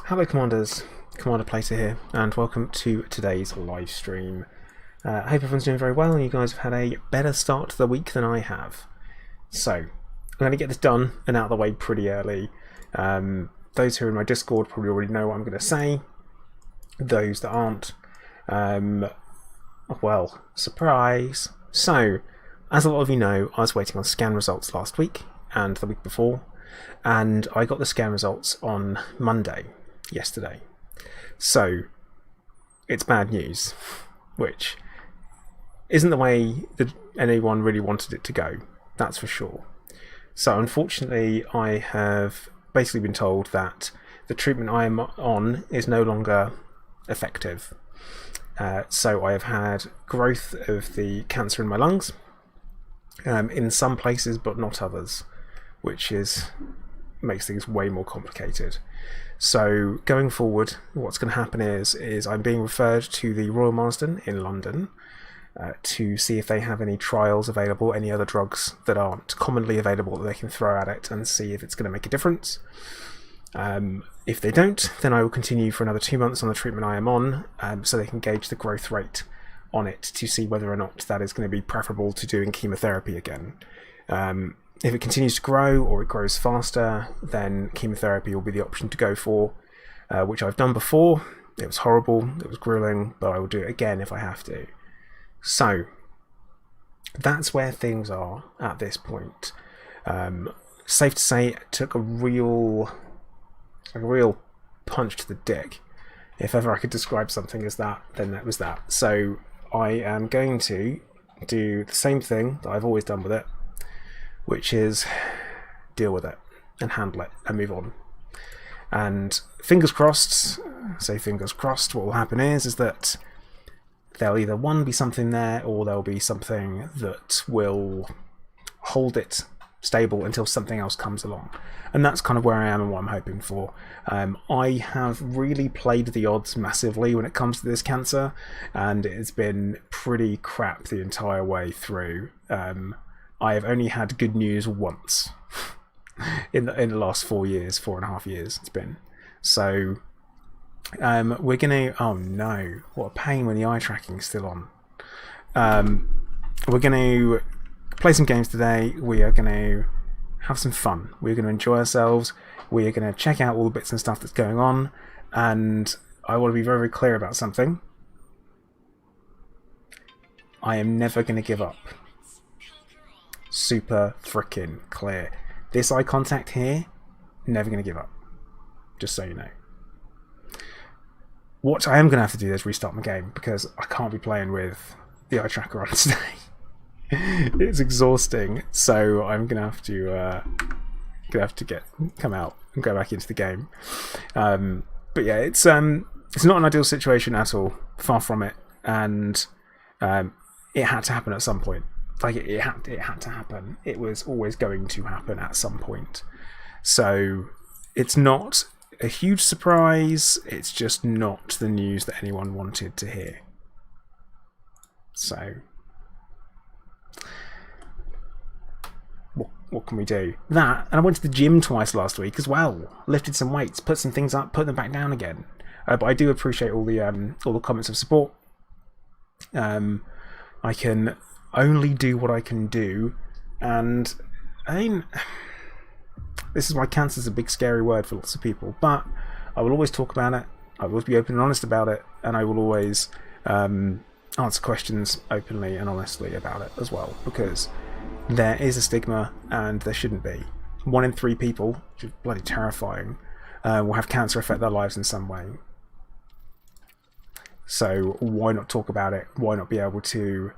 Hello Commanders, Commander Plater here, and welcome to today's live stream. I hope everyone's doing very well and you guys have had a better start to the week than I have. So, I'm going to get this done and out of the way pretty early. Those who are in my Discord probably already know what I'm going to say. Those that aren't, well, surprise. So, as a lot of you know, I was waiting on scan results last week and the week before, and I got the scan results on Monday, yesterday. So, it's bad news, which isn't the way that anyone really wanted it to go, that's for sure. So unfortunately I have basically been told that the treatment I am on is no longer effective. So I have had growth of the cancer in my lungs, in some places but not others, which makes things way more complicated. So going forward, what's going to happen is I'm being referred to the Royal Marsden in London to see if they have any trials available, any other drugs that aren't commonly available that they can throw at it and see if it's going to make a difference. If they don't, then I will continue for another 2 months on the treatment I am on, so they can gauge the growth rate on it to see whether or not that is going to be preferable to doing chemotherapy again. If it continues to grow or it grows faster, then chemotherapy will be the option to go for, which I've done before. It was horrible, it was grueling, but I will do it again if I have to. So, that's where things are at this point. Safe to say, it took a real punch to the dick. If ever I could describe something as that, then that was that. So, I am going to do the same thing that I've always done with it, which is deal with it and handle it and move on. And fingers crossed, what will happen is that there'll either one be something there or there'll be something that will hold it stable until something else comes along. And that's kind of where I am and what I'm hoping for. I have really played the odds massively when it comes to this cancer, and it's been pretty crap the entire way through. I have only had good news once in the last 4.5 years it's been. So we're gonna, oh no, what a pain when the eye tracking is still on. We're gonna play some games today. We are gonna have some fun. We're gonna enjoy ourselves. We are gonna check out all the bits and stuff that's going on, and I want to be very, very clear about something. I am never gonna give up. Super frickin' clear. This eye contact here, never going to give up. Just so you know. What I am going to have to do is restart my game, because I can't be playing with the eye tracker on today. It's exhausting, so I'm going to have to come out and go back into the game. But yeah, it's not an ideal situation at all. Far from it, and it had to happen at some point. Like it had to happen. It was always going to happen at some point. So it's not a huge surprise. It's just not the news that anyone wanted to hear. So what can we do? That, and I went to the gym twice last week as well. Lifted some weights, put some things up, put them back down again. But I do appreciate all the comments of support. I can only do what I can do, and I mean, this is why cancer is a big scary word for lots of people, but I will always talk about it, I will always be open and honest about it, and I will always answer questions openly and honestly about it as well, because there is a stigma and there shouldn't be. 1 in 3 people, which is bloody terrifying, will have cancer affect their lives in some way. So why not talk about it? Why not be able to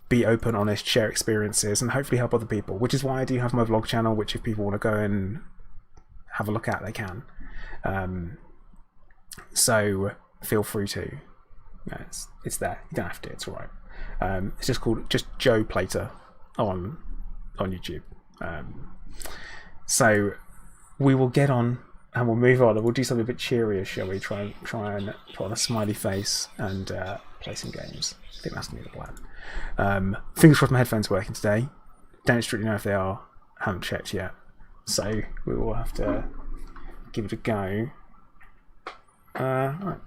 be open, honest, share experiences, and hopefully help other people, which is why I do have my vlog channel, which if people want to go and have a look at, they can. So feel free to. Yeah, it's there. You don't have to. It's all right. It's just called Joe Plater on YouTube. So we will get on and we'll move on and we'll do something a bit cheerier, shall we? Try and put on a smiley face and play some games. I think that's going to be the plan. Fingers crossed my headphones are working today. Don't strictly know if they are. Haven't checked yet. So we will have to give it a go. Right.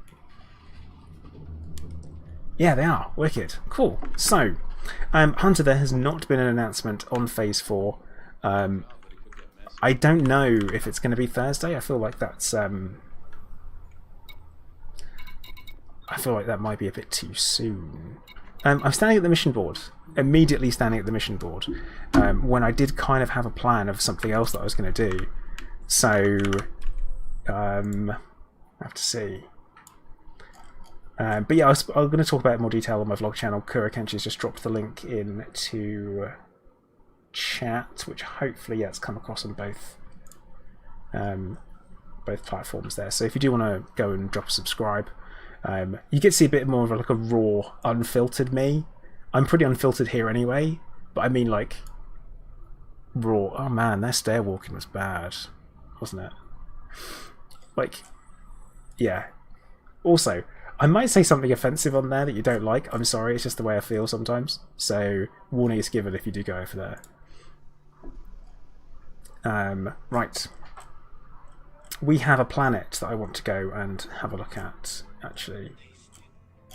Yeah, they are. Wicked. Cool. So, Hunter, there has not been an announcement on Phase 4. I don't know if it's going to be Thursday. I feel like that's... I feel like that might be a bit too soon. I'm standing at the mission board. Immediately standing at the mission board. When I did kind of have a plan of something else that I was going to do. So... I have to see. But yeah, I'm going to talk about it in more detail on my vlog channel. Kura Kenchi's just dropped the link into chat, which hopefully, yeah, it's come across on both platforms there. So if you do want to go and drop a subscribe, you get to see a bit more of like a raw, unfiltered me. I'm pretty unfiltered here anyway, but I mean like raw. Oh man, their stair walking was bad, wasn't it? Like, yeah. Also, I might say something offensive on there that you don't like. I'm sorry, it's just the way I feel sometimes. So, warning is given if you do go over there. Right. We have a planet that I want to go and have a look at, actually.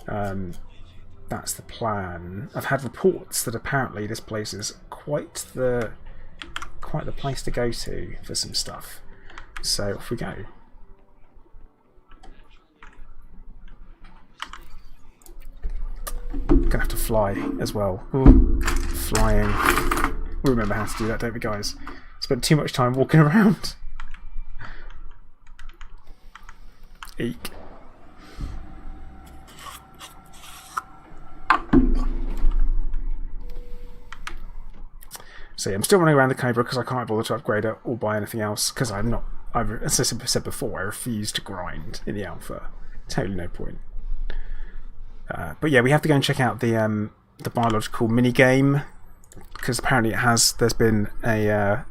That's the plan. I've had reports that apparently this place is quite the place to go to for some stuff. So, off we go. Gonna have to fly as well. Ooh, flying. We remember how to do that, don't we, guys? Spent too much time walking around. Eek. So yeah, I'm still running around the Cobra because I can't bother to upgrade it or buy anything else because I'm not. As I said before, I refuse to grind in the alpha. Totally no point. But yeah, we have to go and check out the biological mini game because apparently there's been a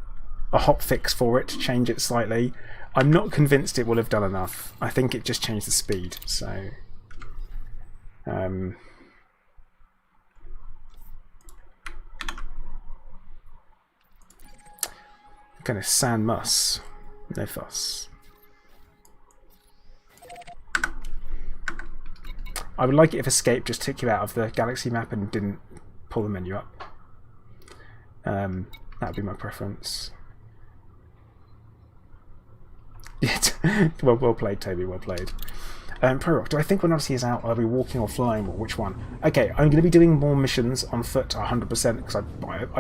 hot fix for it to change it slightly. I'm not convinced it will have done enough. I think it just changed the speed. So, gonna San Mus, no fuss. I would like it if Escape just took you out of the galaxy map and didn't pull the menu up. That would be my preference. well played, Toby, well played. Pro-Rock, do I think when Odyssey is out I'll be walking or flying, or which one? Okay, I'm going to be doing more missions on foot 100% because I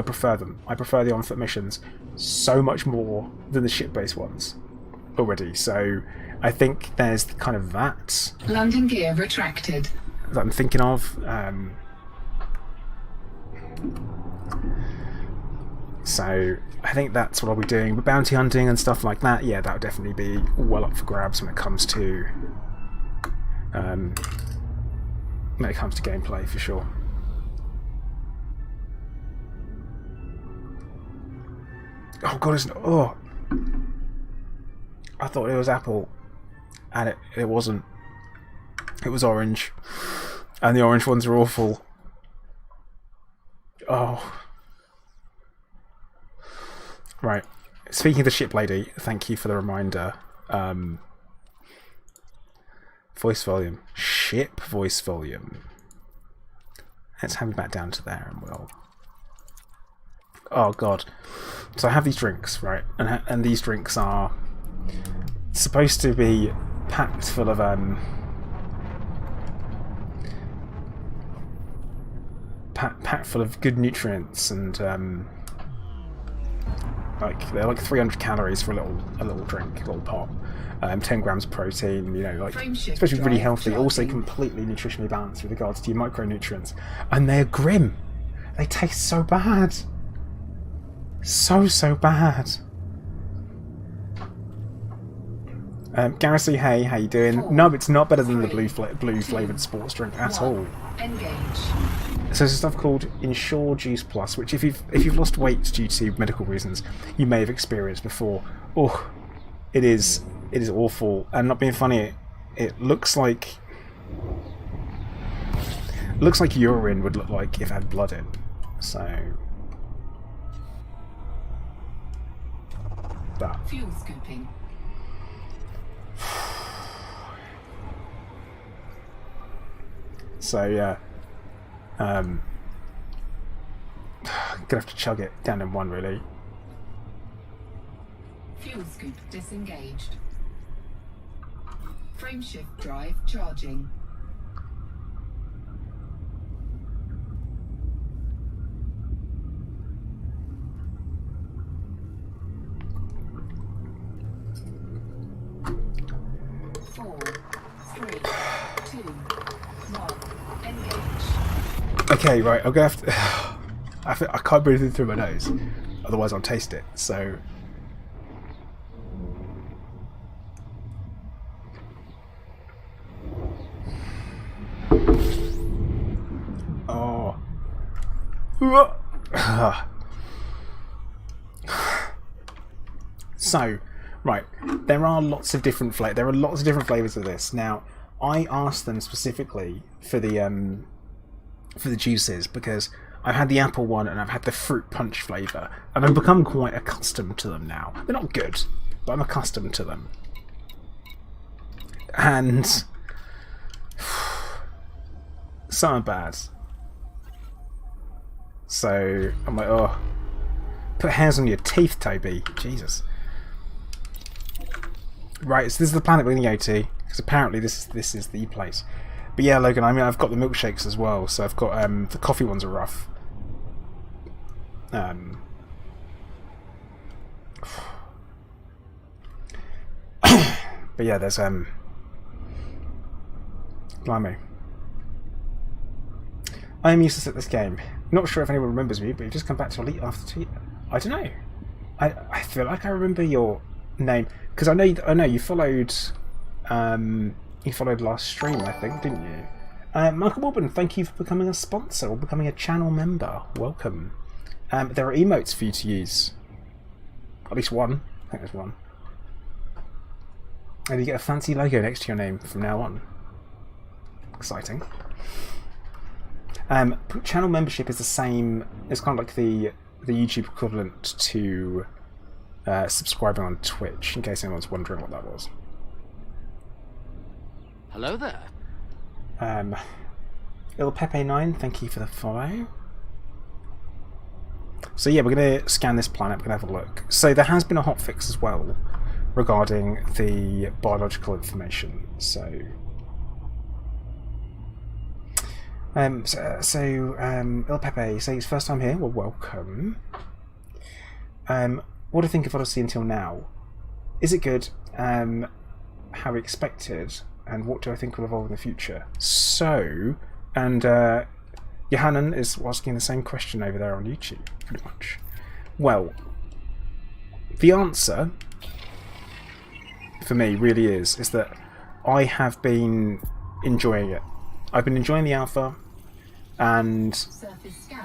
prefer them. I prefer the on-foot missions so much more than the ship-based ones already, so I think there's kind of that. London gear retracted. That I'm thinking of. So I think that's what I'll be doing. But bounty hunting and stuff like that, yeah, that would definitely be well up for grabs when it comes to gameplay for sure. Oh god, isn't it? Oh, I thought it was apple, and it wasn't. It was orange, and the orange ones are awful. Oh. Right. Speaking of the ship lady, thank you for the reminder. Voice volume. Ship voice volume. Let's have me back down to there and we'll... Oh god. So I have these drinks, right? And these drinks are supposed to be packed full of packed full of good nutrients and like they're like 300 calories for a little drink, a little pop. 10 grams of protein, you know, like especially really healthy, also completely nutritionally balanced with regards to your micronutrients. And they're grim. They taste so bad. So bad. Garrissy, hey, how you doing? No, it's not better than the blue flavoured sports drink at all. Engage. So there's a stuff called Ensure Juice Plus, which if you've lost weight due to medical reasons, you may have experienced before. Oh, it is awful, and not being funny, it looks like urine would look like if it had blood in. So that. Fuel scooping. So yeah, gonna have to chug it down in one really. Fuel scoop disengaged. Frameshift drive charging. Okay, right, I'm gonna have to... I can't breathe in through my nose, otherwise I'll taste it, so... Oh... So, right, there are lots of different flavors of this. Now, I asked them specifically for the juices because I've had the apple one and I've had the fruit punch flavour, and I've become quite accustomed to them now. They're not good, but I'm accustomed to them. And some are bad. So I'm like, oh, put hairs on your teeth, Toby. Jesus. Right, so this is the planet we're going to go to, because apparently this is the place. But yeah, Logan, I mean, I've got the milkshakes as well, so I've got, the coffee ones are rough. But yeah, there's, blimey. I am useless at this game. Not sure if anyone remembers me, but you've just come back to Elite after 2 years. I don't know. I feel like I remember your name, because I know you followed last stream, I think, didn't you? Michael Wilburn, thank you for becoming a sponsor or becoming a channel member. Welcome. There are emotes for you to use. At least one. I think there's one. And you get a fancy logo next to your name from now on. Exciting. Channel membership is the same. It's kind of like the YouTube equivalent to subscribing on Twitch, in case anyone's wondering what that was. Hello there. Il Pepe9, thank you for the follow. So yeah, we're going to scan this planet, we're going to have a look. So there has been a hotfix as well regarding the biological information. So Il Pepe says first time here, well welcome. What do you think of Odyssey until now? Is it good? How expected? And what do I think will evolve in the future? So, and Johannan is asking the same question over there on YouTube, pretty much. Well, the answer for me really is that I have been enjoying it. I've been enjoying the alpha, and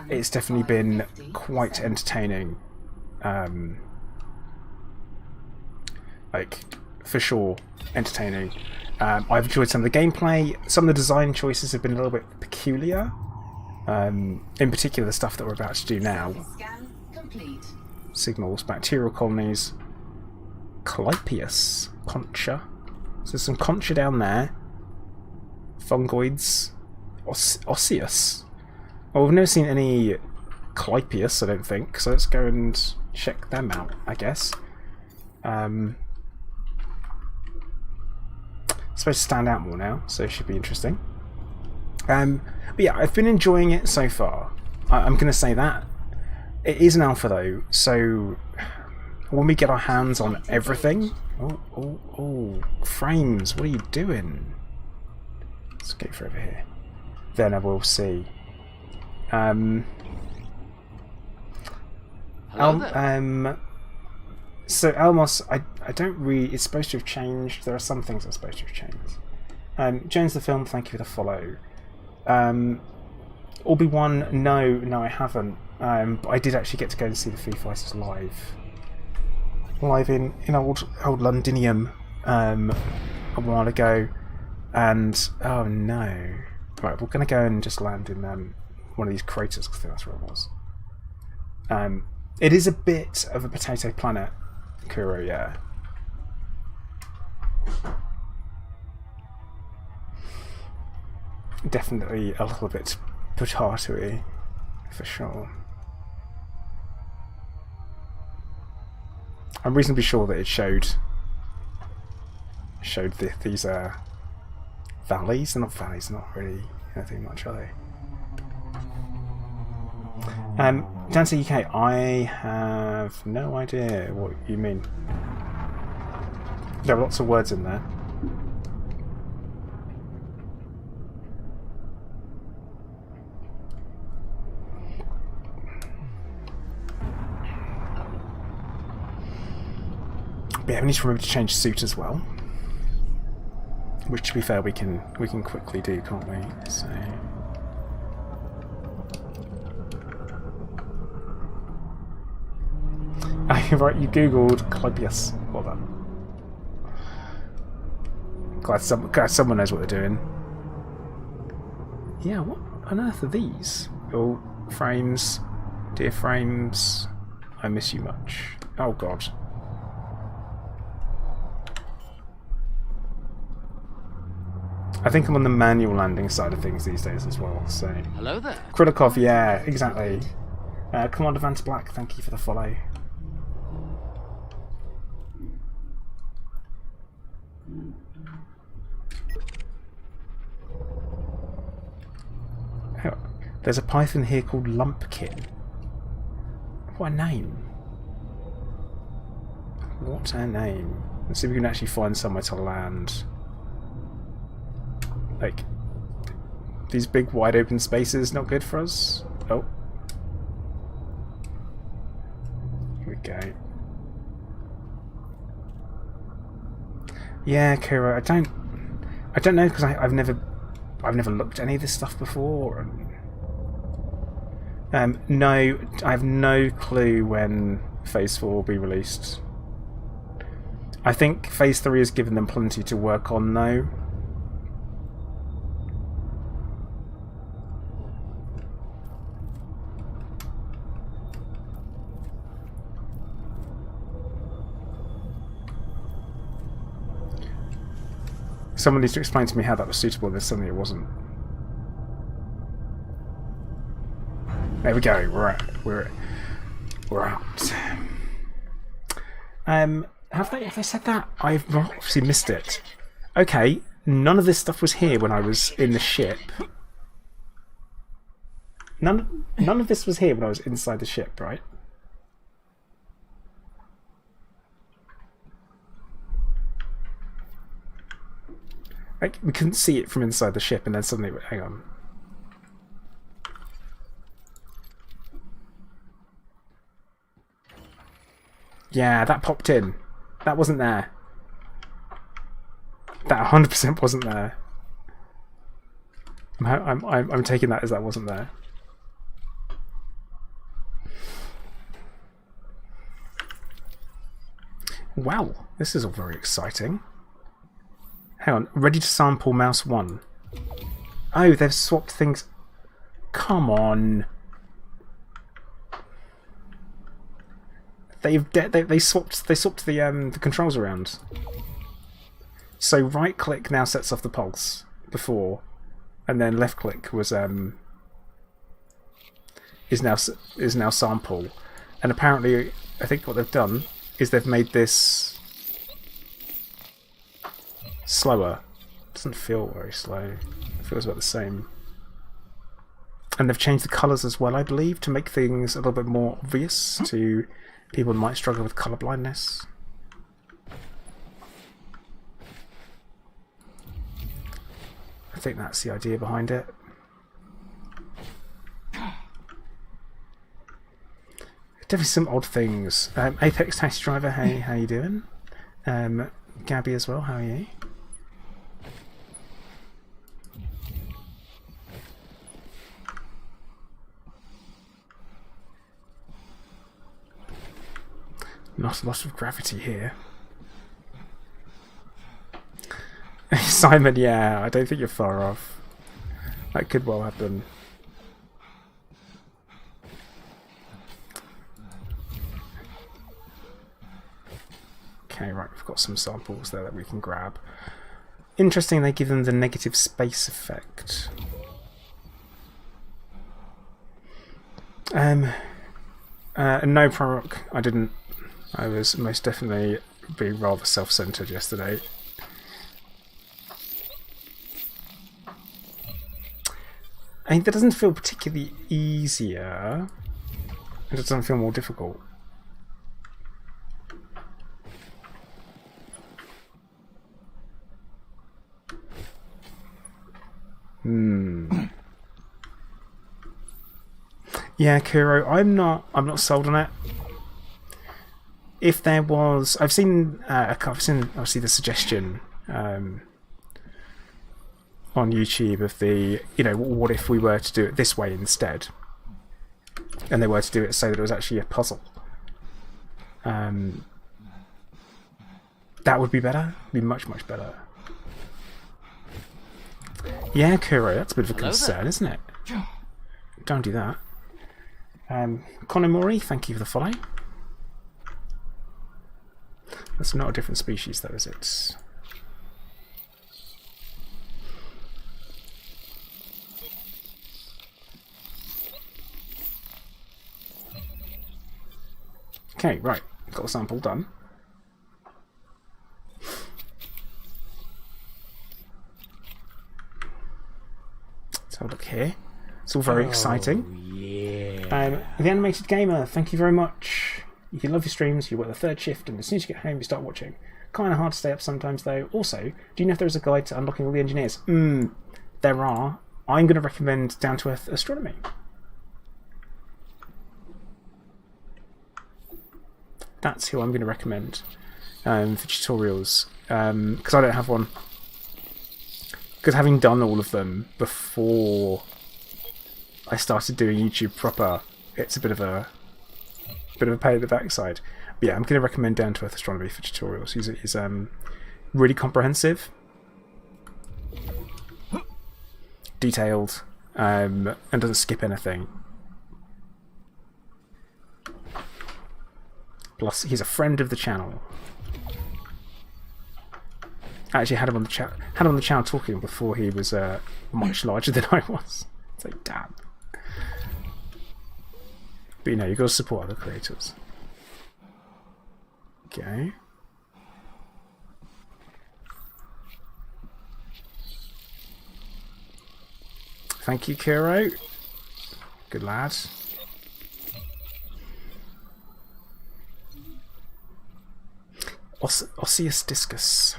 it's definitely been quite entertaining. Like, for sure, entertaining. I've enjoyed some of the gameplay. Some of the design choices have been a little bit peculiar. In particular, the stuff that we're about to do now. Signals, bacterial colonies, Clypeus, concha. So there's some concha down there. Fungoids, osseous. Well, we've never seen any Clypeus, I don't think. So let's go and check them out, I guess. It's supposed to stand out more now, so it should be interesting. But yeah, I've been enjoying it so far. I'm going to say that. It is an alpha though, so when we get our hands on everything... Oh, frames, what are you doing? Let's go for over here. Then I will see. So Almos, I don't really... It's supposed to have changed. There are some things that are supposed to have changed. Jones the Film, thank you for the follow. Obi-Wan, no I haven't. But I did actually get to go and see the Foo Fighters live in old Londinium a while ago, and oh no! Right, we're gonna go and just land in one of these craters, because I think that's where it was. It is a bit of a potato planet, Kuro, yeah. definitely a little bit potato-y, for sure. I'm reasonably sure that it showed these valleys. They're not valleys, they're not really anything much, are they? Dancer UK, I have no idea what you mean. There are lots of words in there. But yeah, we need to remember to change suit as well. Which, to be fair, we can quickly do, can't we? So. Right, you googled Clubius. Well done. Glad someone knows what they're doing. Yeah, what on earth are these? Oh, frames. Dear frames. I miss you much. Oh god. I think I'm on the manual landing side of things these days as well, so... Hello there. Kritikov, yeah, exactly. Commander Vance Black, thank you for the follow. There's a python here called Lumpkin. What a name. What a name. Let's see if we can actually find somewhere to land. Like, these big wide open spaces not good for us. Oh. Here we go. Yeah, Kira, I don't know because I've never looked at any of this stuff before. No, I have no clue when Phase 4 will be released. I think Phase 3 has given them plenty to work on though. Someone needs to explain to me how that was suitable and then suddenly it wasn't. There we go, we're out. Have they said that? I've obviously missed it. Okay, none of this stuff was here when I was in the ship. None of this was here when I was inside the ship, right? Like, we couldn't see it from inside the ship and then suddenly, hang on. Yeah, that popped in. That wasn't there. That 100% wasn't there. I'm taking that as that wasn't there. Wow, this is all very exciting. Hang on, ready to sample mouse 1. Oh, they've swapped things. Come on. They swapped the controls around. So right click now sets off the pulse before, and then left click was is now sample, and apparently I think what they've done is they've made this slower. It doesn't feel very slow. It feels about the same. And they've changed the colours as well, I believe, to make things a little bit more obvious to people who might struggle with colour blindness. I think that's the idea behind it. Definitely some odd things. Apex Taxi Driver, hey, how you doing? Gabby as well, how are you? Not a lot of gravity here. Simon, yeah, I don't think you're far off. That could well happen. Okay, right, we've got some samples there that we can grab. Interesting, they give them the negative space effect. No, Prorock, I didn't. I was most definitely being rather self-centered yesterday. I mean, that doesn't feel particularly easier. It doesn't feel more difficult. Yeah, Kuro, I'm not sold on it. If there was, I've seen obviously the suggestion on YouTube of the, what if we were to do it this way instead, and they were to do it so that it was actually a puzzle. That would be better. Be much better. Yeah, Kuro, that's a bit of a concern, isn't it? Don't do that. Connor Mori, thank you for the follow. That's not a different species, though, is it? Okay, right. Got the sample done. Let's have a look here. It's all very exciting. Yeah. The Animated Gamer, thank you very much. You love your streams, you work the third shift, and as soon as you get home, you start watching. Kind of hard to stay up sometimes, though. Also, do you know if there is a guide to unlocking all the engineers? There are. I'm going to recommend Down to Earth Astronomy. That's who I'm going to recommend for tutorials, because I don't have one. Because having done all of them before I started doing YouTube proper, it's a bit of a pain in the backside. But yeah, I'm going to recommend Down to Earth Astronomy for tutorials. He's really comprehensive, detailed, and doesn't skip anything. Plus, he's a friend of the channel. I actually had him on the channel talking before he was much larger than I was. It's like, damn. But you've got to support other creators. Okay. Thank you, Kuro. Good lad. Osseous Discus.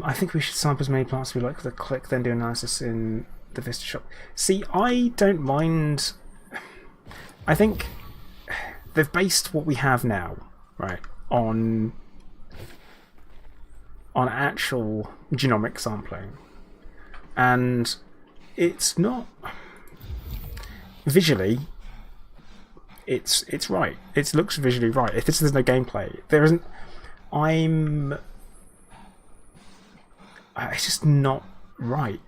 I think we should sample as many plants as we like with a click, then do analysis in the Vista shop. See, I don't mind. I think they've based what we have now, right, on actual genomic sampling, and it's not visually. It's right. It looks visually right. If there's no gameplay, there isn't. It's just not right,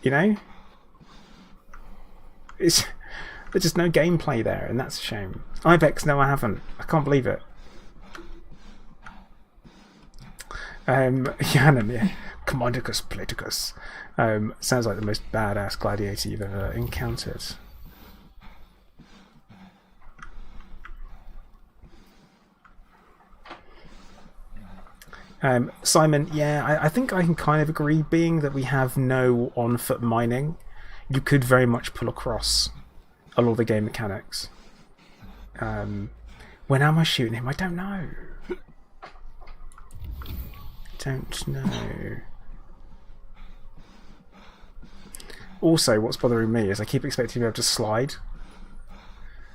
there's just no gameplay there, and that's a shame. Ibex, no, I haven't. I can't believe it. Yannon, yeah. Commandicus Platicus. Sounds like the most badass gladiator you've ever encountered. Simon, yeah, I think I can kind of agree, being that we have no on-foot mining, you could very much pull across a lot of the game mechanics. When am I shooting him? I don't know. Also, what's bothering me is I keep expecting to be able to slide,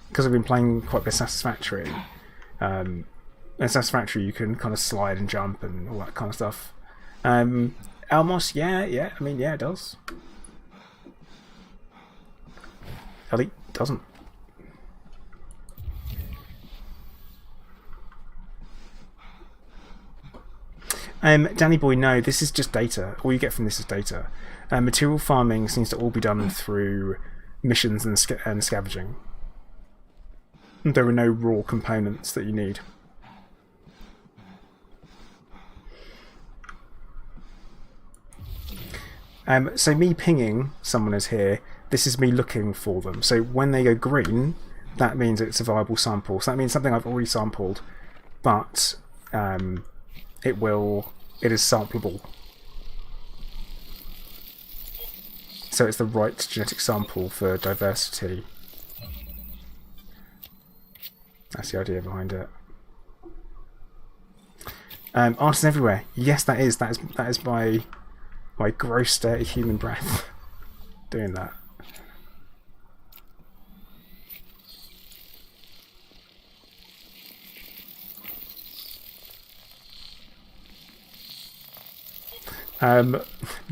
because I've been playing quite a bit of Satisfactory. In Satisfactory, you can kind of slide and jump and all that kind of stuff. Elmos, yeah, I mean, yeah, it does. Elite doesn't. Danny Boy, no, this is just data. All you get from this is data. Material farming seems to all be done through missions and scavenging. There are no raw components that you need. So me pinging someone is here. This is me looking for them. So when they go green, that means it's a viable sample. So that means something I've already sampled, but it is sampleable. So it's the right genetic sample for diversity. That's the idea behind it. Artists everywhere. Yes, that is my gross dirty human breath doing that.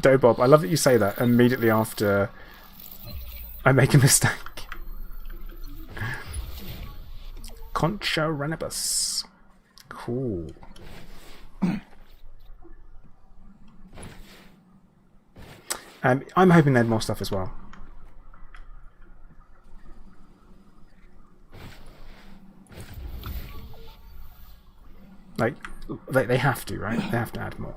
Dobob, I love that you say that immediately after I make a mistake. Concha Renibus. Cool. I'm hoping they had more stuff as well. Like, they have to, right? They have to add more.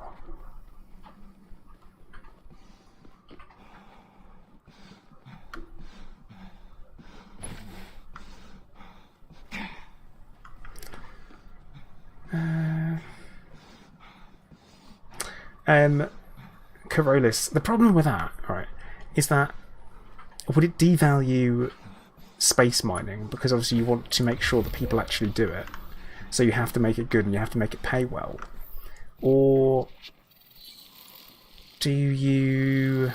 Corollis. The problem with that, right, is that would it devalue space mining? Because obviously you want to make sure that people actually do it. So you have to make it good and you have to make it pay well. Or do you...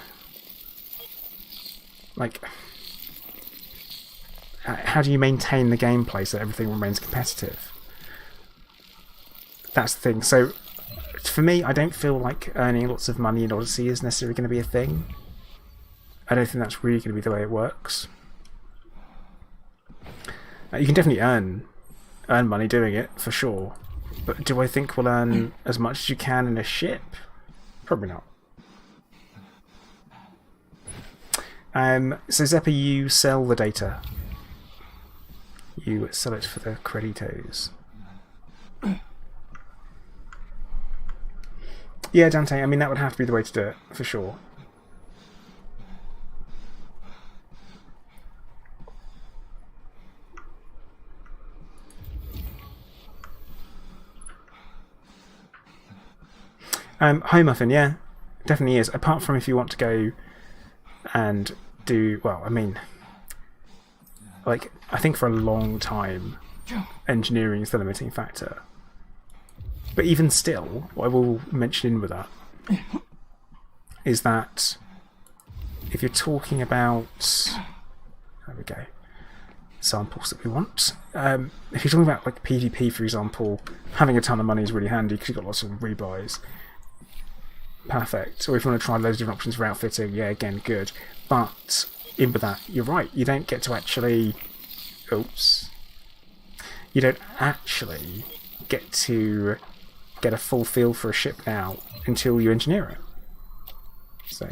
like... how do you maintain the gameplay so that everything remains competitive? That's the thing. So, for me, I don't feel like earning lots of money in Odyssey is necessarily going to be a thing. I don't think that's really going to be the way it works. You can definitely earn money doing it, for sure. But do I think we'll earn as much as you can in a ship? Probably not. So Zeppa, you sell the data. You sell it for the creditos. Yeah, Dante, I mean, that would have to be the way to do it, for sure. Home Muffin, yeah, definitely is. Apart from if you want to go and do, well, I mean, like, I think for a long time, engineering is the limiting factor. But even still, what I will mention in with that is that if you're talking about, there we go, samples that we want. If you're talking about like PvP, for example, having a ton of money is really handy because you've got lots of rebuys. Perfect. Or if you want to try loads of different options for outfitting, yeah, again, good. But in with that, you're right. You don't get to actually, you don't actually get to get a full feel for a ship now until you engineer it. So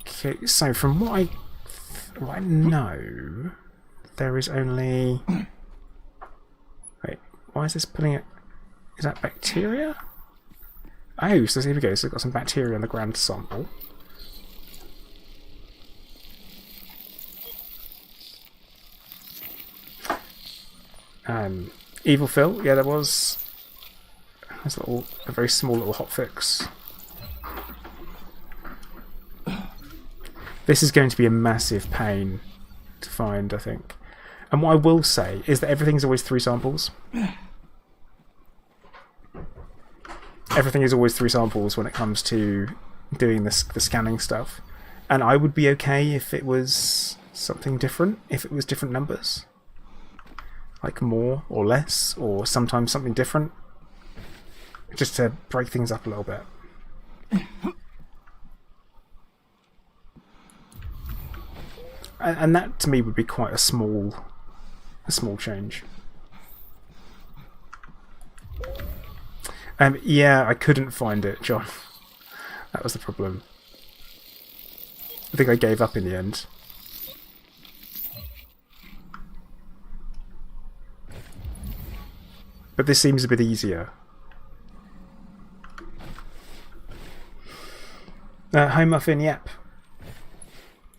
okay, so from what I know, there is only, wait, why is this putting it, is that bacteria? Oh, so here we go, so we've got some bacteria on the ground sample. Evil Phil, yeah, there was a very small little hotfix. This is going to be a massive pain to find, I think. And what I will say is that everything's always 3 samples. Everything is always 3 samples when it comes to doing the scanning stuff. And I would be okay if it was something different, if it was different numbers. Like more or less, or sometimes something different, just to break things up a little bit. And that to me would be quite a small change. Yeah, I couldn't find it, John. That was the problem. I think I gave up in the end. But this seems a bit easier Home muffin, yep.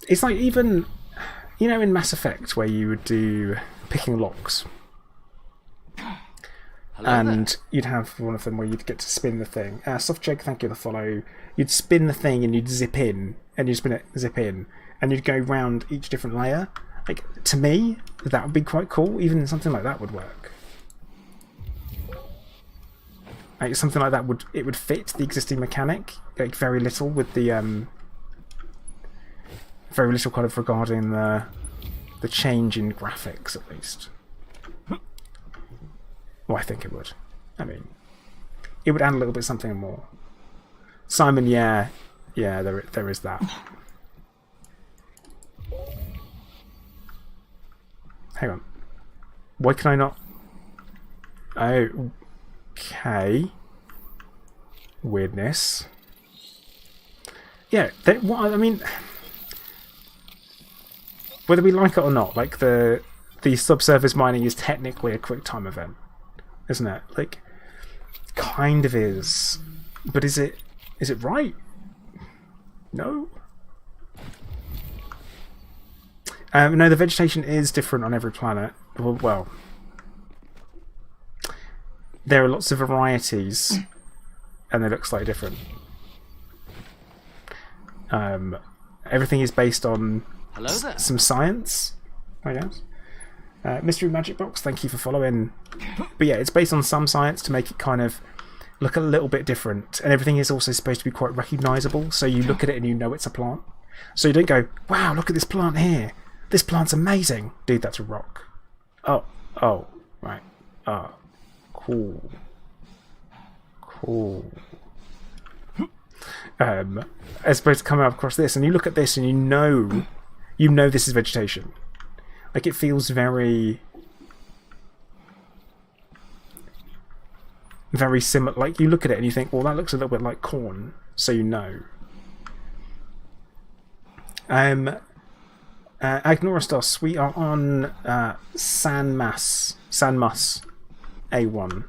It's like even, you know, in Mass Effect where you would do picking locks. Hello And there. you'd have one of them where you'd get to spin the thing. Softjeg, thank you for the follow. You'd spin the thing and you'd zip in, and you'd spin it, zip in, and you'd go round each different layer. Like, to me, that would be quite cool. Even something like that would work. Like, something like that would fit the existing mechanic, like very little with the very little kind of regarding the change in graphics at least. Well, I think it would. I mean, it would add a little bit something more. Simon, yeah, there is that. Hang on. Why can I not? Okay. Weirdness. Yeah, what I mean, whether we like it or not, like the subsurface mining is technically a QuickTime event, isn't it? Like, kind of is, but is it right? No. No, the vegetation is different on every planet. Well, there are lots of varieties, and they look slightly different. Everything is based on Hello there. some science, I guess. Mystery Magic Box, thank you for following. But yeah, it's based on some science to make it kind of look a little bit different, and everything is also supposed to be quite recognisable, so you look at it and you know it's a plant. So you don't go, wow, look at this plant here. This plant's amazing. Dude, that's a rock. Oh, right. Oh, cool. As opposed to coming up across this, and you look at this and you know this is vegetation. Like, it feels very similar. Like, you look at it and you think, well, that looks a little bit like corn, so you know. Agnoristos, we are on Sanmas A1.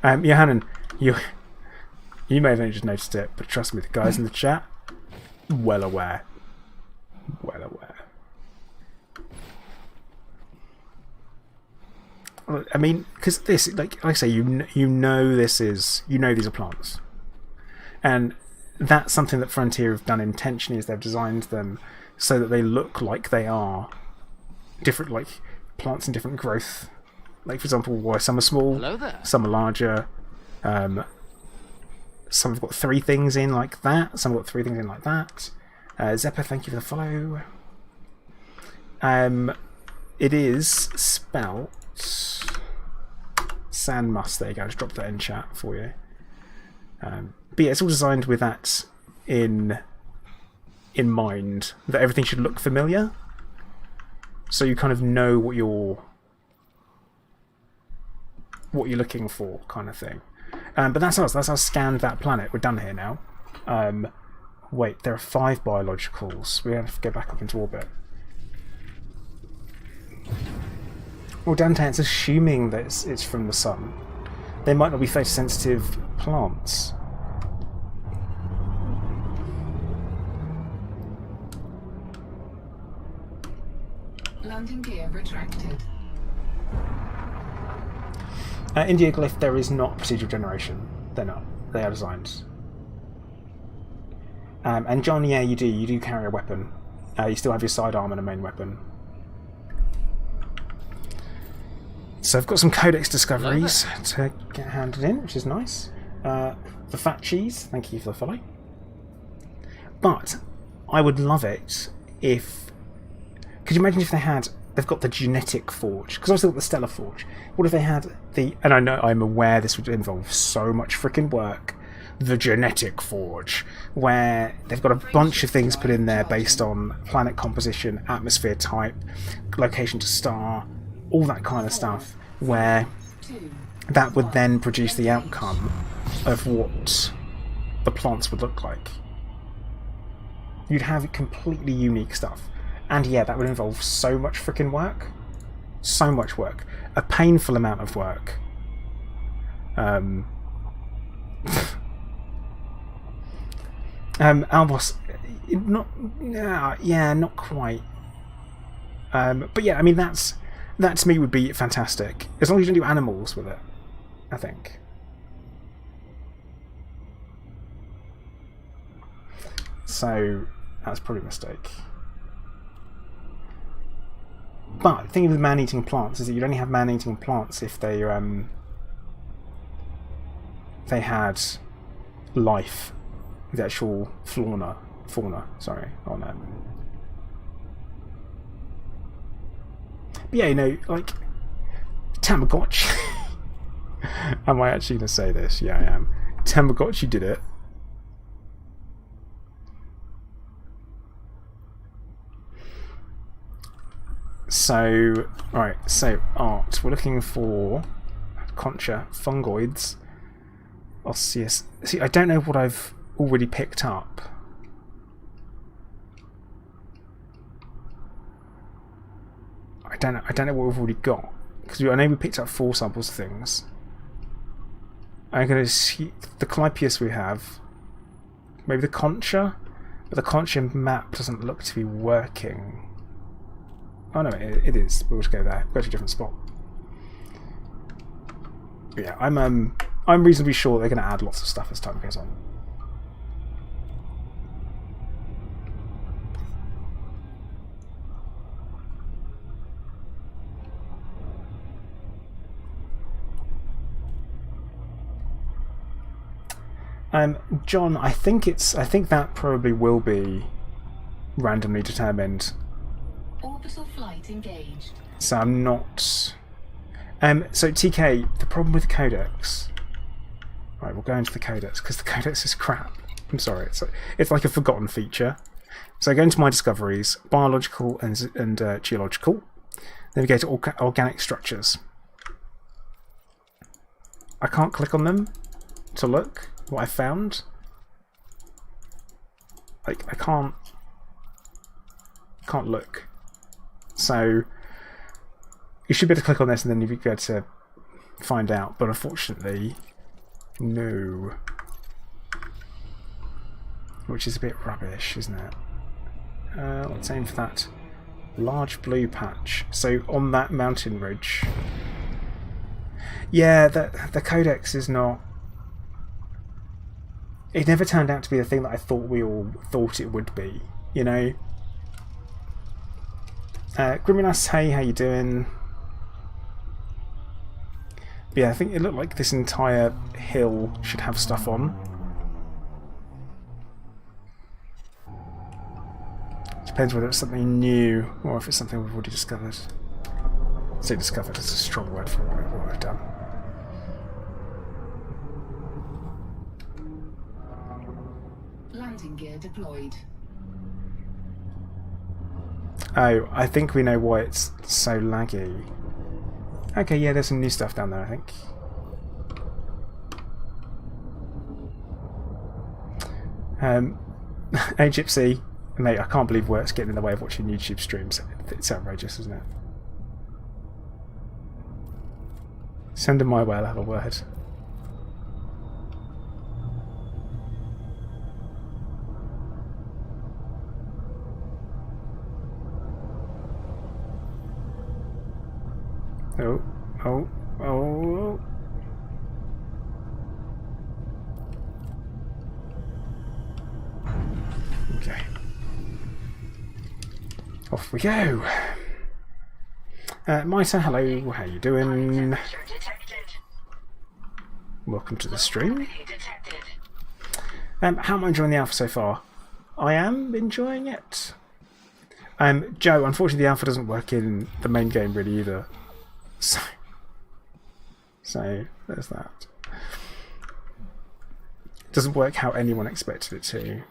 Johannan, you may have only just noticed it, but trust me, the guys in the chat, well aware. I mean, because this, like I say, you know these are plants, and that's something that Frontier have done intentionally, is they've designed them so that they look like they are different, like plants in different growth. Like, for example, why some are small, Hello there. some are larger. Some have got 3 things in like that. Some have got 3 things in like that. Zeppa, thank you for the follow. It is spelt Sandmus. There you go. Just drop that in chat for you. But yeah, it's all designed with that in mind, that everything should look familiar, so you kind of know what you're looking for, kind of thing. But that's us. That's us scanned that planet. We're done here now. Wait, there are 5 biologicals. We have to go back up into orbit. Well, Dante, it's assuming that it's from the sun. They might not be photosensitive plants. Landing gear retracted. India Glyph, there is not procedural generation. They're not. They are designed. And John, yeah, you do carry a weapon. You still have your sidearm and a main weapon. So I've got some codex discoveries to get handed in, which is nice. The Fat Cheese, thank you for the follow. But I would love it if... Could you imagine if they've got the genetic forge? Because obviously they've got the stellar forge. What if they had the... And I'm aware this would involve so much freaking work. The genetic forge, where they've got a bunch of things put in there based on planet composition, atmosphere type, location to star, all that kind of stuff, where that would then produce the outcome of what the plants would look like. You'd have completely unique stuff. And yeah, that would involve so much freaking work. So much work. A painful amount of work. Albos, not, yeah, not quite. But yeah, I mean that to me would be fantastic as long as you don't do animals with it. I think. So that's probably a mistake. But the thing with man-eating plants is that you'd only have man-eating plants if they had life, the actual fauna, sorry, on them. But yeah, you know, like Tamagotchi. Am I actually going to say this? Yeah, I am. Tamagotchi did it. So, right, so art. We're looking for concha, fungoids, osseous. See, I don't know what I've already picked up. I don't know what we've already got. Because I know we picked up 4 samples of things. I'm going to see the Clypeus we have. Maybe the concha? But the concha map doesn't look to be working. Oh no, it is. We'll just go there. Go to a different spot. But yeah, I'm reasonably sure they're going to add lots of stuff as time goes on. John, I think that probably will be randomly determined. Orbital flight engaged. So I'm not. So TK, the problem with the codex. Right, we'll go into the codex because the codex is crap. I'm sorry, it's like a forgotten feature. So I go into my discoveries, biological and geological. Then we go to organic structures. I can't click on them to look what I found. Like I can't look. So you should be able to click on this and then you'll be able to find out, but unfortunately no. Which is a bit rubbish, isn't it? Let's aim for that large blue patch. So on that mountain ridge. Yeah, the codex is not. It never turned out to be the thing that I thought we all thought it would be, you know? Griminas, hey, how you doing? But yeah, I think it looked like this entire hill should have stuff on. Depends whether it's something new or if it's something we've already discovered. I say discovered is a strong word for what I've done. Landing gear deployed. Oh, I think we know why it's so laggy. Okay, yeah, there's some new stuff down there, I think. Hey Gypsy, mate, I can't believe work's getting in the way of watching YouTube streams. It's outrageous, isn't it? Send him my way, I'll have a word. Oh. Okay. Off we go. Mita, hello, how you doing? Welcome to the stream. How am I enjoying the alpha so far? I am enjoying it. Joe, unfortunately the alpha doesn't work in the main game really either. So there's that. It doesn't work how anyone expected it to.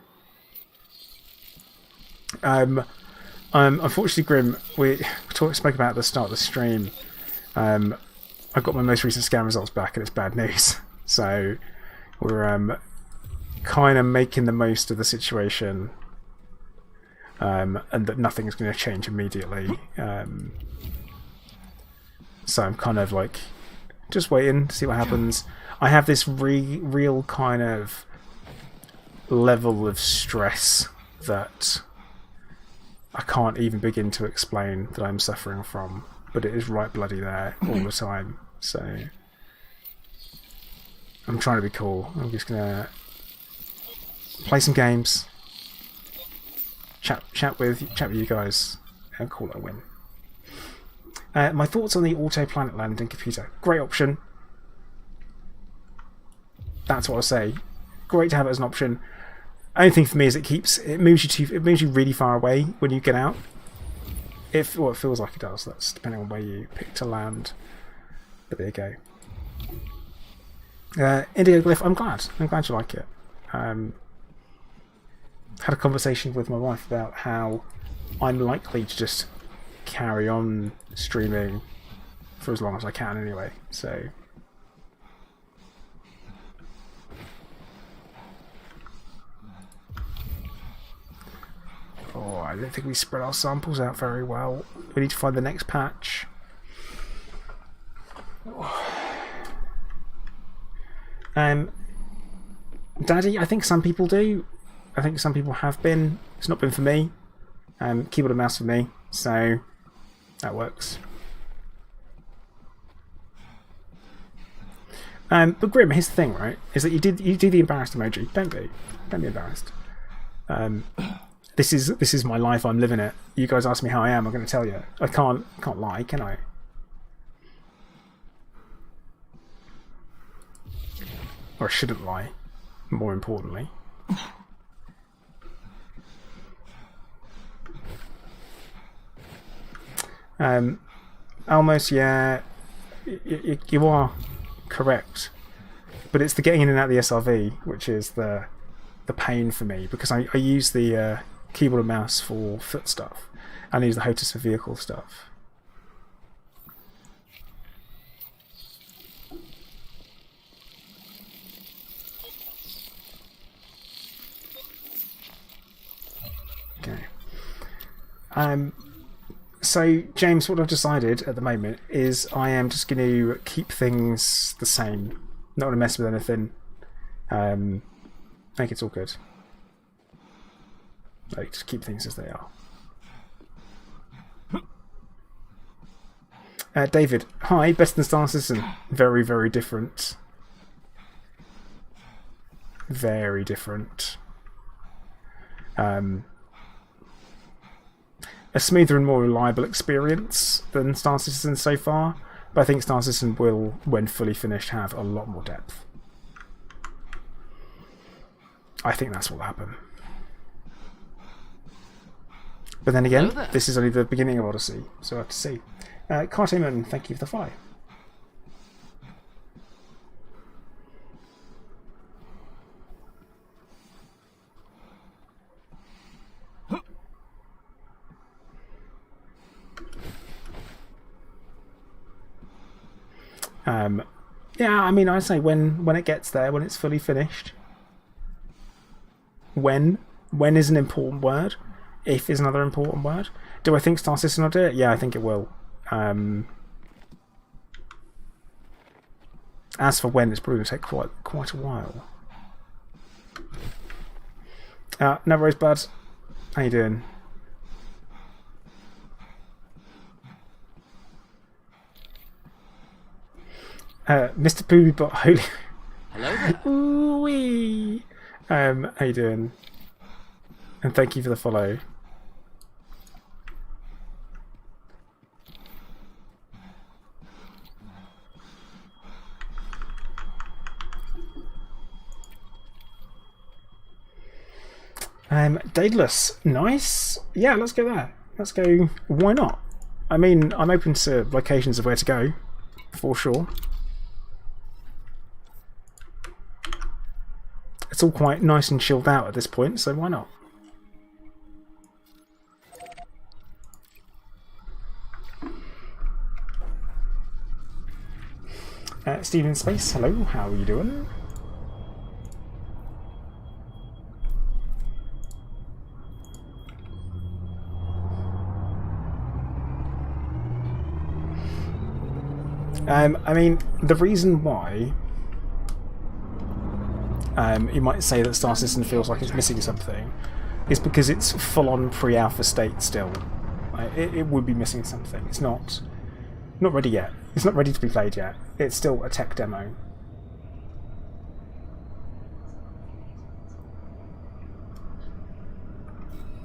Unfortunately, Grim, we spoke about at the start of the stream. I got my most recent scan results back, and it's bad news. So we're kind of making the most of the situation, and that nothing is going to change immediately. So I'm kind of like just waiting to see what happens. I have this real kind of level of stress that I can't even begin to explain that I'm suffering from, but it is right bloody there all the time. So I'm trying to be cool. I'm just gonna play some games, chat with you guys, and call it a win. My thoughts on the auto planet landing computer. Great option. That's what I say. Great to have it as an option. Only thing for me is it moves you really far away when you get out. It feels like it does. That's depending on where you pick to land. But there you go. Indigo Glyph, I'm glad you like it. Had a conversation with my wife about how I'm likely to just carry on streaming for as long as I can anyway. So I don't think we spread our samples out very well. We need to find the next patch. Daddy, I think some people do. I think some people have been. It's not been for me. Keyboard and mouse for me, so that works. But Grim, here's the thing, right? Is that you do the embarrassed emoji. Don't be embarrassed. This is my life. I'm living it. You guys ask me how I am. I'm going to tell you. I can't lie, can I? Or I shouldn't lie. More importantly. Almost, yeah. You are correct, but it's the getting in and out of the SRV which is the pain for me, because I use the keyboard and mouse for foot stuff and I use the HOTAS for vehicle stuff. Okay. So, James, what I've decided at the moment is I am just going to keep things the same. Not going to mess with anything. I think it's all good. Like, just keep things as they are. David, hi, better than Star Citizen. Very, very different. Very different. A smoother and more reliable experience than Star Citizen so far, but I think Star Citizen will, when fully finished, have a lot more depth. I think that's what will happen. But then again, this is only the beginning of Odyssey, so I have to see. Cartoon, thank you for the follow. Yeah, I mean, I say when it gets there, when it's fully finished. When is an important word. If is another important word. Do I think Star Citizen will do it? Yeah, I think it will. As for when, it's probably going to take quite a while. No worries, bud. How you doing? Mr. Poobybot Holy. Hello there. Ooh-wee. How you doing? And thank you for the follow. Daedalus, nice. Yeah, let's go there. Let's go. Why not? I mean, I'm open to locations of where to go, for sure. It's all quite nice and chilled out at this point, so why not? Steven Space, hello, how are you doing? I mean, the reason why you might say that Star Citizen feels like it's missing something, is because it's full-on pre-alpha state still. It would be missing something. It's not ready yet. It's not ready to be played yet. It's still a tech demo.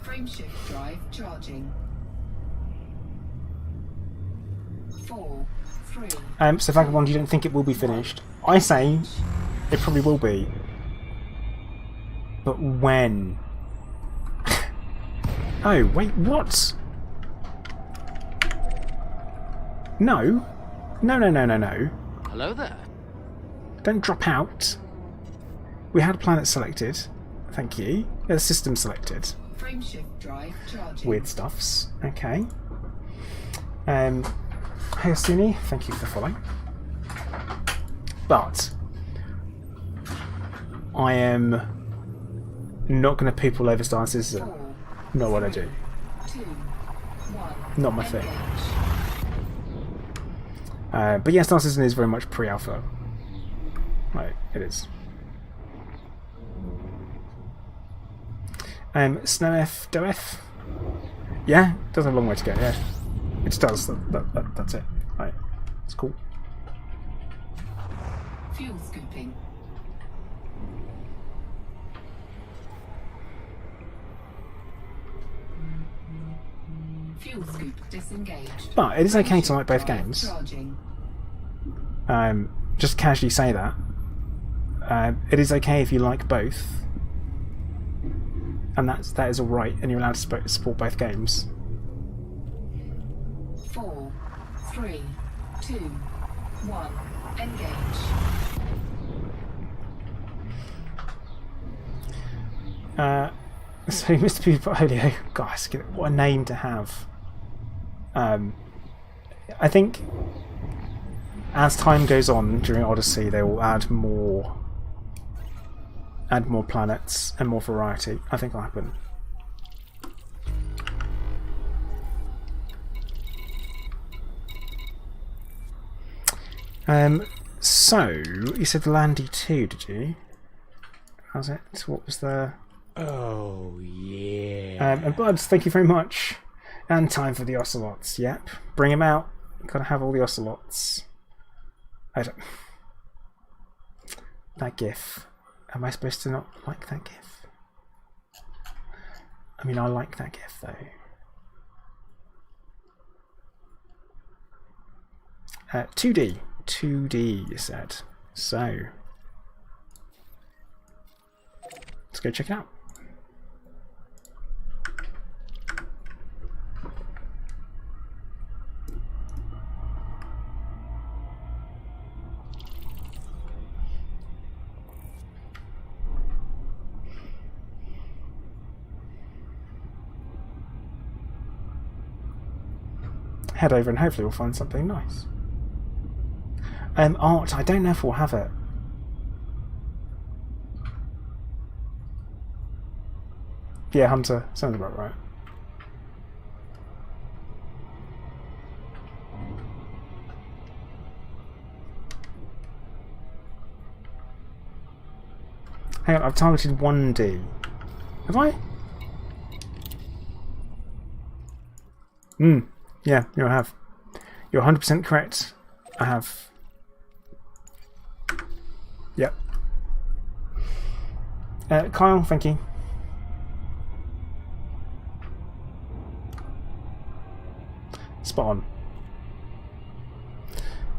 Frameshift drive charging. 4, 3. So Vagabond, you don't think it will be finished? I say it probably will be. But when? Oh, wait, what? No. No. Hello there. Don't drop out. We had planet selected. Thank you. Yeah, system selected. Frameshift drive charging. Weird stuffs. Okay. Hey, Ostini, thank you for the follow. But I am not going to poop all over Star Citizen. Not what I do. 2, 1. Not my thing. But yeah, Star Citizen is very much pre-alpha. Right, it is. Snowf, Doef? Yeah, does have a long way to go, yeah. It just does, that's it. Right, it's cool. Fuel scooping. Fuel scoop disengaged. But it is okay to like both games. Charging. Just casually say that. It is okay if you like both. And that is alright, and you're allowed to support both games. 4, 3, 2, 1. Engage. So Mr. Portfolio, guys, what a name to have. I think as time goes on during Odyssey, they will add more planets and more variety. I think will happen. So you said Landy 2, did you? How's it? What was the? Oh yeah. And Buds, thank you very much. And time for the Ocelots. Yep, bring them out. Gotta have all the Ocelots. I don't. That GIF. Am I supposed to not like that GIF? I mean, I like that GIF though. 2D. 2D, you said. So, let's go check it out. Head over and hopefully we'll find something nice. Art, I don't know if we'll have it. Yeah, Hunter, sounds about right. Hang on, I've targeted 1D. Have I? Yeah, I have. You're 100% correct. I have. Yep. Kyle, thank you. Spot on.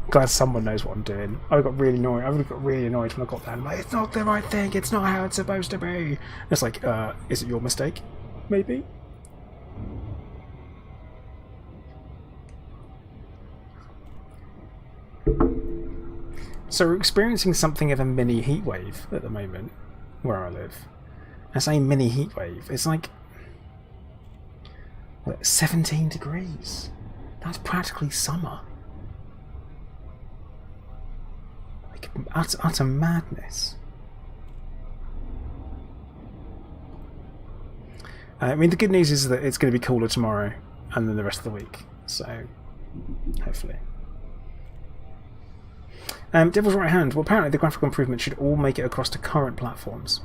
Glad someone knows what I'm doing. I got really annoyed. I got really annoyed when I got there. I'm like, it's not the right thing. It's not how it's supposed to be. It's like, is it your mistake? Maybe. So we're experiencing something of a mini heatwave at the moment, where I live. I say mini heatwave. It's like 17 degrees. That's practically summer. Like utter madness. I mean, the good news is that it's going to be cooler tomorrow and then the rest of the week. So, hopefully. Devil's Right Hand. Well, apparently the graphical improvements should all make it across to current platforms.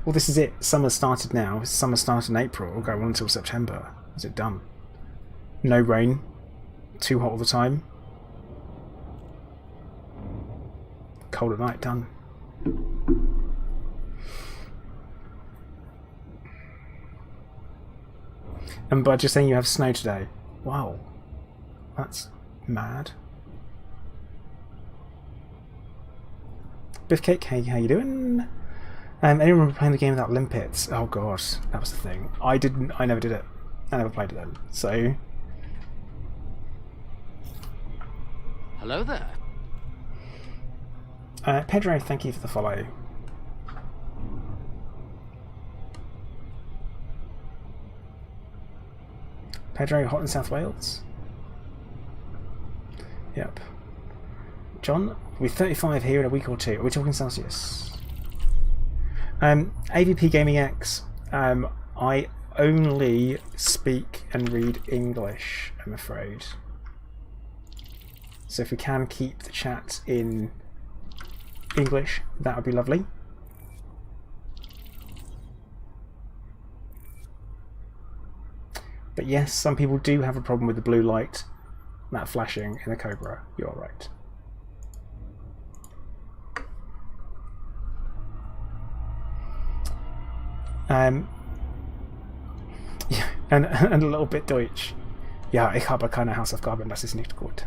Well, this is it. Summer started now. Summer started in April. It'll go on until September. Is it done? No rain. Too hot all the time. Cold at night. Done. And by just saying you have snow today. Wow. That's mad. Biffcake, hey, how you doing? Anyone remember playing the game without limpets? Oh god, that was the thing. I never did it. I never played it then. So Hello there. Pedro, thank you for the follow. Pedro, hot in South Wales? Yep. John, we're 35 here in a week or two. Are we talking Celsius? AVP Gaming X, I only speak and read English, I'm afraid. So if we can keep the chat in English, that would be lovely. But yes, some people do have a problem with the blue light, that flashing in the Cobra. You're right. Ja, and a little bit Deutsch. Ja, ich habe keine Hausaufgaben, das ist nicht gut.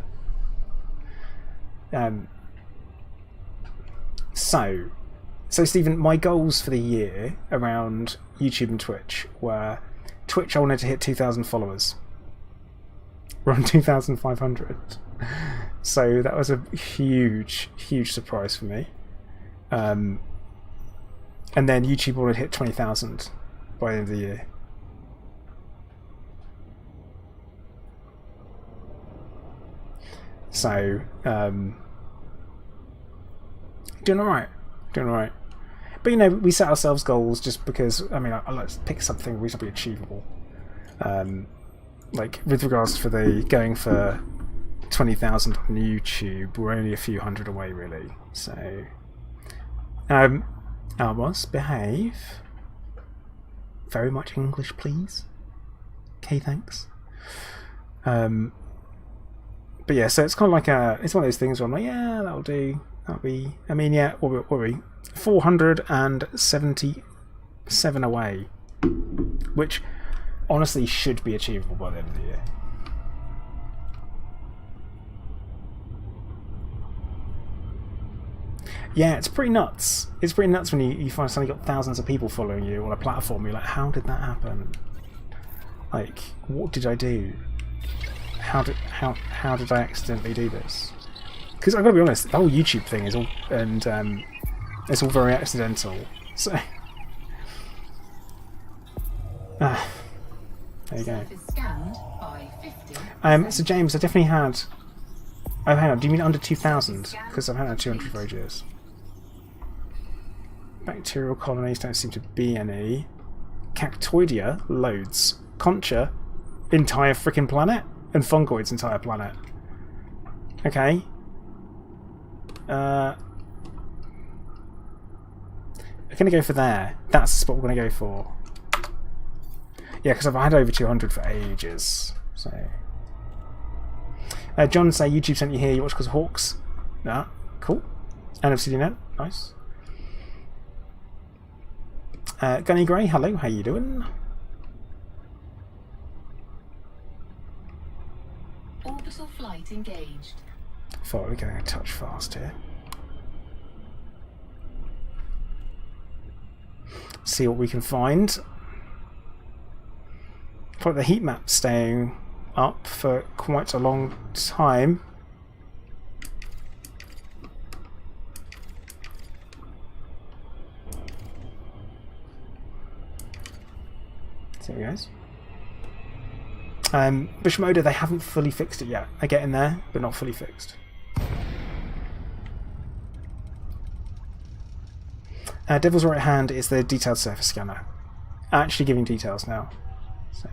So Stephen, my goals for the year around YouTube and Twitch were Twitch, I wanted to hit 2,000 followers. We're on 2,500. So that was a huge surprise for me. And then YouTube wanted to hit 20,000 by the end of the year. So, doing alright. But you know, we set ourselves goals just because, I mean, I like to pick something reasonably achievable. Like, with regards to the going for 20,000 on YouTube, we're only a few hundred away, really. So, Albus, behave. Very much English, please. Okay, thanks. But yeah, so it's kind of like it's one of those things where I'm like, yeah, that'll do. That'll be, I mean, yeah, what were we? 477 away. Which, honestly, should be achievable by the end of the year. Yeah, it's pretty nuts. It's pretty nuts when you find suddenly got thousands of people following you on a platform. You're like, how did that happen? Like, what did I do? How did I accidentally do this? Because I've got to be honest, the whole YouTube thing is all it's all very accidental. So there you go. So James, I definitely had. Oh, hang on. Do you mean under 2,000? Because I've had 200 for ages. Bacterial colonies don't seem to be any. Cactoidea, loads. Concha, entire freaking planet. And fungoids, entire planet. Okay. We're going to go for there. That's the spot we're going to go for. Yeah, because I've had over 200 for ages. So. John say YouTube sent you here. You watch because of Hawks. Yeah, cool. And Obsidian, nice. Gunny Grey, hello. How you doing? Orbital flight engaged. Thought we were going a touch fast here. See what we can find. Probably the heat map staying up for quite a long time. There we go. Bushmoda, they haven't fully fixed it yet. They're getting there, but not fully fixed. Devil's Right Hand is the detailed surface scanner. Actually giving details now. So.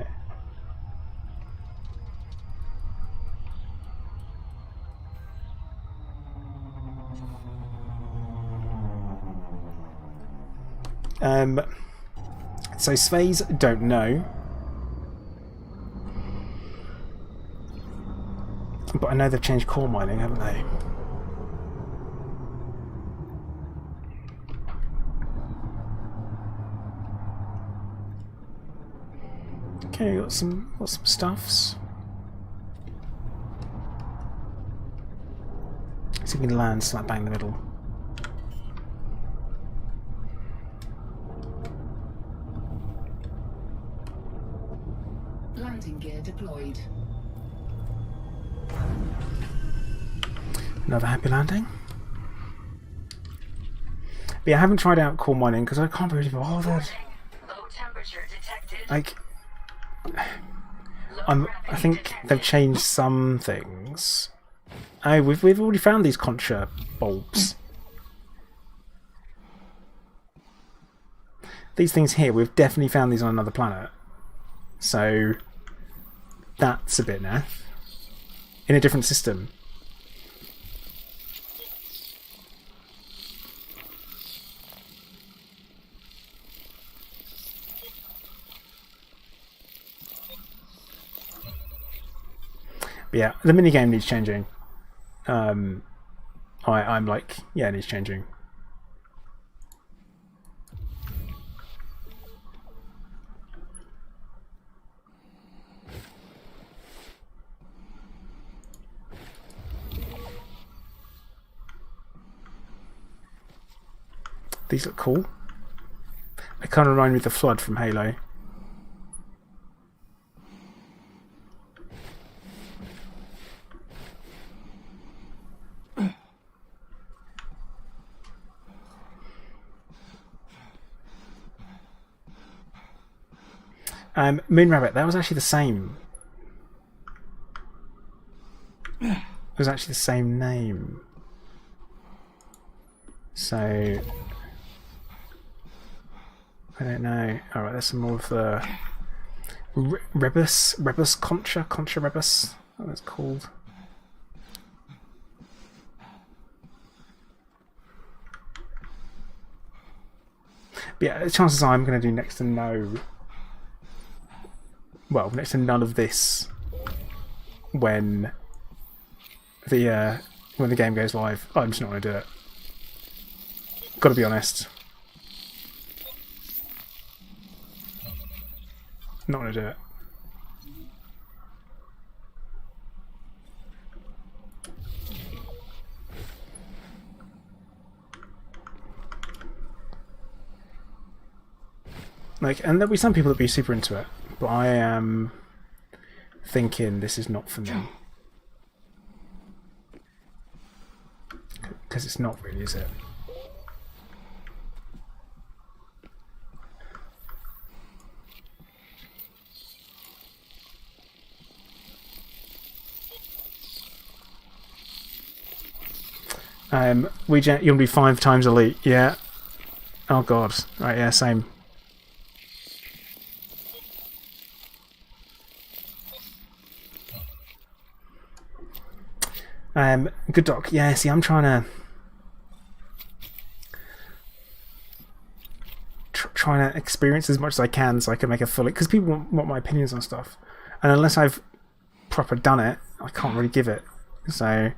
So Svei's don't know. But I know they've changed core mining, haven't they? Okay, got some stuffs. See if we can land slap bang in the middle. Landing gear deployed. Another happy landing. But yeah, I haven't tried out core mining because I can't be really bothered. Low temperature detected. Like, I think they've changed some things. Oh, we've already found these contra bulbs. These things here, we've definitely found these on another planet. So that's a bit naff. In a different system. But yeah, the minigame needs changing. I'm like, yeah, it needs changing. These look cool. They kind of remind me of the flood from Halo. Moon Rabbit, that was actually the same. It was actually the same name. So I don't know. Alright, there's some more of the Rebus Contra Rebus, what it's called. But yeah, chances are I'm going to do next to none of this when the game goes live. I'm just not going to do it. Got to be honest. Not going to do it. Like, and there'll be some people that be super into it, but I am thinking this is not for me. Because it's not really, is it? You'll be 5 times elite, yeah. Oh god, right, yeah, same. Good doc, yeah, see, I'm trying to experience as much as I can so I can make a full, because people want my opinions on stuff, and unless I've proper done it, I can't really give it, so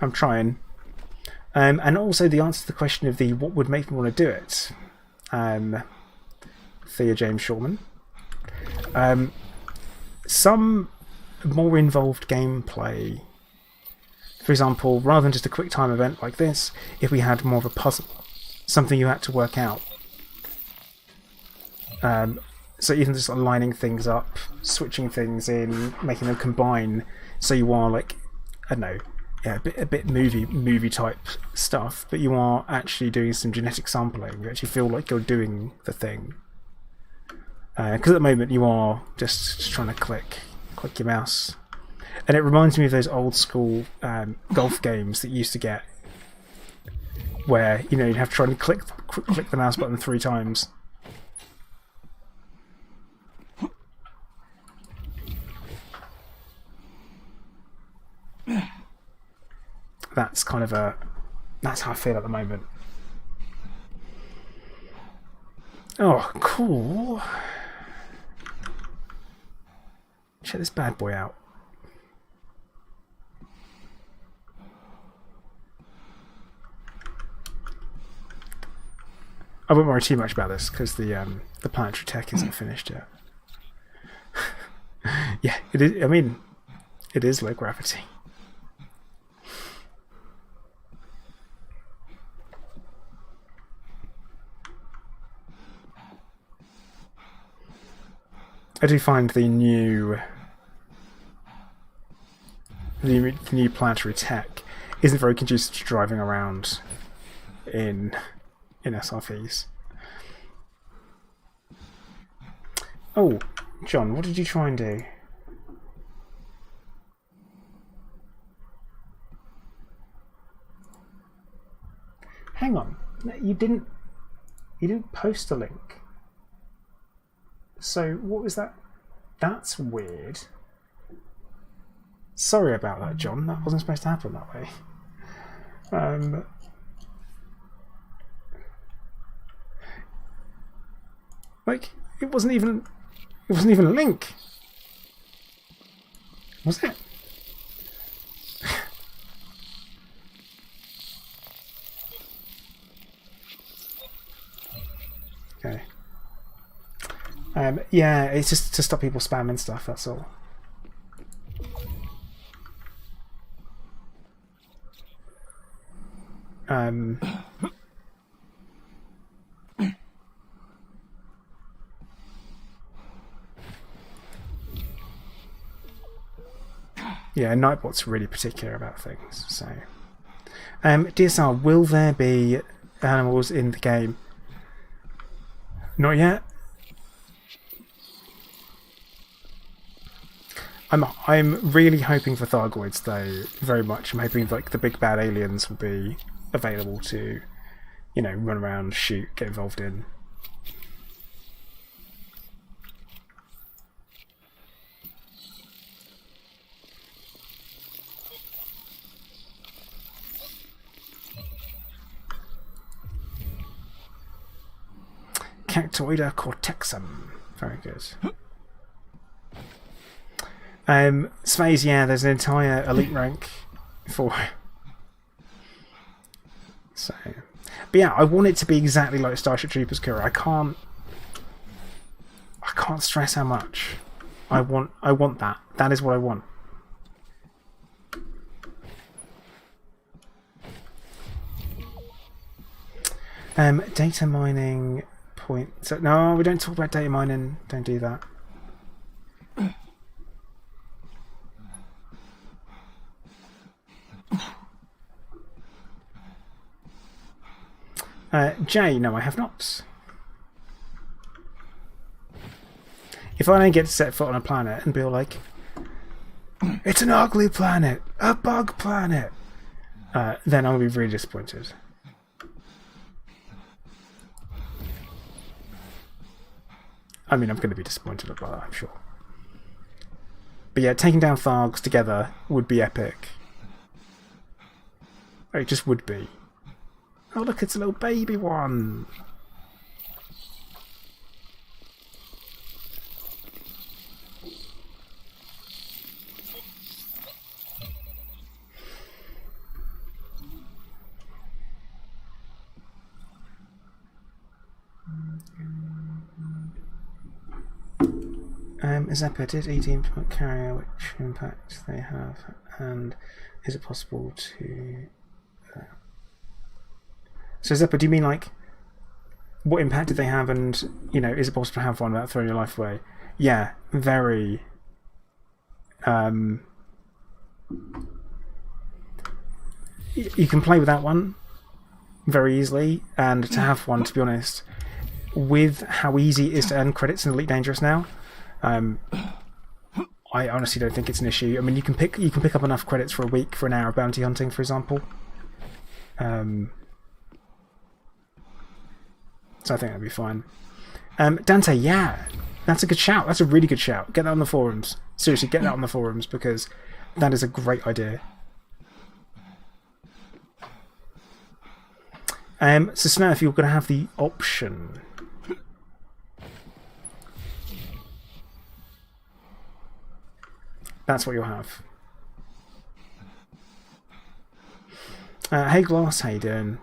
I'm trying. And also the answer to the question of what would make me want to do it, Thea James Shawman. Some more involved gameplay. For example, rather than just a quick time event like this, if we had more of a puzzle, something you had to work out. So even just lining things up, switching things in, making them combine, so you are like, I don't know, yeah, a bit movie type stuff, but you are actually doing some genetic sampling. You actually feel like you're doing the thing. Because at the moment you are just trying to click your mouse. And it reminds me of those old school golf games that you used to get, where you'd have to try and click the mouse button 3 times. That's how I feel at the moment. Oh, cool. Check this bad boy out. I won't worry too much about this because the planetary tech isn't finished yet. Yeah, it is. I mean, it is low gravity. I do find the new planetary tech isn't very conducive to driving around in SRVs. Oh, John, what did you try and do? Hang on, no, you didn't post a link. So what was that? That's weird. Sorry about that, John. That wasn't supposed to happen that way. Like it wasn't even a link, was it? Okay. Yeah, it's just to stop people spamming stuff, that's all. Yeah, Nightbot's really particular about things, so... DSR, will there be animals in the game? Not yet. I'm really hoping for Thargoids though, very much. I'm hoping like the big bad aliens will be available to, you know, run around, shoot, get involved in. Cactoida cortexum. Very good. Space, yeah, there's an entire elite rank for... So... But yeah, I want it to be exactly like Starship Troopers Kura. I can't stress how much I want that. That is what I want. Data mining point. So, no, we don't talk about data mining. Don't do that. Jay, no, I have not. If I don't get to set foot on a planet and be all like, it's an ugly planet, a bug planet, then I'll be really disappointed. I mean, I'm going to be disappointed about that, I'm sure. But yeah, taking down Thargs together would be epic. It just would be. Oh look, it's a little baby one! Zeppa, did ED implement carrier, which impact they have, and is it possible to... So Zeppa, do you mean like, what impact did they have, and, you know, is it possible to have one without throwing your life away? Yeah, very... you can play with that one very easily, and to have one, to be honest, with how easy it is to earn credits in Elite Dangerous now, I honestly don't think it's an issue. I mean, you can pick up enough credits for a week for an hour of bounty hunting, for example. So I think that'd be fine. Dante, yeah, that's a good shout. That's a really good shout. Get that on the forums. Seriously, get that on the forums, because that is a great idea. So Smurf, you're going to have the option That's what you'll have. Hey Glass, how you doing?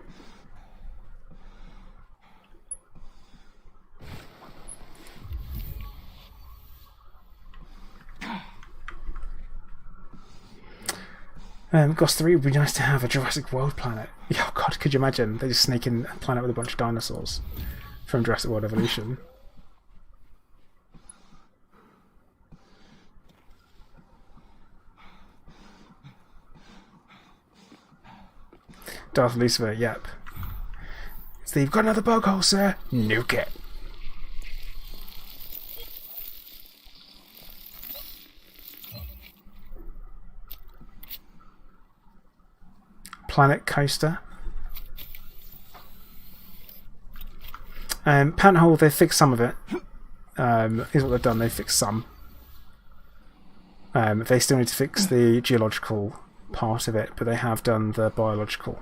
Goss 3 would be nice to have a Jurassic World planet. Oh god, could you imagine? They just snake in a planet with a bunch of dinosaurs from Jurassic World Evolution. Darth Lucifer, yep. Steve, got another bug hole, sir? Nuke it. Planet Coaster. Planet Hole, they fixed some of it. Here's what they've done, they fixed some. They still need to fix the geological part of it, but they have done the biological.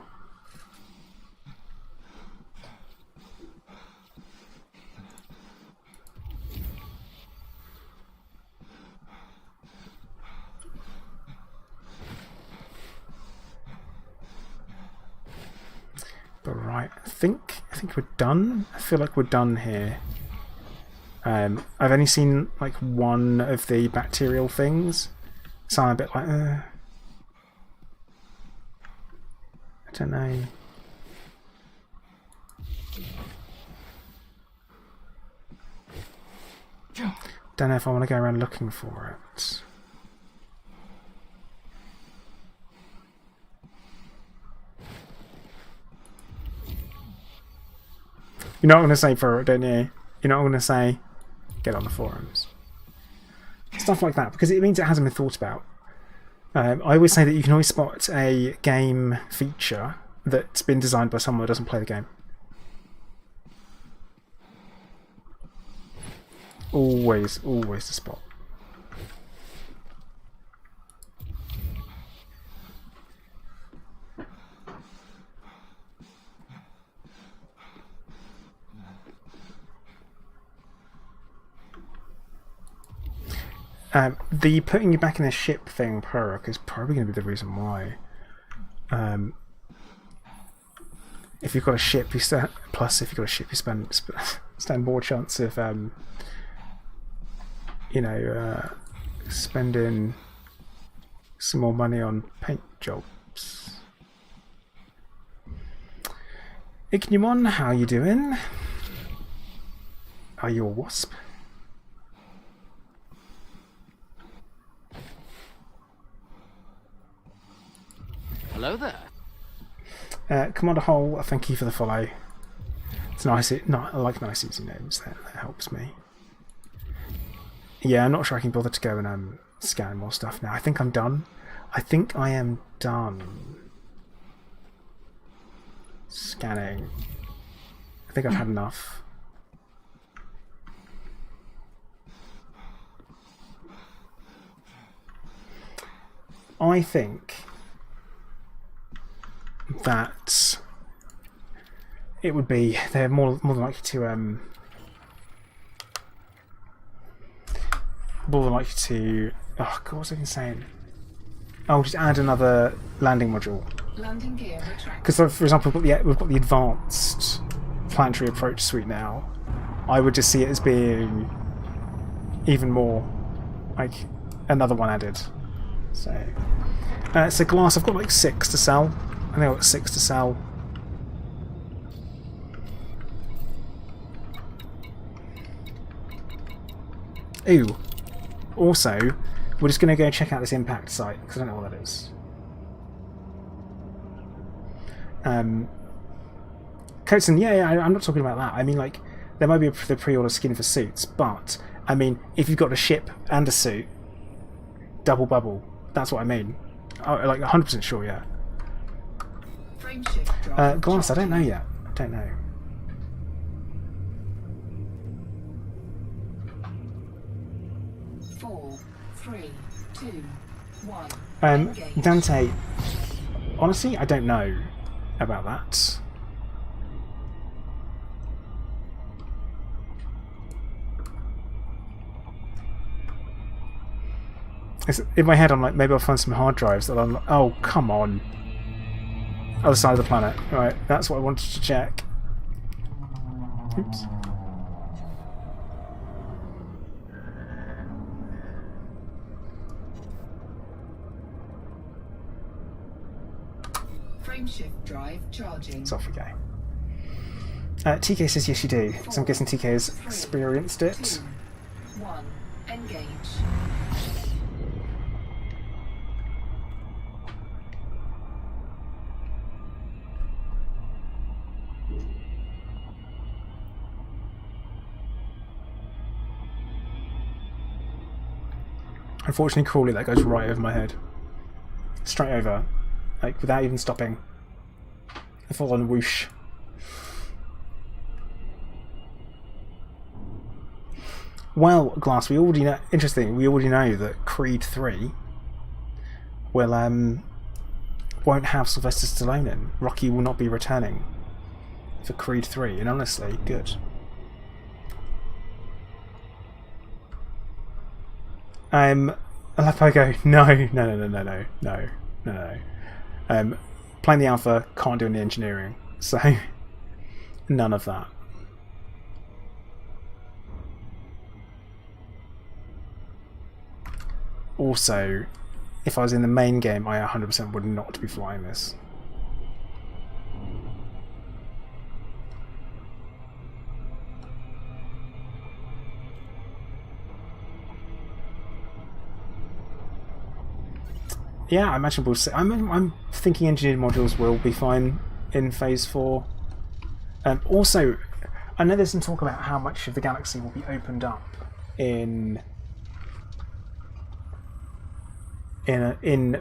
But right, I think we're done. I feel like we're done here. I've only seen like one of the bacterial things, so I'm a bit like, I don't know. Don't know if I want to go around looking for it. You know what I'm going to say for it, don't you? You know what I'm going to say? Get on the forums. Stuff like that, because it means it hasn't been thought about. I always say that you can always spot a game feature that's been designed by someone that doesn't play the game. Always, always the spot. The putting you back in a ship thing perk is probably going to be the reason why. If you've got a ship, you stand more chance of spending some more money on paint jobs. Ignumon, how you doing? Are you a wasp? Hello there. Commander Hole, thank you for the follow. It's nice. I like nice easy names. That helps me. Yeah, I'm not sure I can bother to go and scan more stuff now. I think I'm done. I think I am done scanning. I think I've had enough. I think that it would be, they're more than likely to oh god, what was I saying? Oh, just add another landing module. Landing gear retracted. Because for example we've got the advanced planetary approach suite now. I would just see it as being even more like another one added. So Glass, I've got like 6 to sell. I think I've got 6 to sell. Ooh. Also, we're just going to go check out this impact site, because I don't know what that is. Coatson, yeah, I'm not talking about that. I mean, like, there might be the pre-order skin for suits, but, I mean, if you've got a ship and a suit, double bubble. That's what I mean. Like, 100% sure, yeah. Glass, I don't know yet. I don't know. Four, three, two, one. Dante, honestly, I don't know about that. In my head, I'm like, maybe I'll find some hard drives that I'm like, oh, come on. Other side of the planet. Right, that's what I wanted to check. Oops. Frameshift drive charging. It's off we go. TK says yes you do, so I'm guessing TK has experienced it. 2, 1, engage. Unfortunately, Crawley, that goes right over my head. Straight over. Like, without even stopping. A full-on whoosh. Well, Glass, we already know... Interesting, we already know that Creed 3 will, won't have Sylvester Stallone in. Rocky will not be returning for Creed 3, and honestly, good. Alapogo, no. Playing the Alpha, can't do any engineering, so none of that. Also, if I was in the main game, I 100% would not be flying this. Yeah, I imagine we'll see. I'm thinking engineered modules will be fine in Phase 4. Also, I know there's some talk about how much of the galaxy will be opened up in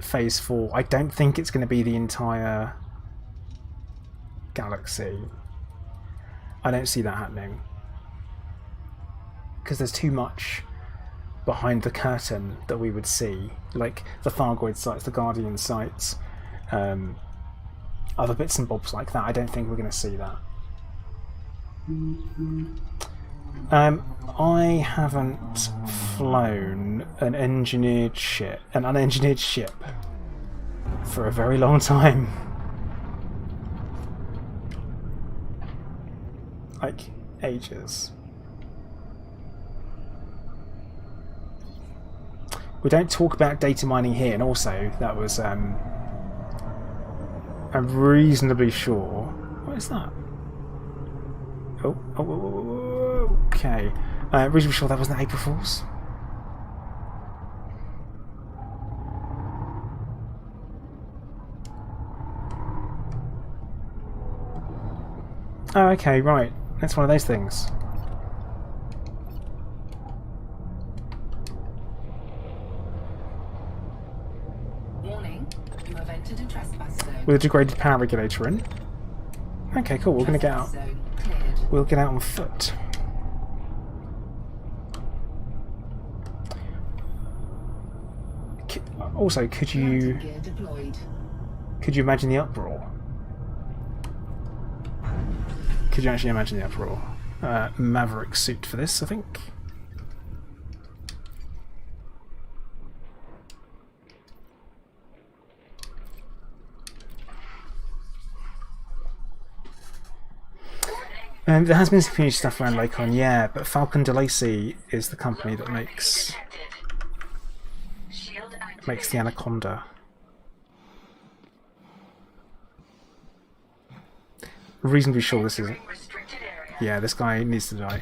Phase 4. I don't think it's going to be the entire galaxy. I don't see that happening. Because there's too much behind the curtain that we would see, like the Thargoid sites, the Guardian sites, other bits and bobs like that. I don't think we're going to see that. I haven't flown an unengineered ship for a very long time. Like, ages. We don't talk about data mining here, and also that was I'm reasonably sure. What is that? Okay. Reasonably sure that wasn't April Fool's. Oh, okay, right. That's one of those things. With a degraded power regulator in. Okay, cool. We're going to get out. We'll get out on foot. Also, could you imagine the uproar? Could you actually imagine the uproar? Maverick suit for this, I think. There has been some community stuff around Lacon, yeah, but Falcon DeLacy is the company that makes the Anaconda. Reasonably sure this is... Yeah, this guy needs to die.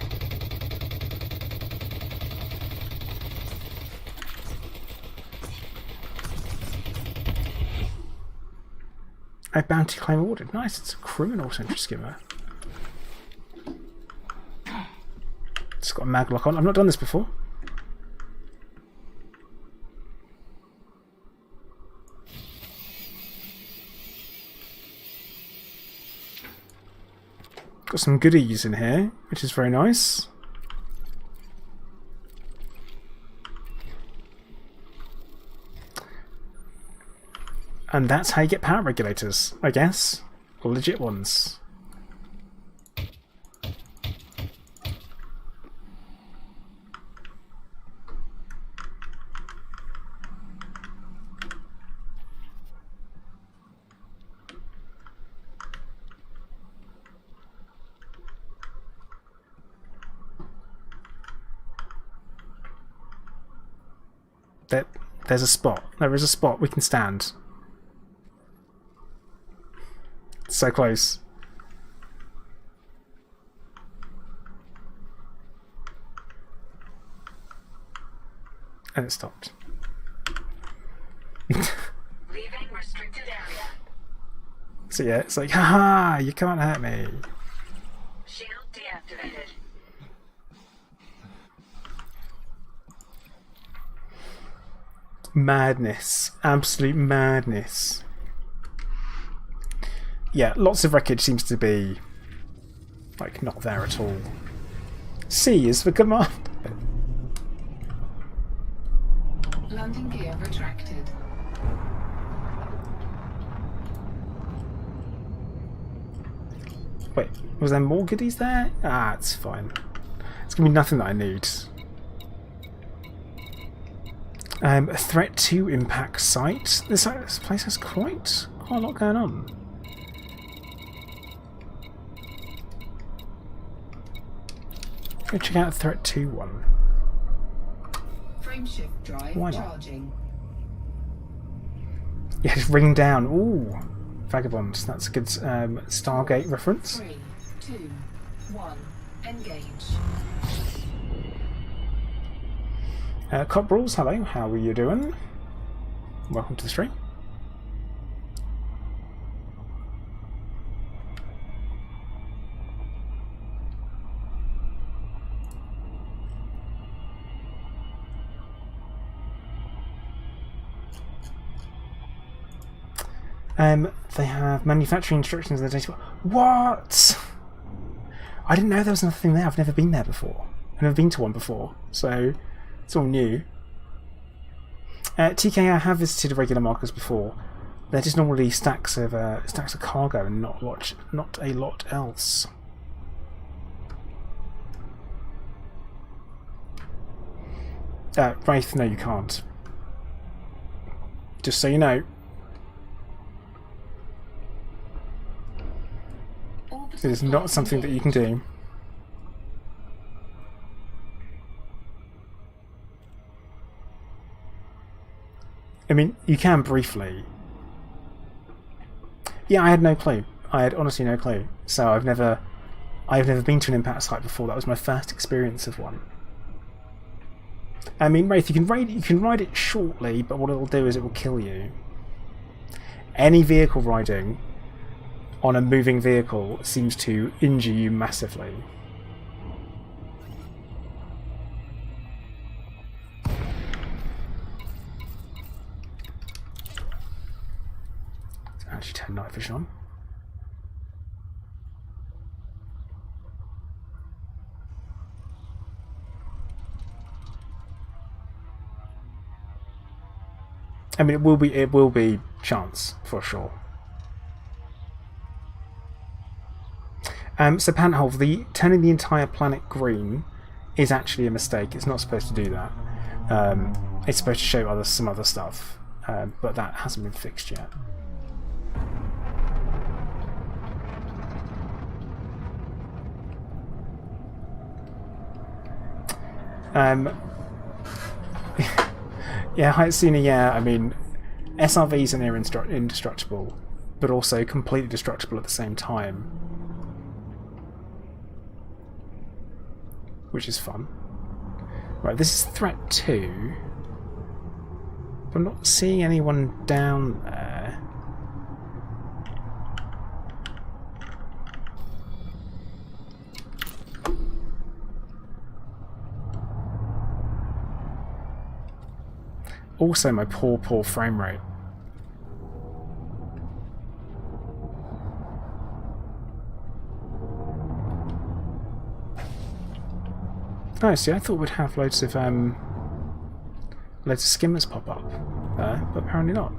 A bounty claim awarded. Nice, it's a criminal central skimmer. It's got a maglock on. I've not done this before. Got some goodies in here, which is very nice. And that's how you get power regulators, I guess. Legit ones. There's a spot. There is a spot we can stand. So close. And it stopped. Leaving restricted area. So yeah, it's like, haha, you can't hurt me. Shield deactivated. Madness. Absolute madness. Yeah, lots of wreckage seems to be, like, not there at all. C is for command. Landing gear retracted. Wait, was there more goodies there? Ah, it's fine. It's gonna be nothing that I need. A threat to impact site. This place has quite a lot going on. Go check out threat 2 one. Frameshift drive Why not? charging. Yeah, just ring down. Ooh, vagabonds. That's a good Stargate reference. 3, 2, 1. Engage. Copperals, hello. How are you doing? Welcome to the stream. They have manufacturing instructions in the data. What? I didn't know there was another thing there. I've never been there before. I've never been to one before, so it's all new. TK, I have visited regular markers before. They're just normally stacks of cargo and not a lot else. Wraith, no, you can't. Just so you know. It is not something that you can do. I mean, you can briefly. Yeah, I had no clue. I had honestly no clue. So I've never been to an impact site before. That was my first experience of one. I mean, Wraith, you can ride it shortly, but what it will do is it will kill you. Any vehicle riding on a moving vehicle seems to injure you massively. Let's actually turn night vision on. I mean, it will be chance for sure. So Panhole, turning the entire planet green is actually a mistake. It's not supposed to do that. It's supposed to show some other stuff, but that hasn't been fixed yet. Yeah, Hyacina, yeah, I mean, SRVs are near indestructible, but also completely destructible at the same time. Which is fun. Right, this is threat 2. But I'm not seeing anyone down there. Also, my poor frame rate. Oh, see, I thought we'd have loads of skimmers pop up there, but apparently not.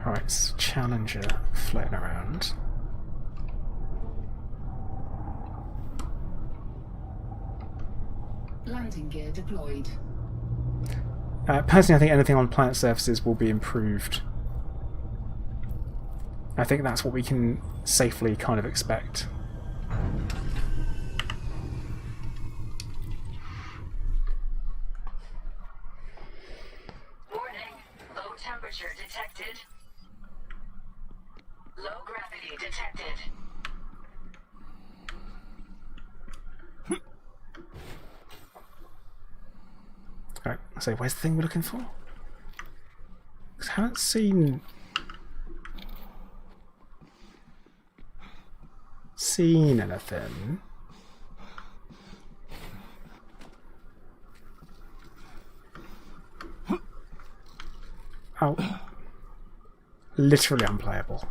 Alright, it's Challenger floating around. Landing gear deployed. Personally, I think anything on planet surfaces will be improved. I think that's what we can safely kind of expect. Warning. Low temperature detected. Low gravity detected. Right, so where's the thing we're looking for? 'Cause I haven't seen anything. Oh, literally unplayable.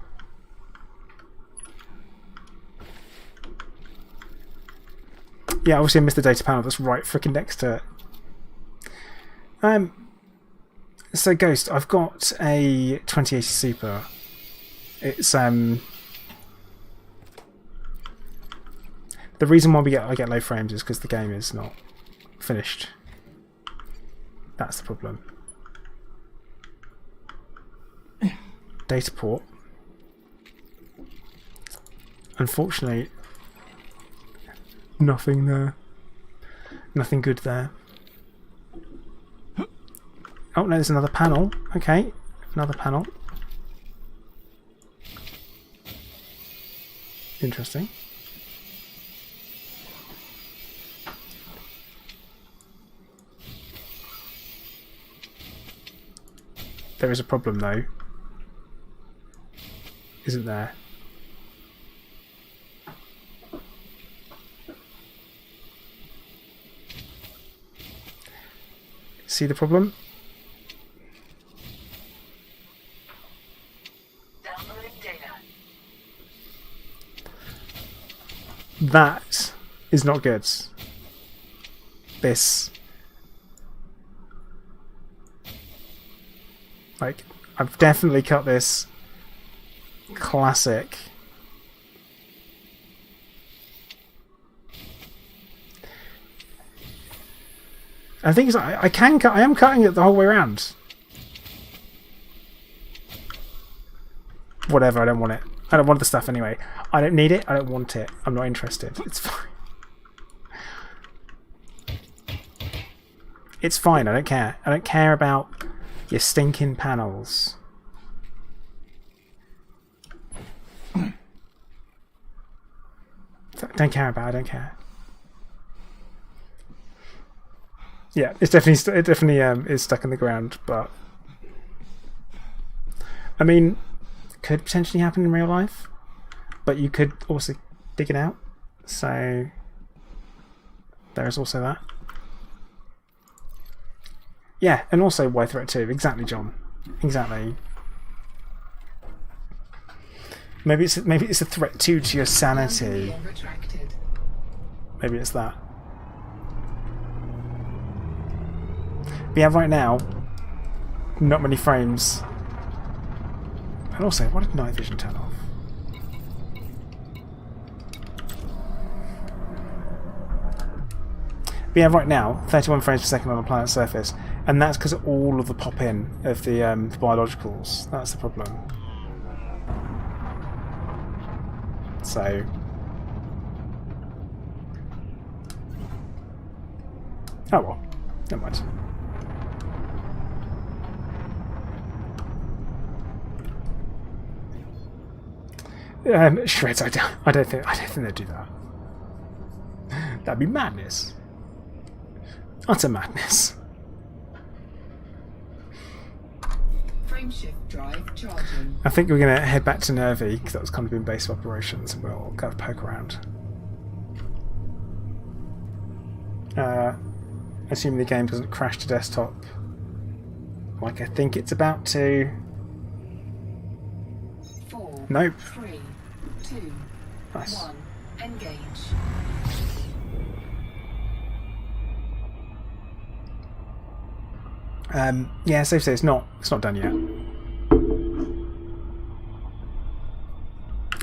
Yeah, obviously I missed the data panel that's right freaking next to it. So Ghost, I've got a 2080 Super. It's the reason why I get low frames is because the game is not finished. That's the problem. Data port. Unfortunately, nothing there. Nothing good there. Oh no, there's another panel. Okay, another panel. Interesting. There is a problem though, isn't there? See the problem? Downloading data. That is not good. This. Like, I've definitely cut this classic. I think I can cut. I am cutting it the whole way around. Whatever. I don't want it. I don't want the stuff anyway. I don't need it. I don't want it. I'm not interested. It's fine. It's fine. I don't care. I don't care about your stinking panels. Don't care about it. I don't care. Yeah, it's definitely is stuck in the ground, but I mean, could potentially happen in real life, but you could also dig it out. So there is also that. Yeah, and also why threat 2? Exactly, John. Exactly. Maybe it's a threat 2 to your sanity. Maybe it's that. But yeah, right now, not many frames. And also, why did night vision turn off? But yeah, right now, 31 frames per second on the planet's surface, and that's because of all of the pop-in of the biologicals. That's the problem. So, oh well, never mind. Shreds, I don't think they'd do that. That'd be madness. Utter madness. Frameshift drive charging. I think we're going to head back to Nervi because that was kind of been base of operations, and we'll kind of poke around. Assuming the game doesn't crash to desktop, like I think it's about to. 4, Nope. 3, 2, Nice. 1. Engage. Yeah, safe to say it's not done yet.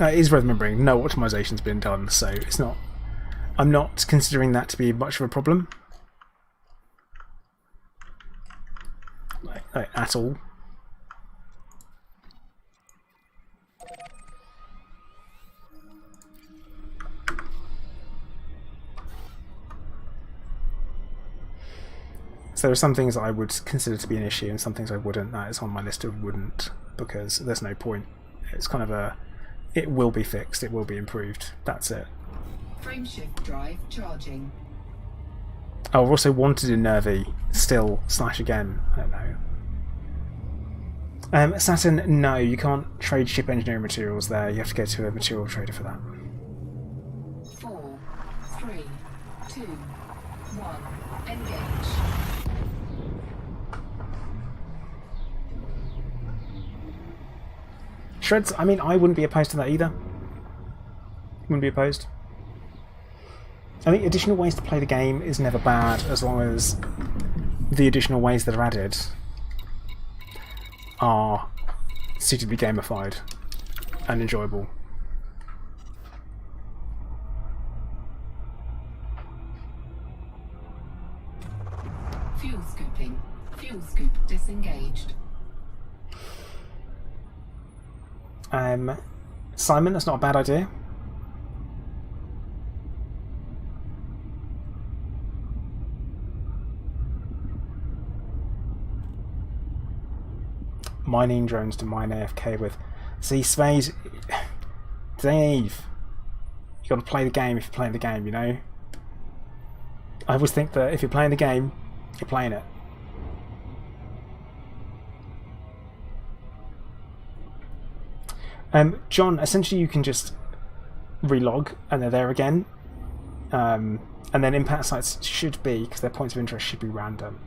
It is worth remembering, no optimization's been done, so it's not. I'm not considering that to be much of a problem. like at all. So there are some things that I would consider to be an issue and some things I wouldn't. That is on my list of wouldn't, because there's no point. It's kind of a, it will be fixed, it will be improved, that's it. Frameshift drive charging. Oh, I've also wanted in Nervy, still, / again, I don't know. Saturn, no, you can't trade ship engineering materials there, you have to go to a material trader for that. 4, 3, 2, 1, engage. Shreds, I mean, I wouldn't be opposed to that either. Wouldn't be opposed. I think additional ways to play the game is never bad, as long as the additional ways that are added are suitably gamified and enjoyable. Fuel scooping. Fuel scoop disengaged. Simon, that's not a bad idea. Mining drones to mine AFK with. See, Space, Dave, you got to play the game if you're playing the game, you know? I always think that if you're playing the game, you're playing it. John, essentially you can just relog and they're there again. And then impact sites should be, because their points of interest should be random.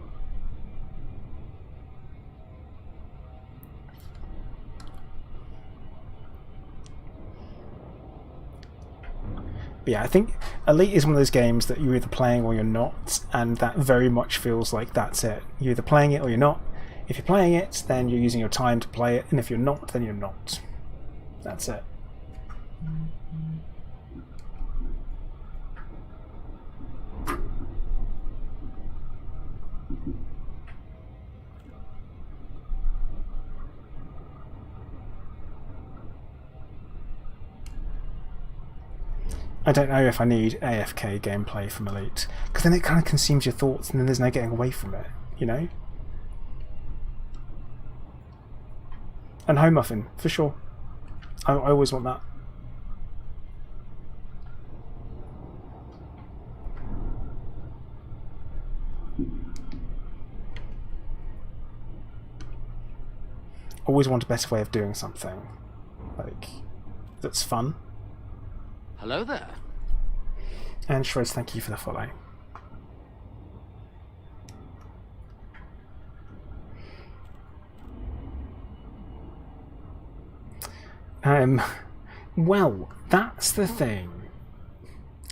But yeah, I think Elite is one of those games that you're either playing or you're not, and that very much feels like that's it. You're either playing it or you're not. If you're playing it, then you're using your time to play it, and if you're not, then you're not. That's it. I don't know if I need AFK gameplay from Elite, because then it kind of consumes your thoughts and then there's no getting away from it, you know? And Home Muffin, for sure. I always want that. Always want a better way of doing something, like, that's fun. Hello there. And Shreds, thank you for the follow. Well, that's the thing,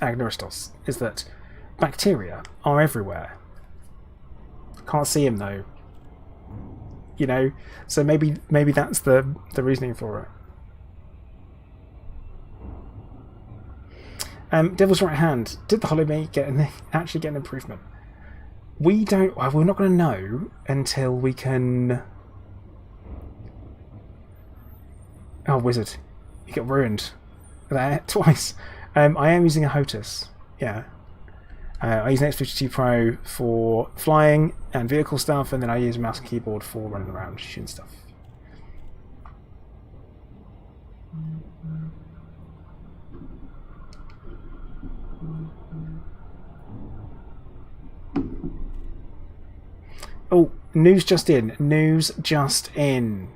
Agnoristos, is that bacteria are everywhere. Can't see them though. You know, so maybe that's the reasoning for it. Devil's Right Hand, did the Hollow-Me actually get an improvement? We don't. Well, we're not going to know until we can. Oh, Wizard, you got ruined there twice. I am using a HOTUS. Yeah. I use an X52 Pro for flying and vehicle stuff, and then I use a mouse and keyboard for running around shooting stuff. Oh, news just in. News just in.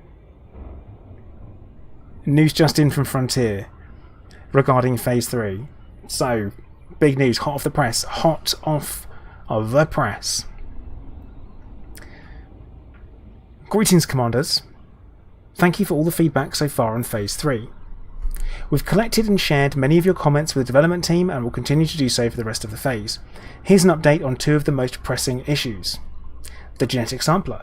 News just in from Frontier regarding Phase 3. So, big news, hot off the press. Hot off of the press. Greetings, Commanders. Thank you for all the feedback so far on Phase 3. We've collected and shared many of your comments with the development team and will continue to do so for the rest of the phase. Here's an update on two of the most pressing issues. The genetic sampler.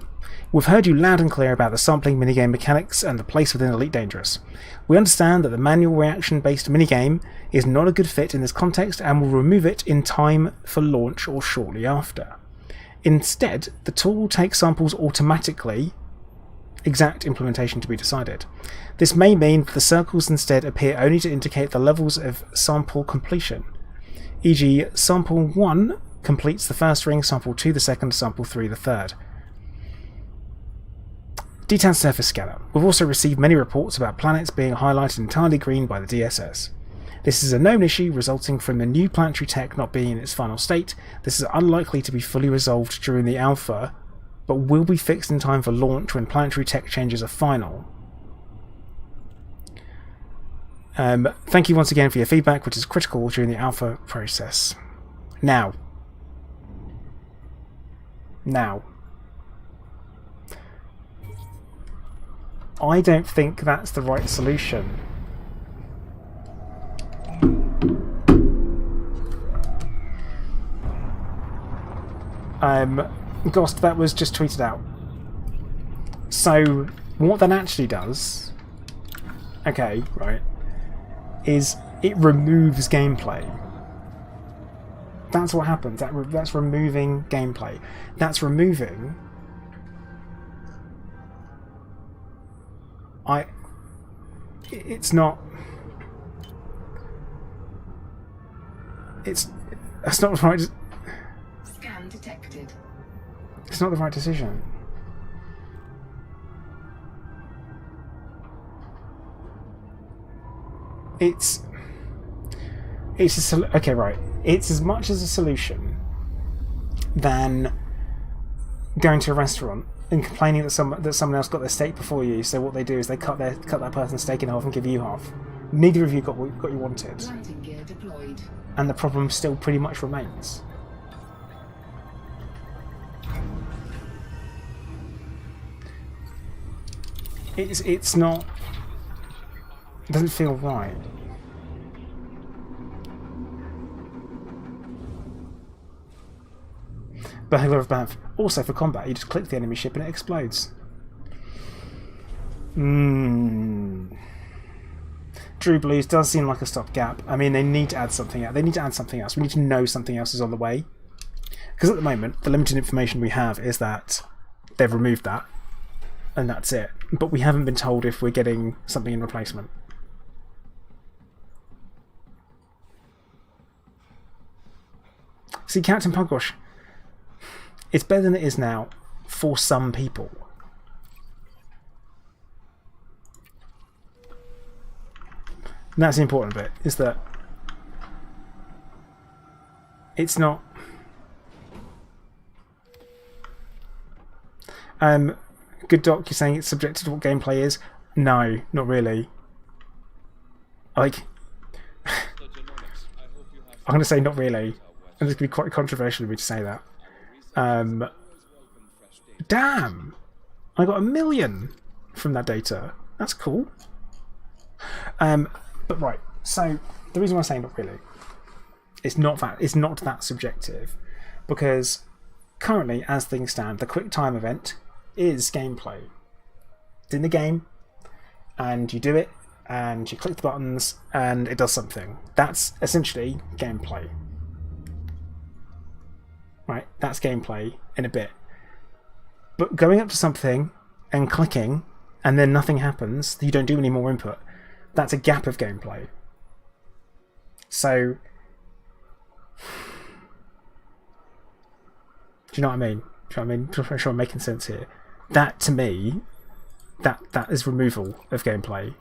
We've heard you loud and clear about the sampling minigame mechanics and the place within Elite Dangerous. We understand that the manual reaction-based minigame is not a good fit in this context and will remove it in time for launch or shortly after. Instead, the tool takes samples automatically, exact implementation to be decided. This may mean that the circles instead appear only to indicate the levels of sample completion, e.g. sample 1 completes the first ring, sample 2 the second, sample 3 the third. Detailed surface scanner. We've also received many reports about planets being highlighted entirely green by the DSS. This is a known issue resulting from the new planetary tech not being in its final state. This is unlikely to be fully resolved during the alpha, but will be fixed in time for launch when planetary tech changes are final. Thank you once again for your feedback, which is critical during the alpha process. Now, I don't think that's the right solution. Ghost, that was just tweeted out. So, what that actually does, okay, right, is it removes gameplay. That's what happens. That's removing gameplay. That's removing... It's not... That's not the right... Scan detected. It's not the right decision. It's okay, right. It's as much as a solution than going to a restaurant and complaining that someone else got their steak before you. So what they do is they cut that person's steak in half and give you half. Neither of you got what you wanted, Landing gear deployed. and the problem still pretty much remains. It's not. It doesn't feel right. Behavior of Banff. Also for combat, you just click the enemy ship and it explodes. True Blues does seem like a stopgap. I mean, they need to add something else. They need to add something else. We need to know something else is on the way. Because at the moment, the limited information we have is that they've removed that, and that's it. But we haven't been told if we're getting something in replacement. See, Captain Pungosh, it's better than it is now for some people. And that's the important bit, is that it's not... Good Doc, you're saying it's subjected to what gameplay is? No, not really. Like... I'm going to say not really. And it's going to be quite controversial of me to say that. Damn! I got 1 million from that data. That's cool. But right, so the reason why I'm saying not really, it's not that subjective, because currently, as things stand, the quick time event is gameplay. It's in the game, and you do it, and you click the buttons, and it does something. That's essentially gameplay. Right, that's gameplay in a bit. But going up to something and clicking, and then nothing happens, you don't do any more input, that's a gap of gameplay. So, do you know what I mean? Do you know what I mean? I'm sure I'm making sense here. That, to me, that is removal of gameplay.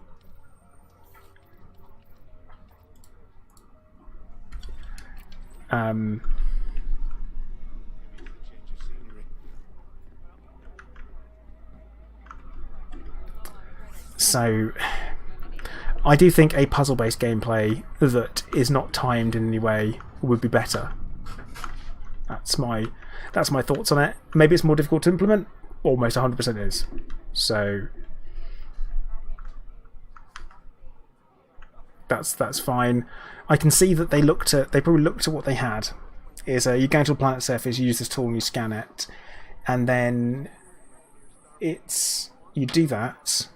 So, I do think a puzzle-based gameplay that is not timed in any way would be better. That's my thoughts on it. Maybe it's more difficult to implement. Almost 100% is. So that's fine. I can see that they probably looked at what they had. Is you go to a planet surface, you use this tool and you scan it, and then you do that.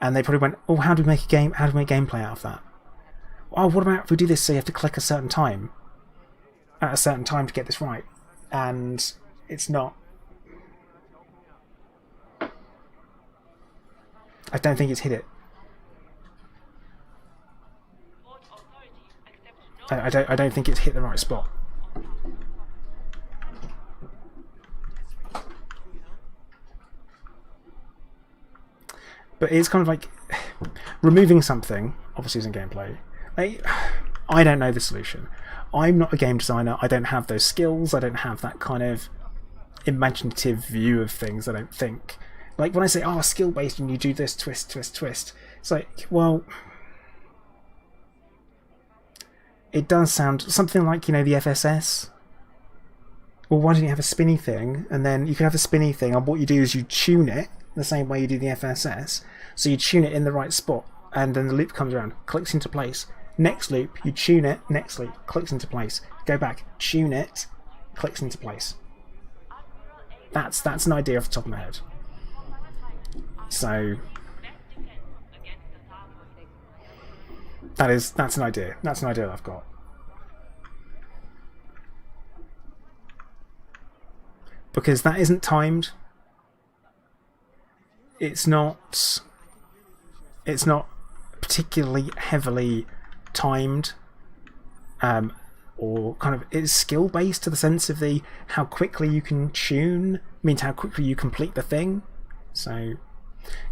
And they probably went, oh, how do we make gameplay out of that? Oh, what about if we do this so you have to click a certain time? At a certain time to get this right. and it's not. I don't think it's hit it. I don't think it's hit the right spot. But it's kind of like removing something, obviously isn't gameplay. I don't know the solution. I'm not a game designer. I don't have those skills. I don't have that kind of imaginative view of things, I don't think. Like when I say, oh, skill-based and you do this, twist, twist, twist. It's like, well, it does sound something like, you know, the FSS. Well, why don't you have a spinny thing? And then you can have a spinny thing, and what you do is you tune it the same way you do the FSS. So you tune it in the right spot, and then the loop comes around, clicks into place. Next loop, you tune it, next loop, clicks into place. Go back, tune it, clicks into place. That's an idea off the top of my head. So that's an idea. That's an idea that I've got. Because that isn't timed. It's not particularly heavily timed, or kind of it's skill based to the sense of the how quickly you can tune means how quickly you complete the thing. So,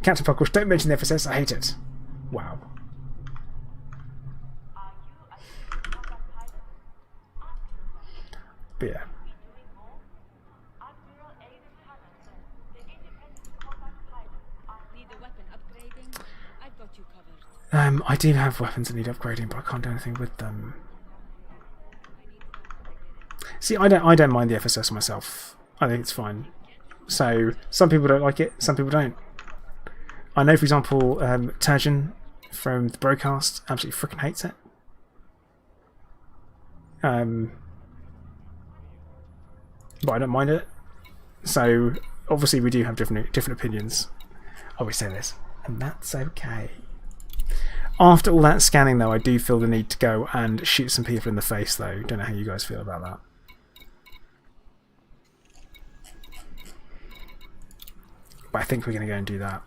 Captain Puckles, don't mention the FSS. I hate it. Wow. But yeah. I do have weapons that need upgrading, but I can't do anything with them. See, I don't mind the FSS myself. I think it's fine. So some people don't like it, some people don't. I know, for example, Turgeon from the broadcast absolutely freaking hates it. But I don't mind it. So obviously we do have different opinions. I always say this, and that's okay. After all that scanning, though, I do feel the need to go and shoot some people in the face, though. Don't know how you guys feel about that. But I think we're going to go and do that.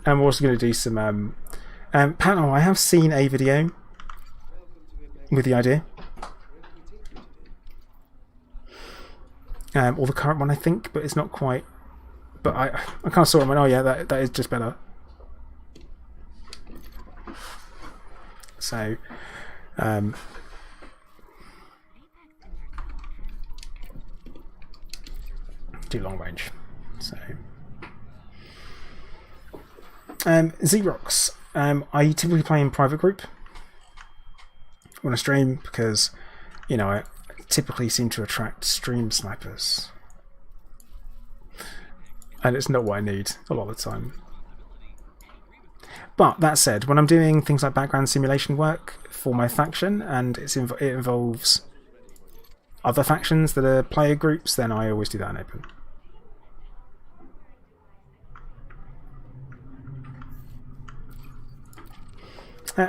And we're also going to do some... Panel, I have seen a video with the idea. Or the current one, I think, but it's not quite... But I kind of saw it and went, oh yeah, that is just better. So, do long range. So, Xerox. I typically play in private group when I stream because, you know, I typically seem to attract stream snipers. And it's not what I need a lot of the time. But that said, when I'm doing things like background simulation work for my faction, and it involves other factions that are player groups, then I always do that in open.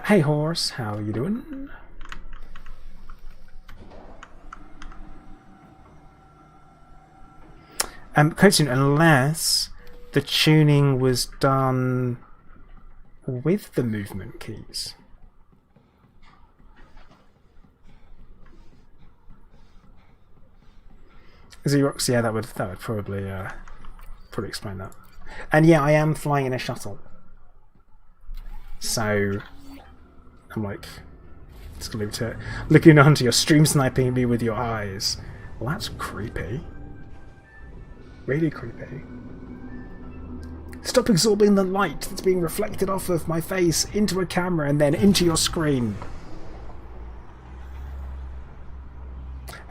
Hey Horse, how are you doing? Coaching, unless the tuning was done with the movement keys. Xerox, yeah, that would probably explain that. And yeah, I am flying in a shuttle. So I'm like, just gonna leave it to it. Looking onto your stream sniping me with your eyes. Well, that's creepy. Really creepy. Stop absorbing the light that's being reflected off of my face into a camera and then into your screen.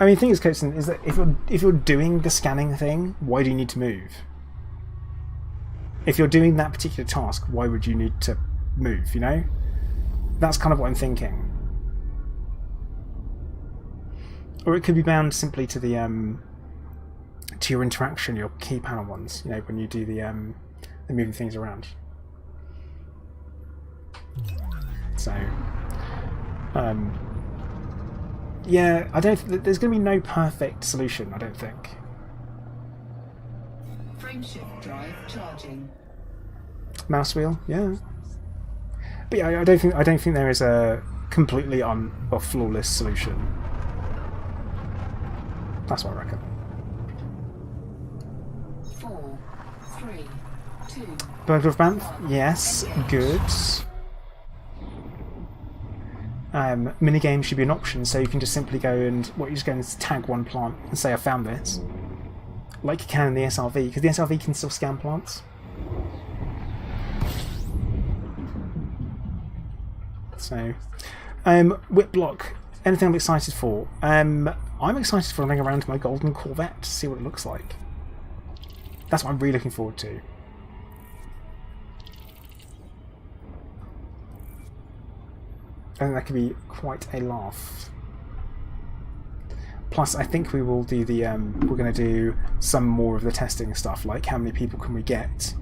I mean, the thing is, Coachson, is that if you're doing the scanning thing, why do you need to move? If you're doing that particular task, why would you need to move, you know? That's kind of what I'm thinking. Or it could be bound simply to the to your interaction, your key panel ones, you know, when you do the moving things around. So Yeah, I don't. There's going to be no perfect solution. I don't think. Frameshift drive charging. Mouse wheel, yeah. But yeah, I don't think there is a completely flawless solution. That's what I reckon. 4, 3, 2. Burglar of Banff, yes, good. Minigame should be an option, so you can just simply go and you just go and tag one plant and say I found this, like you can in the SRV, because the SRV can still scan plants. So, whip block. Anything I'm excited for? I'm excited for running around my golden Corvette to see what it looks like. That's what I'm really looking forward to. I think that could be quite a laugh. Plus, I think we will do the. We're going to do some more of the testing stuff, like how many people can we get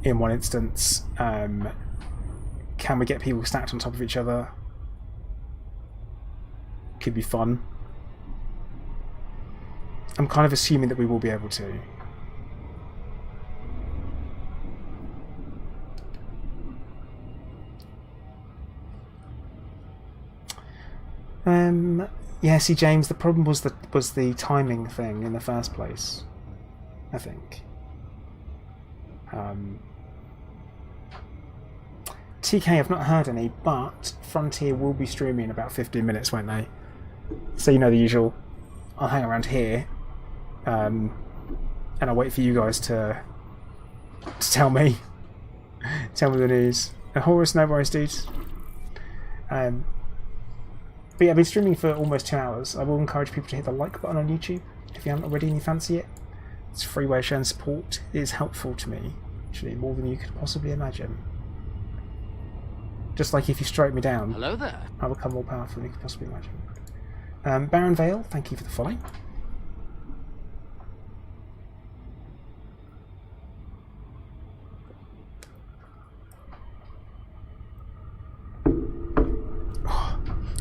in one instance. Can we get people stacked on top of each other? Could be fun. I'm kind of assuming that we will be able to. Yeah, see, James, the problem was the timing thing in the first place, I think. TK, I've not heard any, but Frontier will be streaming in about 15 minutes, won't they? So you know the usual. I'll hang around here, and I'll wait for you guys to tell me the news. Horus, no worries, dudes. But yeah, I've been streaming for almost 2 hours. I will encourage people to hit the like button on YouTube if you haven't already and you fancy it. It's a free way of showing support. It is helpful to me, actually, more than you could possibly imagine. Just like if you strike me down, Hello there. I will become more powerful than you could possibly imagine. Baron Vale, thank you for the follow.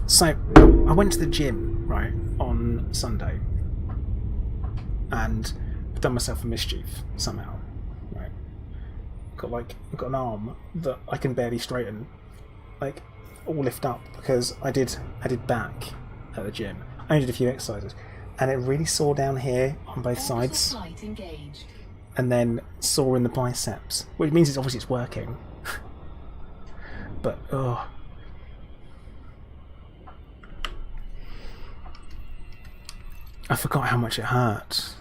So, I went to the gym, right, on Sunday, and I've done myself a mischief somehow, right. I've got an arm that I can barely straighten, like, or lift up, because I did back at the gym. I only did a few exercises, and it really sore down here on both sides, and then sore in the biceps, which means it's working. But I forgot how much it hurt.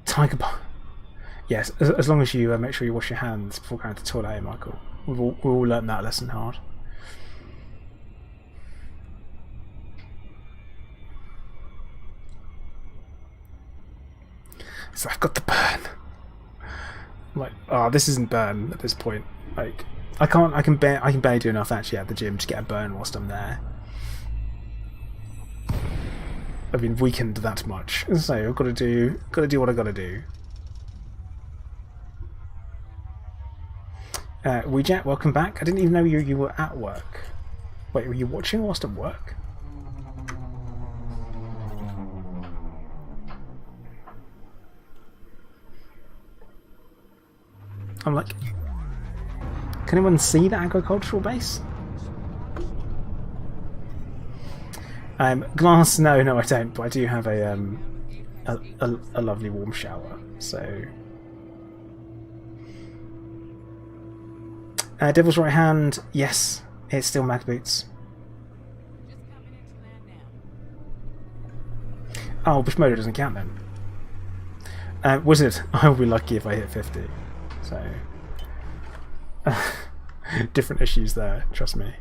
Tiger Bar. Yes, as long as you make sure you wash your hands before going to the toilet, eh, Michael. We've all learned that lesson hard. So I've got the burn. Like, this isn't burn at this point. Like, I can barely do enough actually at the gym to get a burn whilst I'm there. I've been weakened that much, so I've got to do what I got to do. Weejet, welcome back. I didn't even know you were at work. Wait, were you watching whilst at work? I'm like, can anyone see the agricultural base? Glass? No, I don't. But I do have a lovely warm shower. So, Devil's Right Hand. Yes, it's still Mag Boots. Oh, Bushmodo doesn't count then. Wizard, I will be lucky if I hit 50. So, different issues there, trust me.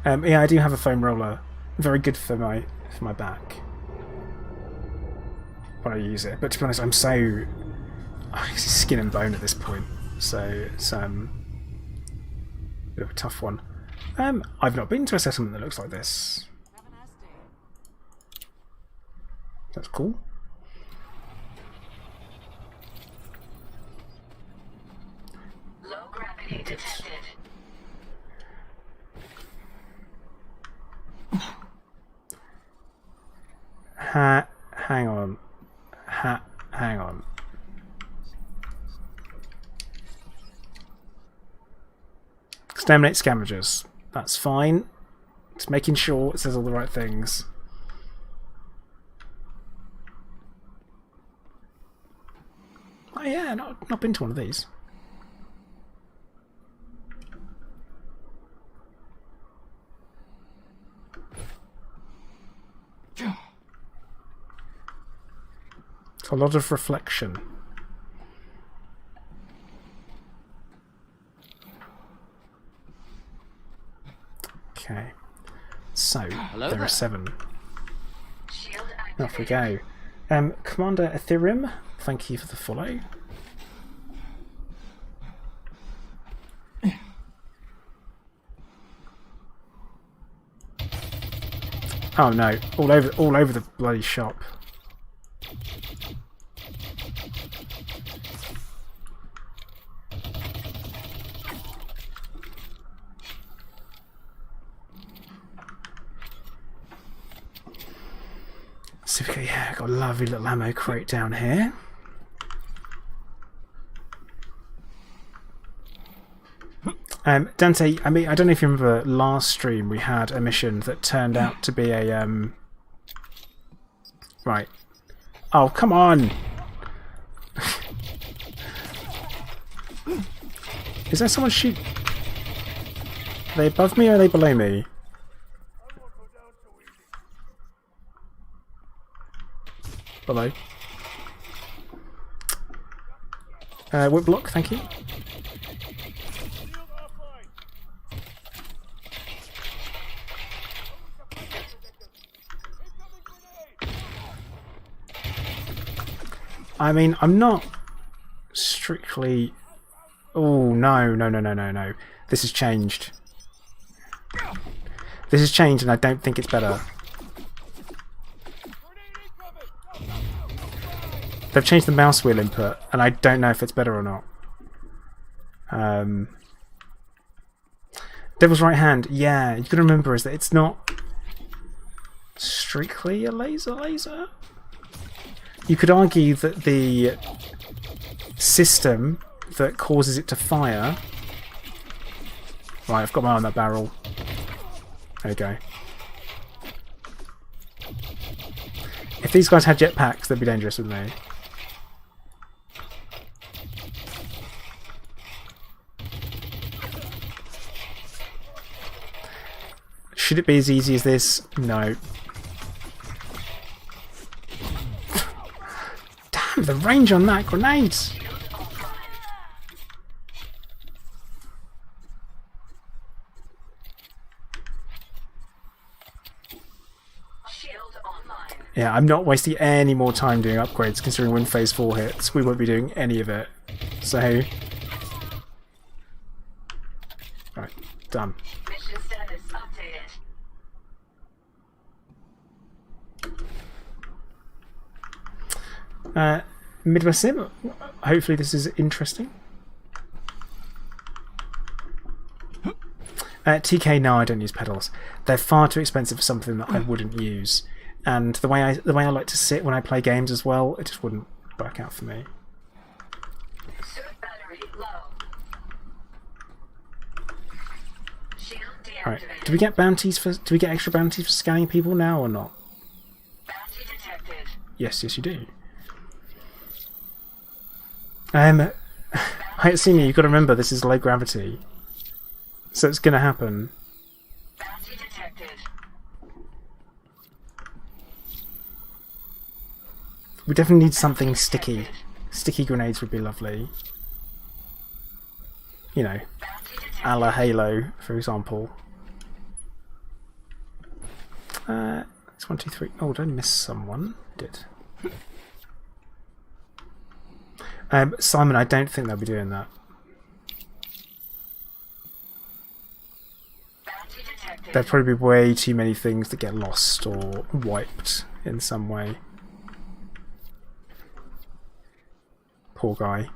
Yeah, I do have a foam roller. Very good for my back when I use it. But to be honest, I'm so skin and bone at this point. So it's a bit of a tough one. I've not been to a settlement that looks like this. That's cool. Low gravity detected. Hang on. Hang on. Exterminate scavengers. That's fine. Just making sure it says all the right things. Oh yeah, not been to one of these. It's a lot of reflection. Okay. So, Hello there there. are 7. Shield Off we activated. go. Commander Ethereum, thank you for the follow. Oh no! All over the bloody shop. So we got a lovely little ammo crate down here. Dante, I mean, I don't know if you remember last stream we had a mission that turned out to be a right. Oh, come on! Is there someone shoot? Are they above me or are they below me? Below. Whip block, thank you. I mean, I'm not strictly... Oh, no. This has changed. This has changed and I don't think it's better. They've changed the mouse wheel input and I don't know if it's better or not. Devil's Right Hand, yeah, you gotta remember is that it's not strictly a laser. You could argue that the system that causes it to fire... Right, I've got my eye on that barrel. There we go. If these guys had jetpacks, they'd be dangerous, wouldn't they? Should it be as easy as this? No. Damn, the range on that grenade! Shield online. Yeah, I'm not wasting any more time doing upgrades considering when phase 4 hits. We won't be doing any of it. So... Right, done. Mission status updated. Midwest Sim, hopefully this is interesting. TK, no, I don't use pedals. They're far too expensive for something that I wouldn't use. And the way I like to sit when I play games as well, it just wouldn't work out for me. Suit battery low. Shield Alright, deactivated. do we get bounties for? Do we get extra bounties for scanning people now or not? Bounty detected. Yes, you do. Senior, you've got to remember this is low gravity, so it's going to happen. Bounty detected. We definitely need something sticky. Sticky grenades would be lovely. You know, Bounty detected. a la Halo, for example. It's 1, 2, 3. Oh, did I miss someone? Did. Simon, I don't think they'll be doing that. Bounty there'd probably be way too many things that get lost or wiped in some way. Poor guy.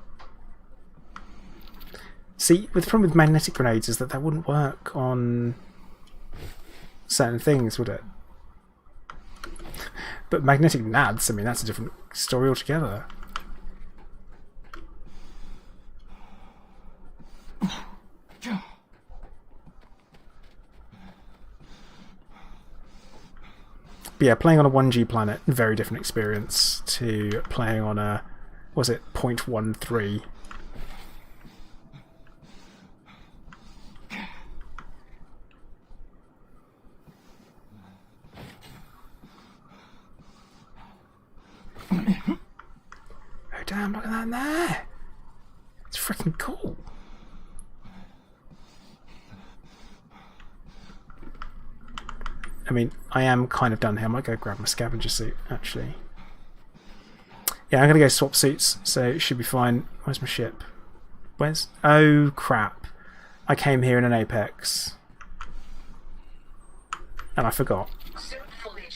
See, the problem with magnetic grenades is that they wouldn't work on certain things, would it? But magnetic nads, I mean, that's a different story altogether. But yeah, playing on a 1G planet, very different experience to playing on a, was it 0.13? Oh damn, look at that in there! It's freaking cool! I mean, I am kind of done here. I might go grab my scavenger suit, actually. Yeah, I'm going to go swap suits, so it should be fine. Where's my ship? Where's... Oh, crap. I came here in an Apex. And I forgot.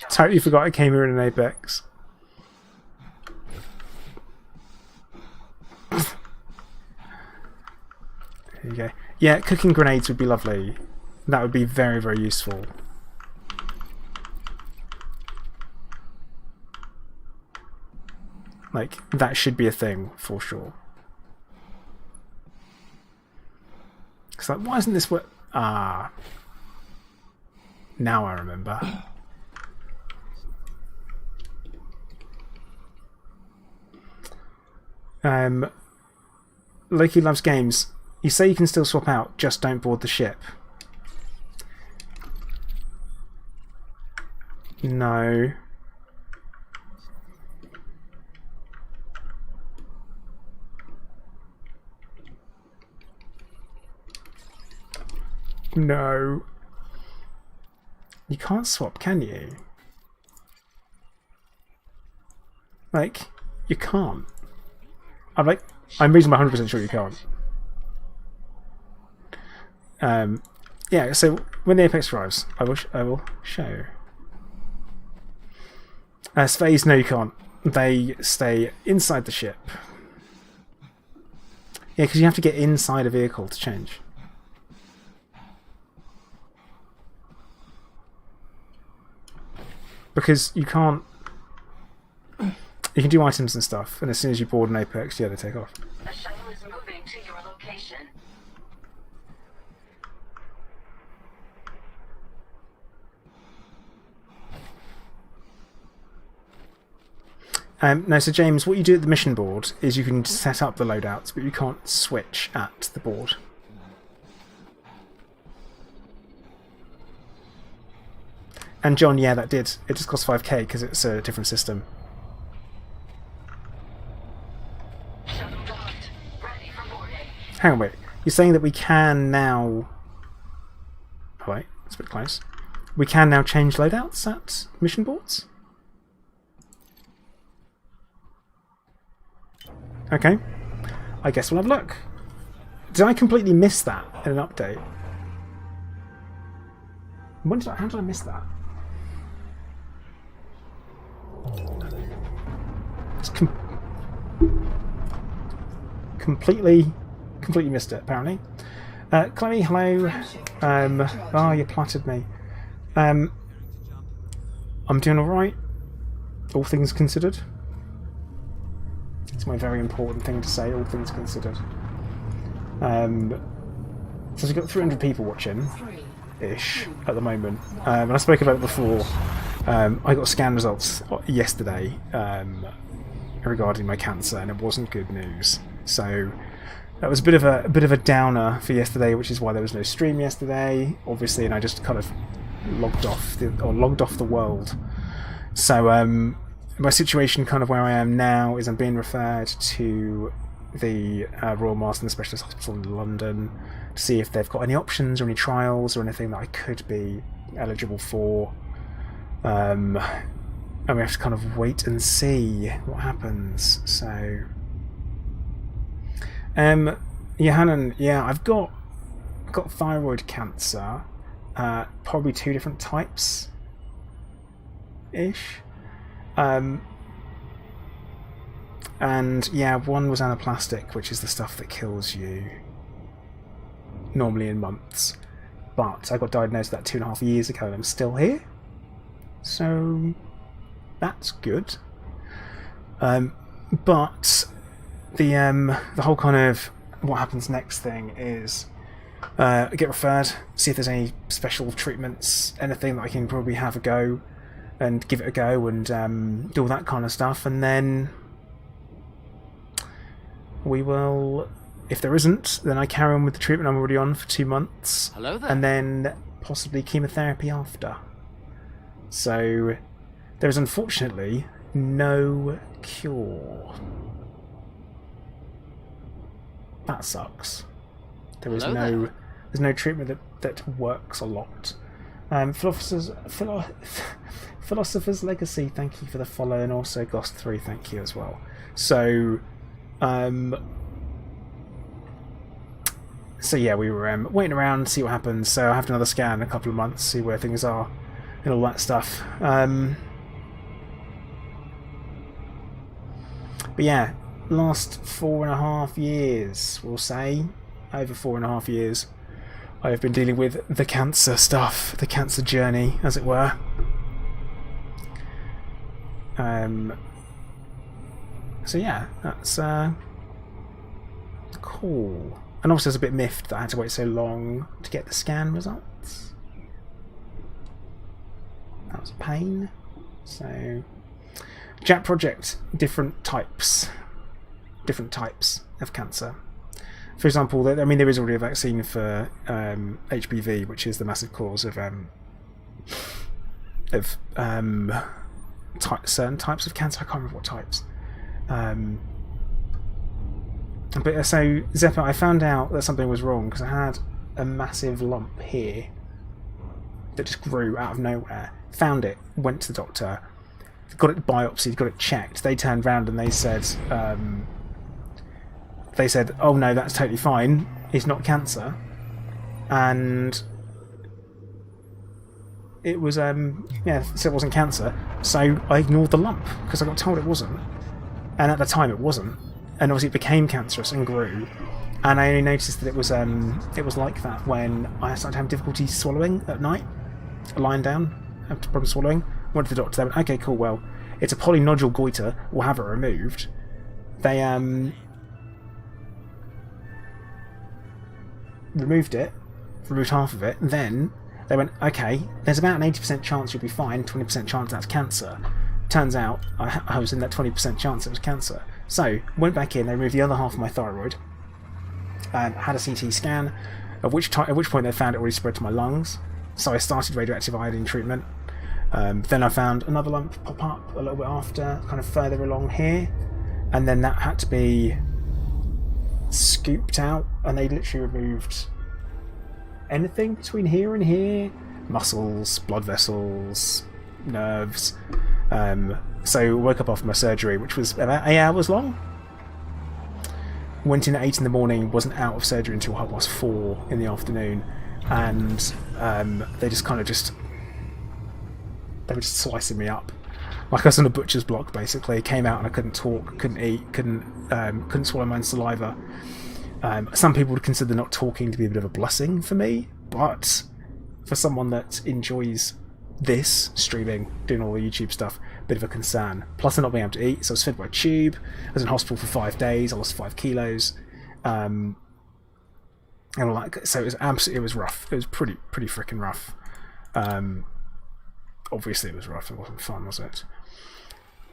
Totally forgot I came here in an Apex. There you go. Yeah, cooking grenades would be lovely. That would be very, very useful. Like, that should be a thing, for sure. It's like, why isn't this what... Ah. Now I remember. Loki loves games. You say you can still swap out, just don't board the ship. No. No. You can't swap, can you? Like, you can't. I'm reasonably 100% sure you can't. Yeah, so when the Apex arrives, I will show. Space, no you can't. They stay inside the ship. Yeah, because you have to get inside a vehicle to change. Because you can't... You can do items and stuff, and as soon as you board an Apex, yeah, they take off. A shuttle is moving to your location. No, so James, what you do at the mission board is you can set up the loadouts, but you can't switch at the board. And John, yeah, that did. It just cost 5k because it's a different system. Shuttle docked. Ready for boarding. Hang on, wait. You're saying that we can now... Oh, wait, that's a bit close. We can now change loadouts at mission boards? Okay. I guess we'll have a look. Did I completely miss that in an update? How did I miss that? It's completely missed it, apparently. Chloe, hello. Oh, you platted me. I'm doing alright, all things considered. It's my very important thing to say, all things considered. So we've got 300 people watching. Ish at the moment, and I spoke about it before. I got scan results yesterday regarding my cancer, and it wasn't good news. So that was a bit of a downer for yesterday, which is why there was no stream yesterday, obviously, and I just kind of logged off the world. So my situation, kind of where I am now, is I'm being referred to the Royal Marsden Specialist Hospital in London to see if they've got any options or any trials or anything that I could be eligible for. And we have to kind of wait and see what happens. So, Johannan, yeah, I've got thyroid cancer, probably 2 different types ish. And yeah, one was anaplastic, which is the stuff that kills you normally in months. But I got diagnosed with that 2.5 years ago and I'm still here. So that's good. But the whole kind of what happens next thing is get referred, see if there's any special treatments, anything that I can probably have a go and give it a go and do all that kind of stuff, and then we will, if there isn't, then I carry on with the treatment I'm already on for 2 months. Hello there. And then possibly chemotherapy after. So there is unfortunately no cure. That sucks. There is there's no treatment that works a lot. Philosopher's Legacy, thank you for the follow, and also Ghost3, thank you as well. So so yeah, we were waiting around to see what happens. So I have another scan in a couple of months, see where things are and all that stuff. But yeah, last 4.5 years, we'll say, over 4.5 years, I've been dealing with the cancer stuff, the cancer journey, as it were. So yeah, that's cool. And also I was a bit miffed that I had to wait so long to get the scan results. That was a pain. So, JAP project, different types of cancer. For example, I mean, there is already a vaccine for HPV, which is the massive cause of certain types of cancer. I can't remember what types. But so Zeppa, I found out that something was wrong because I had a massive lump here that just grew out of nowhere. Found it, went to the doctor, got it biopsied, got it checked. They turned around and they said, "Oh no, that's totally fine. It's not cancer." And it was, yeah, so it wasn't cancer. So I ignored the lump because I got told it wasn't, and at the time it wasn't. And obviously it became cancerous and grew. And I only noticed that it was like that when I started having difficulty swallowing at night, lying down, having problem swallowing. Went to the doctor. They went, "Okay, cool. Well, it's a polynodule goiter. We'll have it removed." They removed half of it. Then they went, "Okay, there's about an 80% chance you'll be fine. 20% chance that's cancer." Turns out I was in that 20% chance it was cancer. So went back in. They removed the other half of my thyroid. Had a CT scan, at which point they found it already spread to my lungs. So I started radioactive iodine treatment. Then I found another lump pop up a little bit after, kind of further along here, and then that had to be scooped out, and they literally removed anything between here and here, muscles, blood vessels, nerves. So I woke up after my surgery, which was about 8 hours long. Went in at 8 in the morning, wasn't out of surgery until 4:30 in the afternoon, and they were just slicing me up like I was on a butcher's block. Basically, came out and I couldn't talk, couldn't eat, couldn't swallow my own saliva. Some people would consider not talking to be a bit of a blessing for me, but for someone that enjoys this streaming, doing all the YouTube stuff, a bit of a concern. Plus, I'm not being able to eat, so I was fed by a tube. I was in hospital for 5 days. I lost 5 kilos, and all that. So it was rough. It was pretty freaking rough. Obviously, it was rough. It wasn't fun, was it?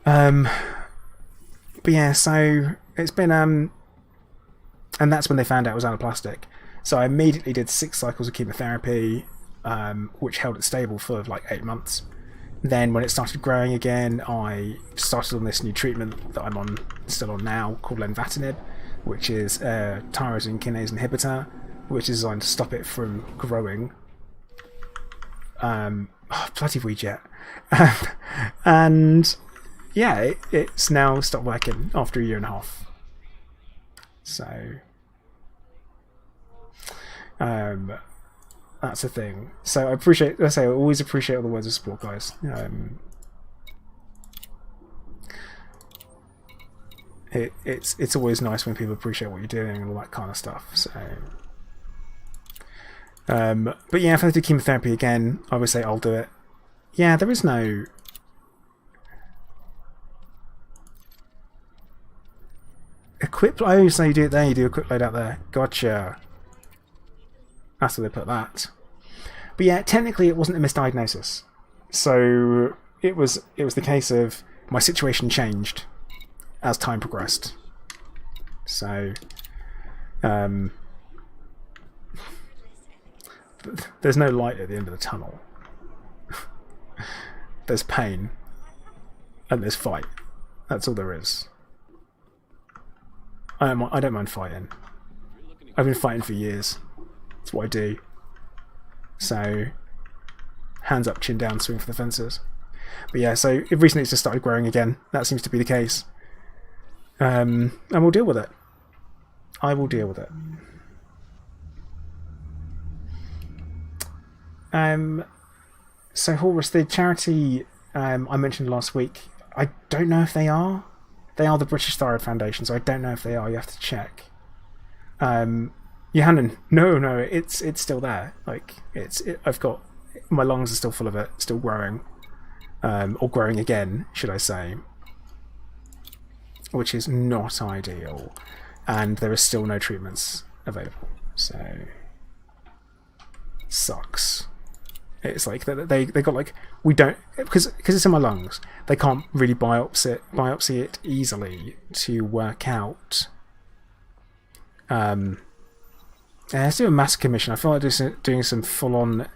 But yeah, so it's been and that's when they found out it was anaplastic. So I immediately did 6 cycles of chemotherapy, which held it stable for like 8 months. Then when it started growing again, I started on this new treatment that I'm still on now, called lenvatinib, which is a tyrosine kinase inhibitor, which is designed to stop it from growing. Bloody WeJet. And yeah, it's now stopped working after 1.5 years. So That's the thing. So I appreciate. I always appreciate all the words of support, guys. It's always nice when people appreciate what you're doing and all that kind of stuff. So, but yeah, if I do chemotherapy again, I would say I'll do it. Yeah, there is no. Equip. I always say you do it there. You do equip load out there. Gotcha. That's where they put that. But yeah, technically it wasn't a misdiagnosis. So it was the case of my situation changed as time progressed. So there's no light at the end of the tunnel. There's pain and there's fight. That's all there is. I don't mind fighting. I've been fighting for years. That's what I do. So, hands up, chin down, swing for the fences. But yeah, so recently it's just started growing again. That seems to be the case. And we'll deal with it. I will deal with it. So Horus, the charity I mentioned last week, I don't know if they are. They are the British Thyroid Foundation, so I don't know if they are. You have to check. Yohanan, no, it's still there. Like I've got my lungs are still full of it, still growing, or growing again, should I say? Which is not ideal, and there is still no treatments available. So sucks. It's like they got like we don't because it's in my lungs. They can't really biopsy it easily to work out. Let's do a massacre mission. I feel like doing some full-on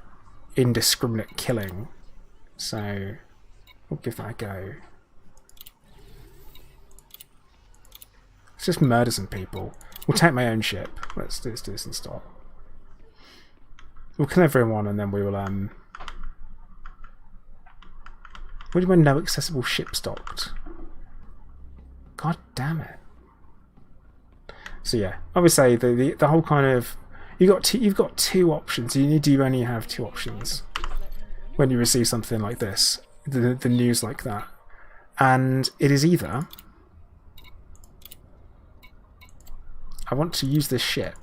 indiscriminate killing, so we'll give that a go. Let's just murder some people. We'll take my own ship. Let's do this and start. We'll kill everyone and then we will what do you mean no accessible ship stocked? God damn it. So yeah, I would say the whole kind of you've got two options. You only have two options when you receive something like this, the news like that, and it is either I want to use this ship.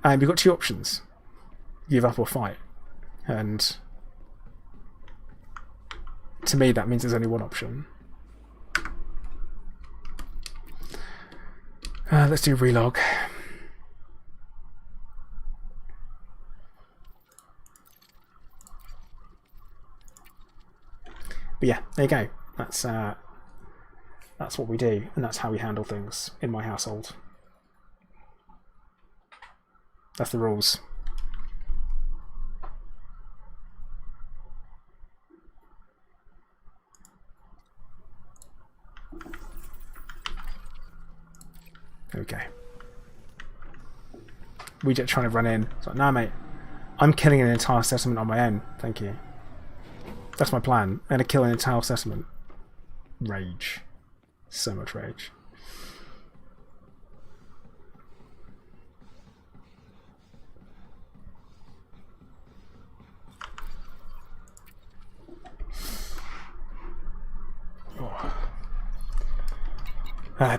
And we've got two options: give up or fight. And to me, that means there's only one option. Let's do relog. But yeah, there you go. That's what we do, and that's how we handle things in my household. That's the rules. Okay. We just trying to run in. It's like, no, mate. I'm killing an entire settlement on my own. Thank you. That's my plan. I'm gonna kill an entire settlement. Rage. So much rage.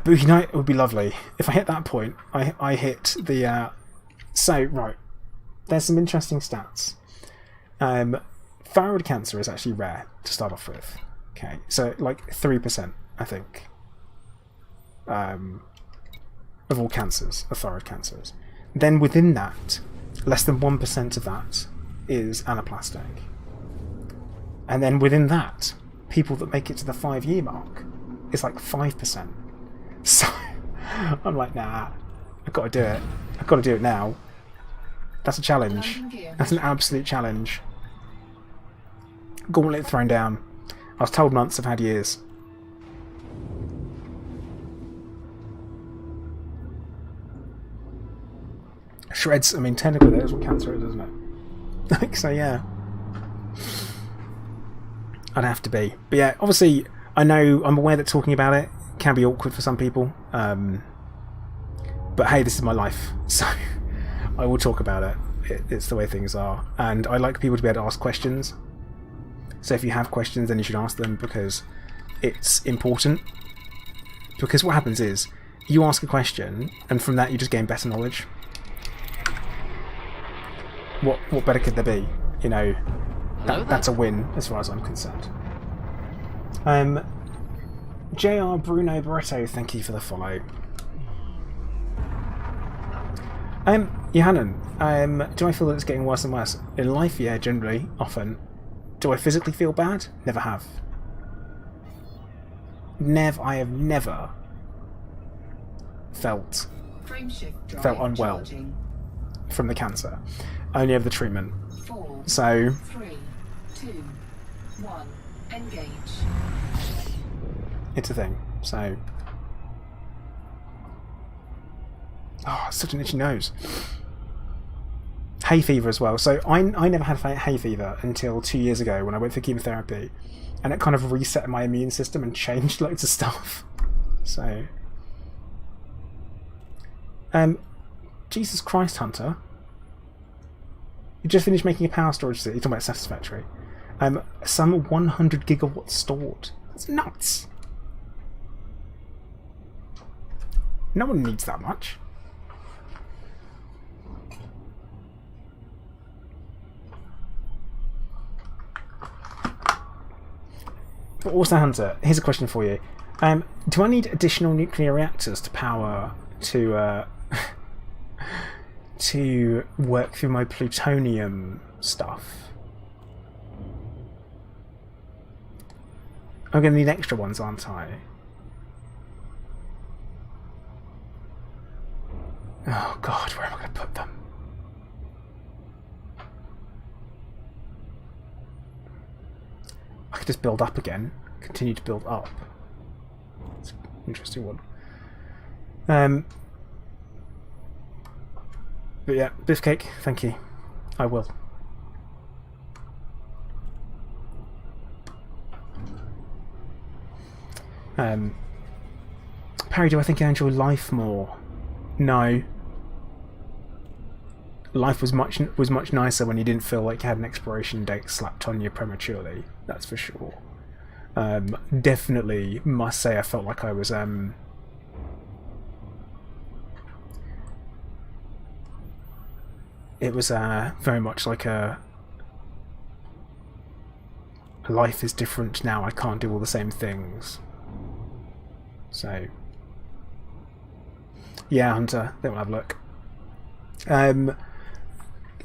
Boogie Night would be lovely. If I hit that point, I hit the... So, right. There's some interesting stats. Thyroid cancer is actually rare to start off with. Okay, so like 3%, I think, of all cancers are thyroid cancers. Then within that, less than 1% of that is anaplastic. And then within that, people that make it to the 5-year mark is like 5%. So I'm like, nah, I've got to do it. I've got to do it now. That's a challenge. That's an absolute challenge. Gauntlet thrown down. I was told months, I've had years. Shreds, I mean, technically that is what cancer is, isn't it? Like, so yeah. I'd have to be. But yeah, obviously, I'm aware that talking about it can be awkward for some people. But hey, this is my life, so I will talk about it. It's the way things are, and I like people to be able to ask questions. So if you have questions, then you should ask them, because it's important. Because what happens is, you ask a question, and from that you just gain better knowledge. What better could there be? You know, that's a win as far as I'm concerned. JR Bruno Barreto, thank you for the follow. Johannan, do I feel that it's getting worse and worse? In life, yeah, generally, often. Do I physically feel bad? Never have. I have never felt unwell from the cancer. Only over the treatment. 4, So 3, 2, 1, engage. It's a thing. So it's such an itchy nose. Hay fever as well. So I never had hay fever until 2 years ago when I went for chemotherapy, and it kind of reset my immune system and changed loads of stuff. So Jesus Christ, Hunter. You just finished making a power storage city. You're talking about Satisfactory. Some 100 gigawatts stored. That's nuts. No one needs that much. But also, Hunter, here's a question for you. Do I need additional nuclear reactors to power to work through my plutonium stuff? I'm going to need extra ones, aren't I? Oh God, where am I going to put them? I could just build up again. Continue to build up. It's an interesting one. But yeah, Biffcake, thank you. I will. Parry, do I think I enjoy life more? No. Life was much nicer when you didn't feel like you had an expiration date slapped on you prematurely. That's for sure. Definitely must say I felt like I was it was very much like a life is different now, I can't do all the same things. So yeah, Hunter, they will have a look.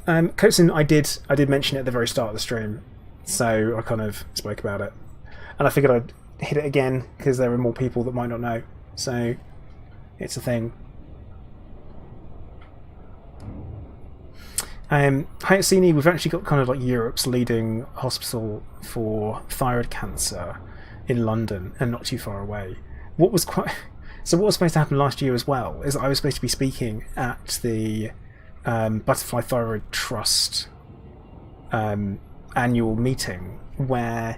Coatson, I did mention it at the very start of the stream, so I kind of spoke about it, and I figured I'd hit it again because there are more people that might not know, so it's a thing. Hayasini, we've actually got kind of like Europe's leading hospital for thyroid cancer in London, and not too far away. What was supposed to happen last year as well is I was supposed to be speaking at the Butterfly Thyroid Trust annual meeting, where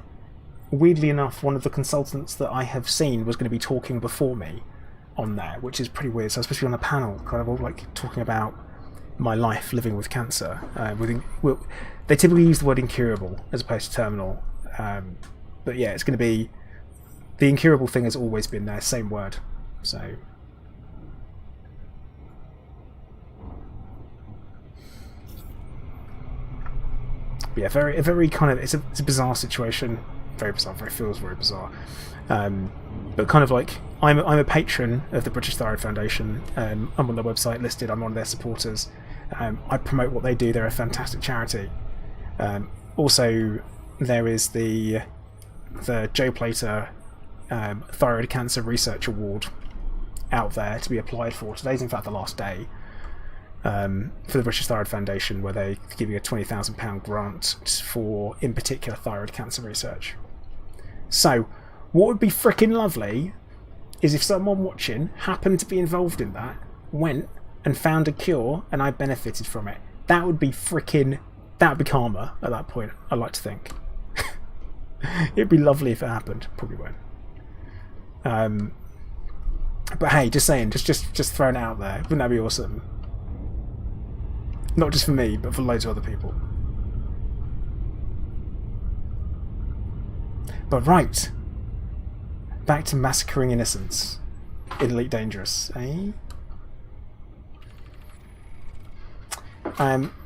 weirdly enough one of the consultants that I have seen was going to be talking before me on there, which is pretty weird. So I was supposed to be on a panel kind of all like talking about my life living with cancer. They typically use the word incurable as opposed to terminal, but yeah, it's going to be the incurable thing has always been there, same word. So but yeah, a very kind of it's a bizarre situation, very bizarre, feels very bizarre. But kind of like I'm a patron of the British Thyroid Foundation. I'm on their website listed. I'm one of their supporters. I promote what they do. They're a fantastic charity. Also, there is the Joe Plater Thyroid Cancer Research Award out there to be applied for. Today's in fact the last day for the British Thyroid Foundation, where they give you a £20,000 grant for, in particular, thyroid cancer research. So, what would be freaking lovely is if someone watching happened to be involved in that, went and found a cure, and I benefited from it. That would be karma at that point, I like to think. It'd be lovely if it happened. Probably won't. But hey, just saying, just throwing it out there. Wouldn't that be awesome? Not just for me, but for loads of other people. But right, back to massacring innocents in Elite Dangerous, eh?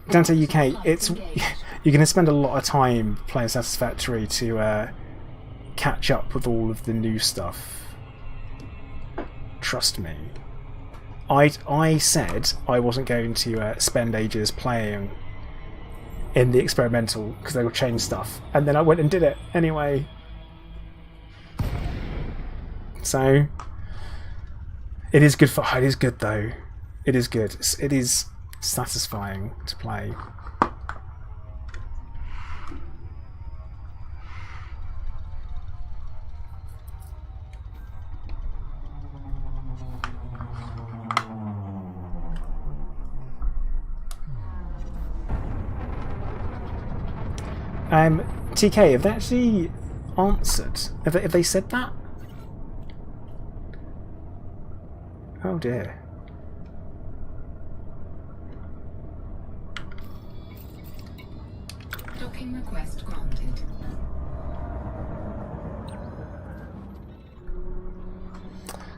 Dante UK, you're going to spend a lot of time playing Satisfactory to catch up with all of the new stuff. Trust me. I said I wasn't going to spend ages playing in the experimental because they will change stuff, and then I went and did it anyway. So it is good for. It is good though. It is good. It is satisfying to play. TK, have they actually answered? Have they said that? Oh dear. Docking request granted.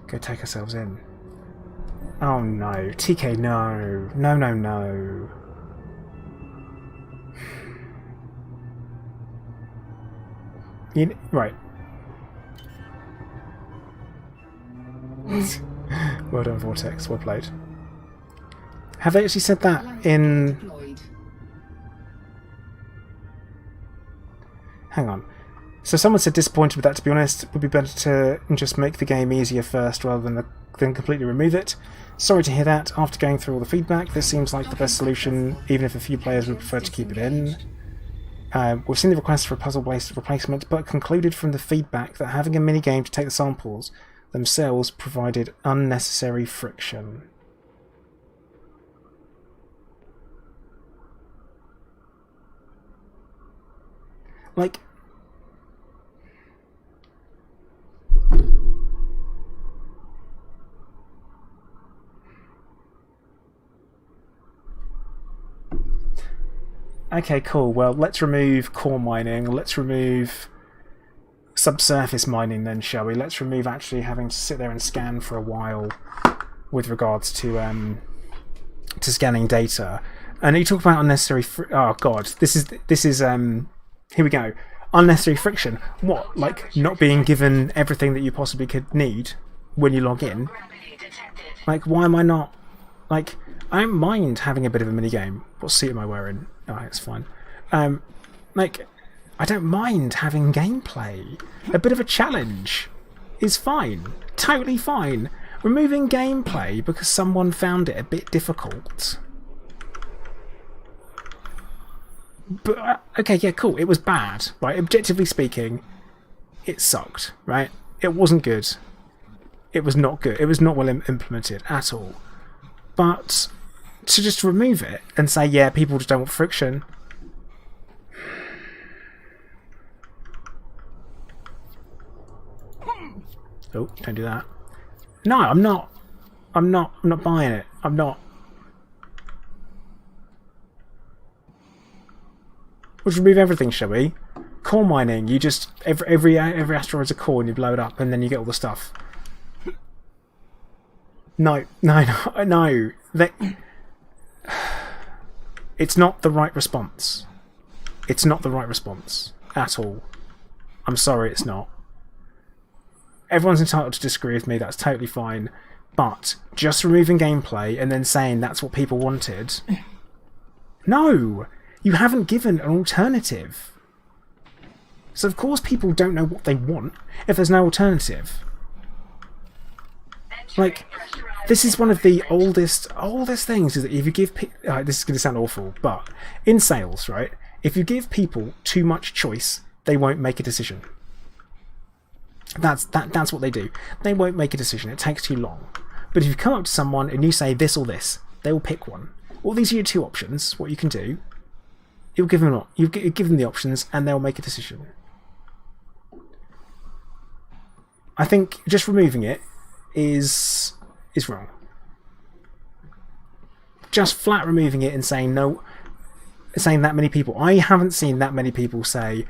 Go take ourselves in. Oh no. TK, no. No. Right. Well done, Vortex. Well played. Have they actually said that in... Hang on. So someone said disappointed with that, to be honest. It would be better to just make the game easier first rather than completely remove it. Sorry to hear that. After going through all the feedback, this seems like the best solution, even if a few players would prefer to keep it in. We've seen the request for a puzzle-based replacement, but concluded from the feedback that having a mini-game to take the samples themselves provided unnecessary friction. Like... Okay, cool. Well, let's remove core mining. Let's remove subsurface mining then, shall we? Let's remove actually having to sit there and scan for a while with regards to scanning data. And you talk about unnecessary oh god, this is here we go. Unnecessary friction. What? Like not being given everything that you possibly could need when you log in? Like, why am I not... Like, I don't mind having a bit of a minigame. What suit am I wearing? Oh, it's fine. Like, I don't mind having gameplay. A bit of a challenge is fine. Totally fine. Removing gameplay because someone found it a bit difficult. But, okay, yeah, cool. It was bad, right? Objectively speaking, it sucked, right? It wasn't good. It was not good. It was not well implemented at all. But to just remove it and say, yeah, people just don't want friction. Oh, don't do that. No, I'm not buying it. I'm not. We'll just remove everything, shall we? Core mining, you just every asteroid's a core and you blow it up and then you get all the stuff. No. It's not the right response. It's not the right response at all. I'm sorry, it's not. Everyone's entitled to disagree with me, that's totally fine. But just removing gameplay and then saying that's what people wanted... No! You haven't given an alternative. So of course people don't know what they want if there's no alternative. Like, this is one of the oldest things, is that if you give people... this is going to sound awful, but in sales, right? If you give people too much choice, they won't make a decision. That's what they do. They won't make a decision. It takes too long. But if you come up to someone and you say this or this, they will pick one. Well, these are your two options. What you can do, you give them the options, and they'll make a decision. I think just removing it is wrong. Just flat removing it and saying no, saying that many people. I haven't seen that many people say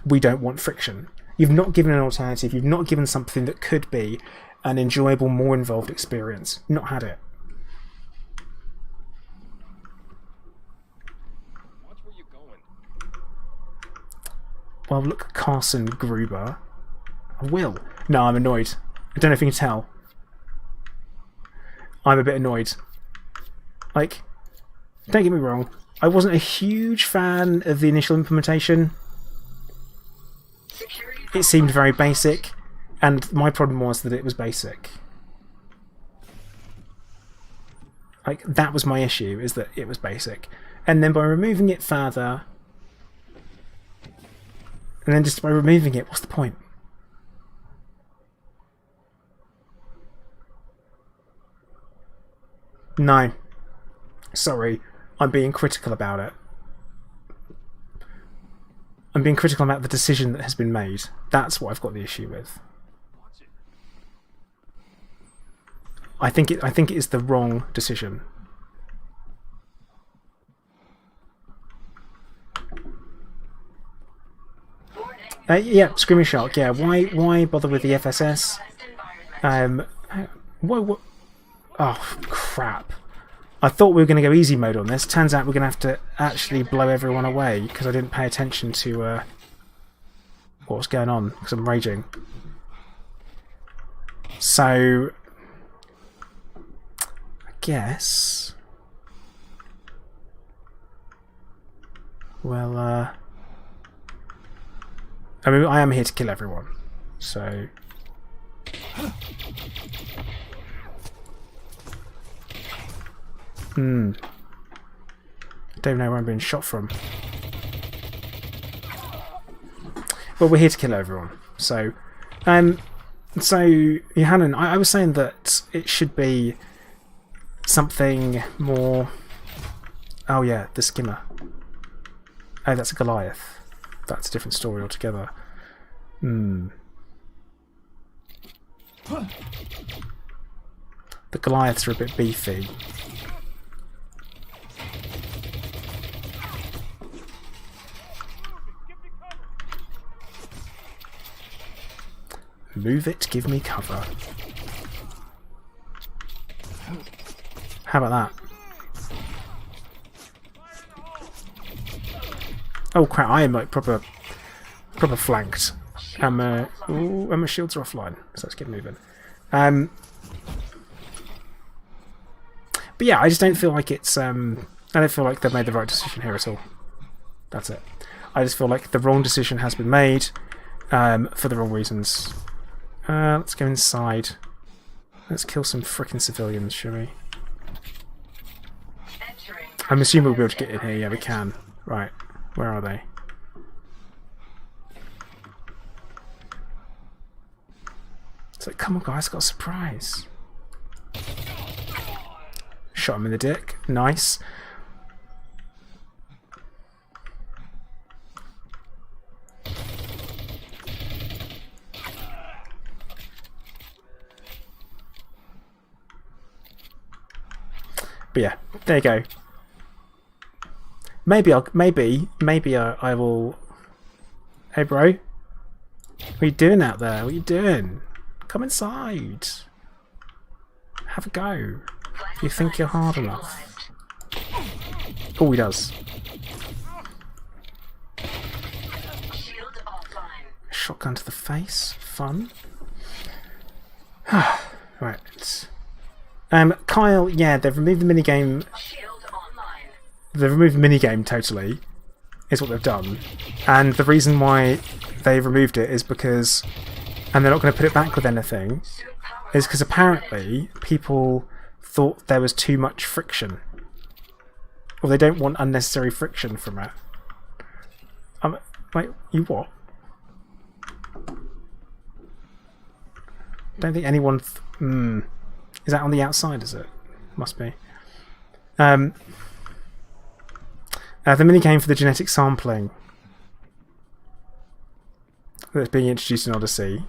we don't want friction. You've not given an alternative. You've not given something that could be an enjoyable, more involved experience. Not had it. Watch where you're going. Well, look, Carson Gruber. I will. No, I'm annoyed. I don't know if you can tell. I'm a bit annoyed. Like, don't get me wrong. I wasn't a huge fan of the initial implementation. It seemed very basic, and my problem was that it was basic. Like, that was my issue, is that it was basic. And then by removing it further, and then just by removing it, what's the point? No. Sorry, I'm being critical about it. I'm being critical about the decision that has been made. That's what I've got the issue with. I think it is the wrong decision. Yeah, Screaming Shark. Yeah, why bother with the FSS? What? Oh crap! I thought we were going to go easy mode on this. Turns out we're going to have to actually blow everyone away because I didn't pay attention to what was going on because I'm raging. So I guess, well, I mean, I am here to kill everyone, so. I don't know where I'm being shot from. Well, we're here to kill everyone. So, Johannan, I was saying that it should be something more. Oh yeah, the skimmer. Oh, that's a Goliath. That's a different story altogether. The Goliaths are a bit beefy. Move it, give me cover. How about that? Oh crap, I am like proper flanked. And my shields are offline, so let's get moving. But yeah, I just don't feel like it's I don't feel like they've made the right decision here at all. That's it. I just feel like the wrong decision has been made for the wrong reasons. Let's go inside. Let's kill some frickin' civilians, shall we? I'm assuming we'll be able to get in here. Yeah, we can. Right. Where are they? It's like, come on guys, got a surprise. Shot him in the dick. Nice. But yeah, there you go. Maybe I will. Hey, bro, what are you doing out there? What are you doing? Come inside. Have a go. If you think you're hard enough. Oh, he does. Shotgun to the face. Fun. Right. Kyle, yeah, they've removed the minigame. They've removed the minigame totally, is what they've done. And the reason why they removed it is because, and they're not going to put it back with anything, is because apparently people thought there was too much friction. Or they don't want unnecessary friction from it. Wait, you what? Don't think anyone... Is that on the outside, is it? Must be. The minigame for the genetic sampling that's being introduced in Odyssey.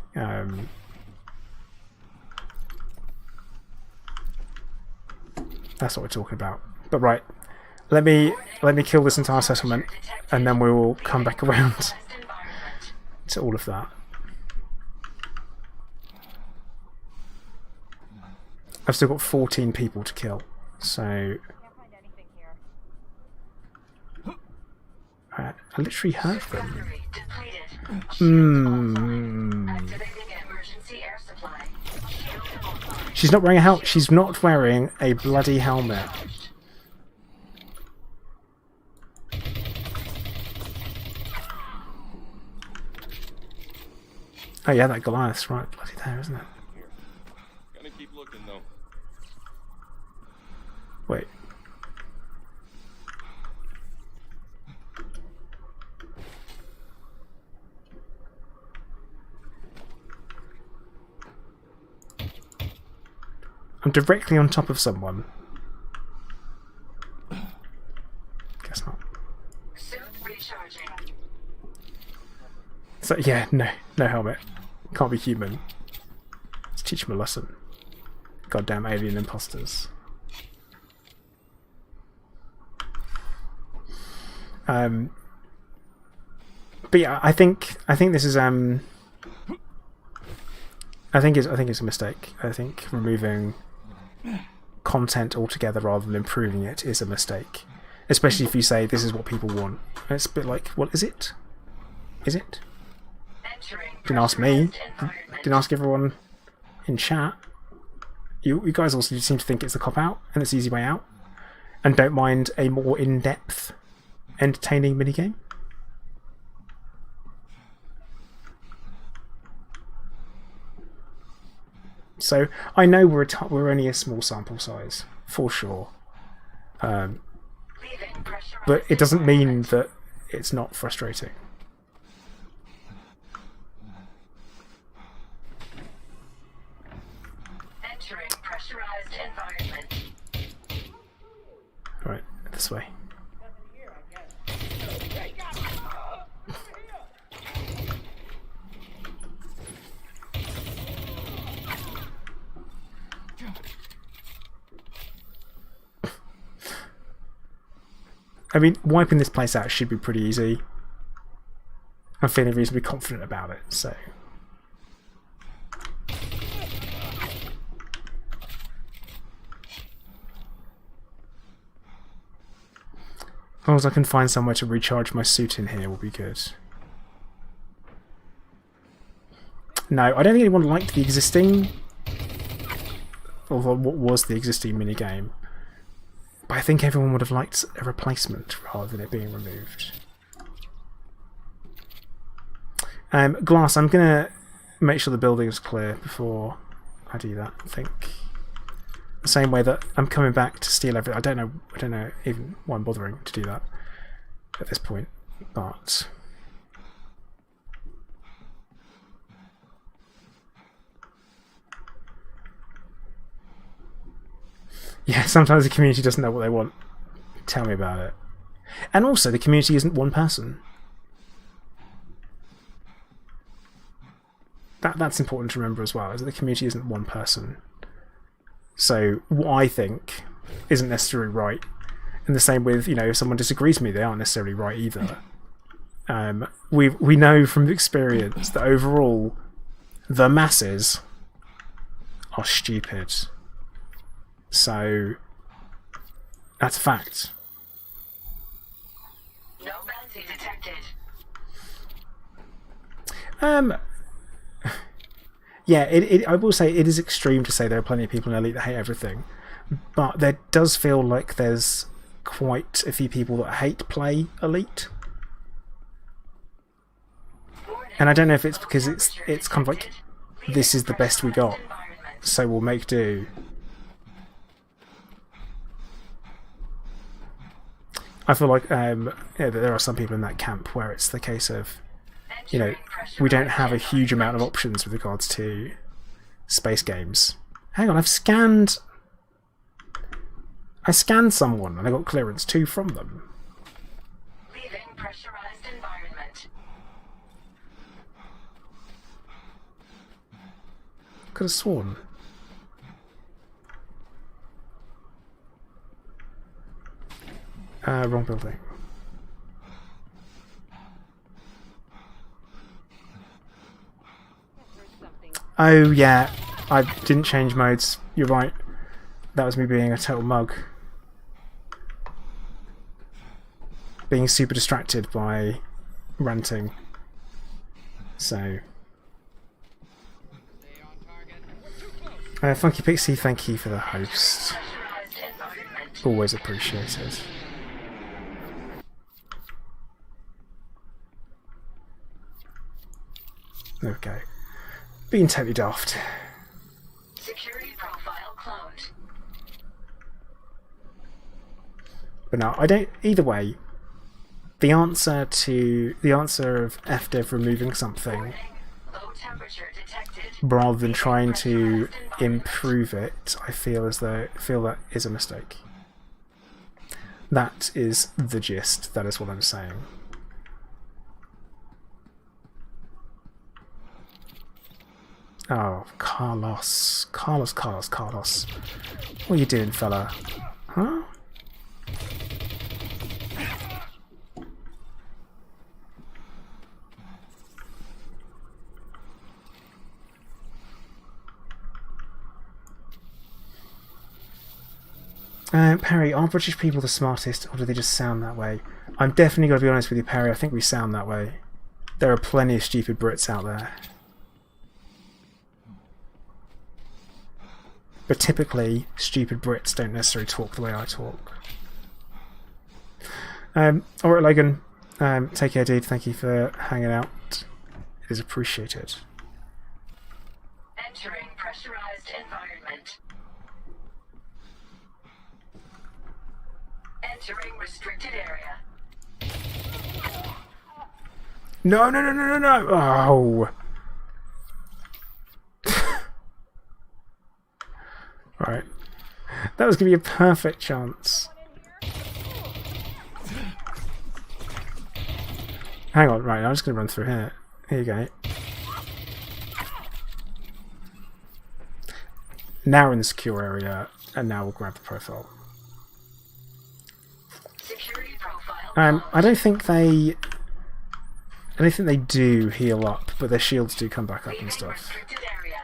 That's what we're talking about. But right, let me kill this entire settlement, and then we will come back around to all of that. I've still got 14 people to kill, so I literally heard them. She's not wearing a helmet. She's not wearing a bloody helmet. Oh yeah, that Goliath's right bloody there, isn't it? Gonna keep looking though. Wait. I'm directly on top of someone. Guess not. Suit recharging. So yeah, no helmet. Can't be human. Let's teach him a lesson. Goddamn alien imposters. But yeah, I think this is I think it's a mistake. I think removing content altogether rather than improving it is a mistake. Especially if you say this is what people want. It's a bit like, well, is it? Is it? Didn't ask me. Didn't ask everyone in chat. You guys also seem to think it's the cop-out and it's the easy way out. And don't mind a more in-depth, entertaining minigame. So I know we're only a small sample size, for sure. But it doesn't mean that it's not frustrating. Entering pressurized environment. Right, this way. I mean, wiping this place out should be pretty easy. I'm feeling reasonably confident about it, so... As long as I can find somewhere to recharge my suit in here will be good. No, I don't think anyone liked the existing... or what was the existing minigame. But I think everyone would have liked a replacement rather than it being removed. Glass, I'm going to make sure the building is clear before I do that, I think. The same way that I'm coming back to steal everything. I don't know even why I'm bothering to do that at this point, but... Yeah, sometimes the community doesn't know what they want. Tell me about it. And also, the community isn't one person. That's important to remember as well, is that the community isn't one person. So, what I think isn't necessarily right. In the same with, if someone disagrees with me, they aren't necessarily right either. We know from experience that overall, the masses are stupid. So, that's a fact. No bounty detected. Yeah, I will say it is extreme to say there are plenty of people in Elite that hate everything, but there does feel like there's quite a few people that hate play Elite. And I don't know if it's because it's kind of like, this is the best we got, so we'll make do. I feel like there are some people in that camp where it's the case of, we don't have a huge amount of options with regards to space games. Hang on, I scanned someone and I got clearance 2 from them. Leaving pressurized environment. Could have sworn. Wrong building. Oh yeah, I didn't change modes. You're right. That was me being a total mug. Being super distracted by ranting. So... Funky Pixie, thank you for the host. Always appreciated. There we go. Being totally daft. Security profile cloned. But no, I don't... Either way, the answer of FDev removing something, Warning. Low temperature detected. rather than trying to improve it, I feel that is a mistake. That is the gist. That is what I'm saying. Oh, Carlos. Carlos. What are you doing, fella? Huh? Perry, are British people the smartest, or do they just sound that way? I'm definitely going to be honest with you, Perry. I think we sound that way. There are plenty of stupid Brits out there. But typically, stupid Brits don't necessarily talk the way I talk. Alright, Logan. Take care, dude. Thank you for hanging out. It is appreciated. Entering pressurized environment. Entering restricted area. No! Oh! Right. That was going to be a perfect chance. Hang on, right, I'm just going to run through here. Here you go. Now we're in the secure area, and now we'll grab the profile. Security profile. I don't think they do heal up, but their shields do come back up and stuff. Restricted area.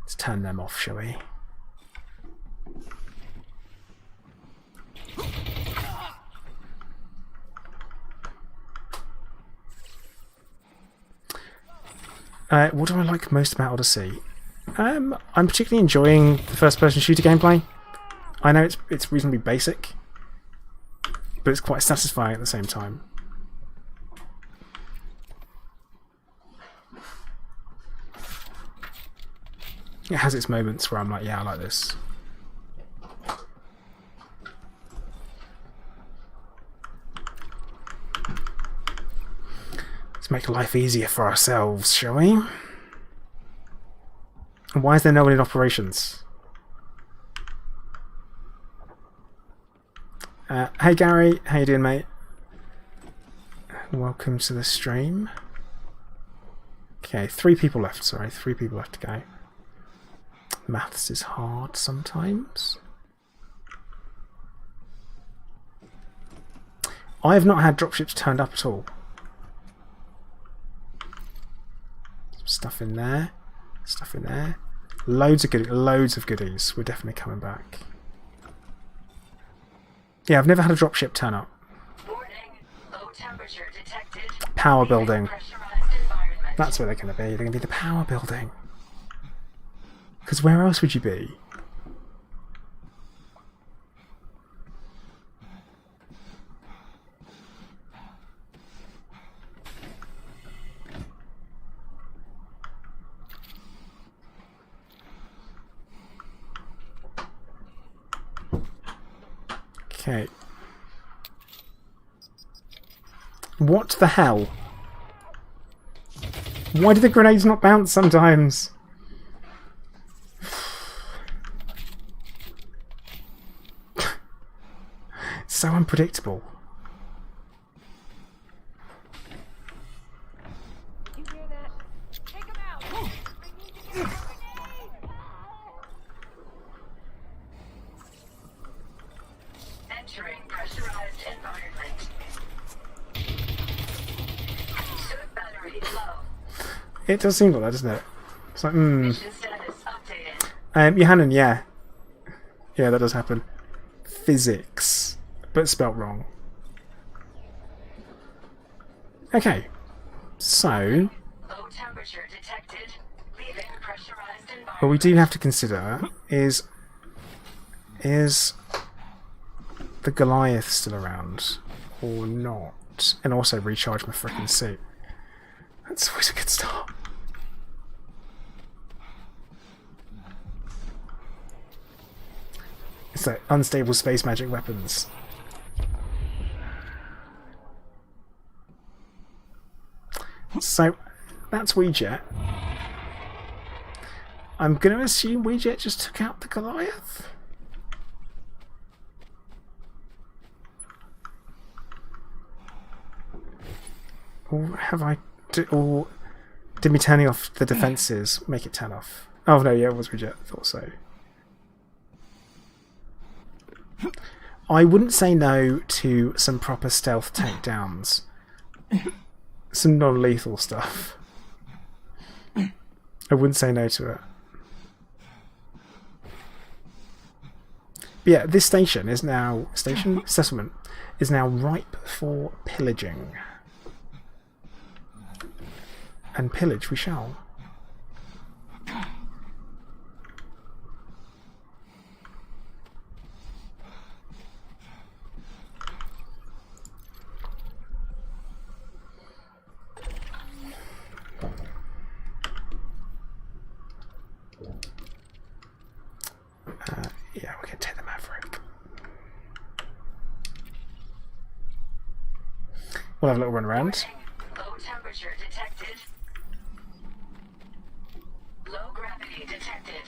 Let's turn them off, shall we? What do I like most about Odyssey? I'm particularly enjoying the first-person shooter gameplay. I know it's reasonably basic, but it's quite satisfying at the same time. It has its moments where I'm like, yeah, I like this. Let's make life easier for ourselves, shall we? And why is there no one in operations? Hey Gary, how you doing, mate? Welcome to the stream. Okay, 3 people left, sorry, 3 people left to go. Maths is hard sometimes. I have not had dropships turned up at all. Some stuff in there. Stuff in there. Loads of goodies. We're definitely coming back. Yeah, I've never had a dropship turn up. Warning. Low temperature detected. Power building. Pressurized environment. That's where they're going to be. They're going to be the power building. Because where else would you be? Okay. What the hell? Why do the grenades not bounce sometimes? It's so unpredictable. You hear that? Take him out! I need to get a grenade! Entering pressurized It does seem like that, doesn't it? It's like, Mission status updated. Johannan, yeah. Yeah, that does happen. Physics, but spelt wrong. Okay, so Low temperature detected. Leaving pressurized environment. what we do have to consider is the Goliath still around or not? And also recharge my freaking suit. That's always a good start. It's like unstable space magic weapons. So that's Ouija. I'm going to assume Ouija just took out the Goliath. Or have I... Or did me turning off the defences make it turn off? Oh no, yeah, it was Ouija. I thought so. I wouldn't say no to some proper stealth takedowns. Some non-lethal stuff. I wouldn't say no to it. But yeah, this station is now... Settlement is now ripe for pillaging. And pillage we shall. Yeah, we can take the Maverick. We'll have a little run around. Low temperature detected. Low gravity detected.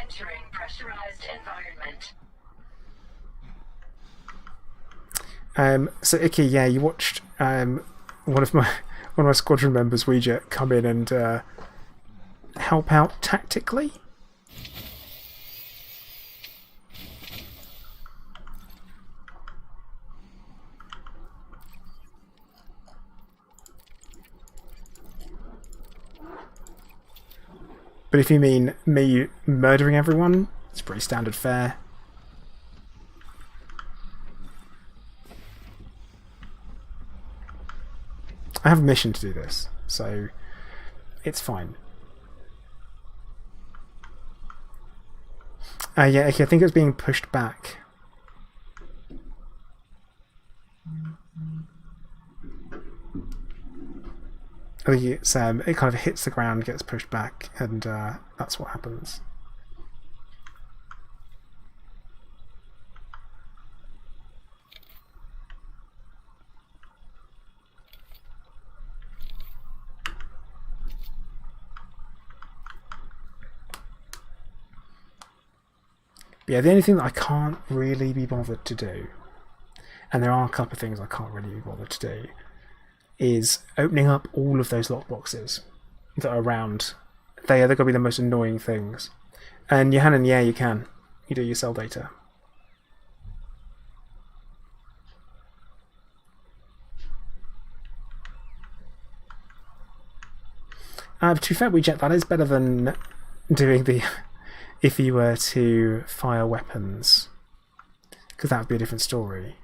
Entering pressurized environment. So Icky, yeah, you watched one of my squadron members, Ouija, come in and help out tactically. But if you mean me murdering everyone, it's pretty standard fare. I have a mission to do this, so it's fine. Yeah, okay, I think it was being pushed back. I think it's, it kind of hits the ground, gets pushed back, and that's what happens. Yeah, the only thing that I can't really be bothered to do, and there are a couple of things I can't really be bothered to do, is opening up all of those lockboxes that are around. They're going to be the most annoying things. And Johannan, yeah, you can. You do your cell data. To be fair, that is better than doing the... if you were to fire weapons. Because that would be a different story.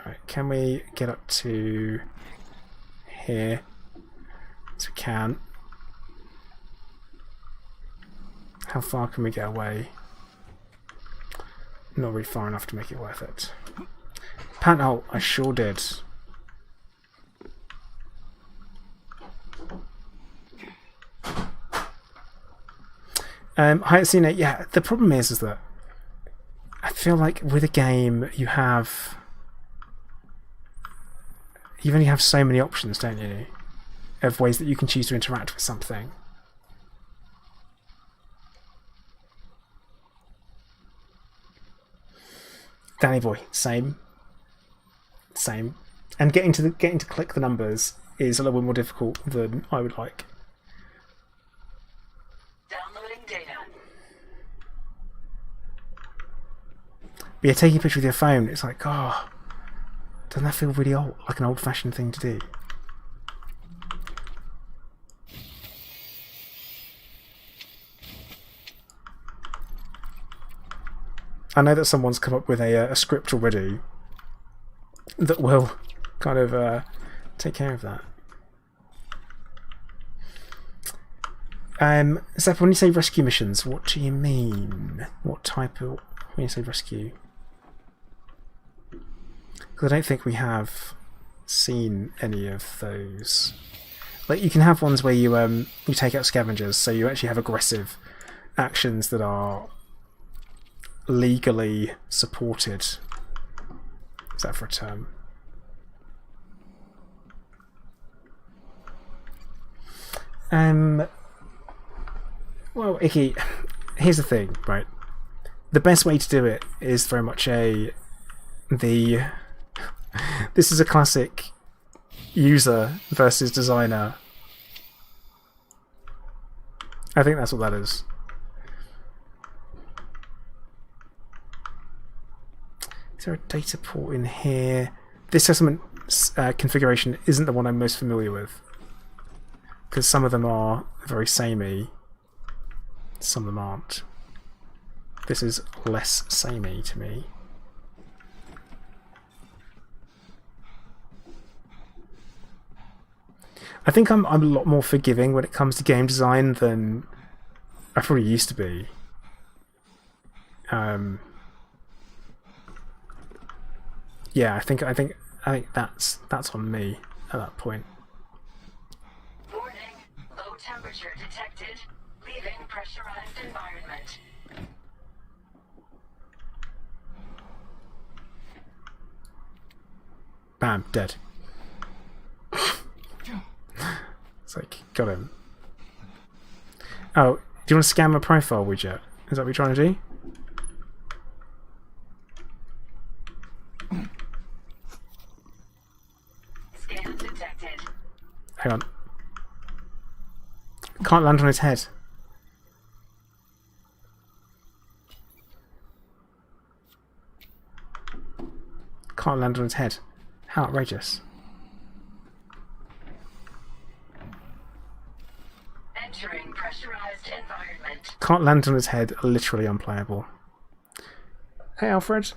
Right, can we get up to here? Yes, we can. How far can we get away? Not really far enough to make it worth it. Panthole, I sure did. Hi, Cena. Yeah, the problem is that I feel like with a game you only have so many options, don't you, of ways that you can choose to interact with something. Danny boy, same. And getting to click the numbers is a little bit more difficult than I would like. Downloading data. you're taking a picture with your phone. It's like, oh, doesn't that feel really old, like an old-fashioned thing to do? I know that someone's come up with a script already that will kind of take care of that. Zep, when you say rescue missions, what do you mean? What type of... when you say rescue? Because I don't think we have seen any of those. Like, you can have ones where you take out scavengers, so you actually have aggressive actions that are legally supported. Is that for a term? Well, Icky, here's the thing, right? The best way to do it is very much this is a classic user versus designer. I think that's what that is. Is there a data port in here? This settlement configuration isn't the one I'm most familiar with, because some of them are very samey, some of them aren't. This is less samey to me. I think I'm a lot more forgiving when it comes to game design than I probably used to be. Yeah, I think that's on me at that point. Warning, low temperature detected. Leaving pressurized environment. Bam, dead. It's like, got him. Oh, do you want to scan my profile widget? Is that what you're trying to do? Scan detected. Hang on. Can't land on his head. Can't land on his head. How outrageous. Entering pressurized environment. Can't land on his head, literally unplayable. Hey Alfred.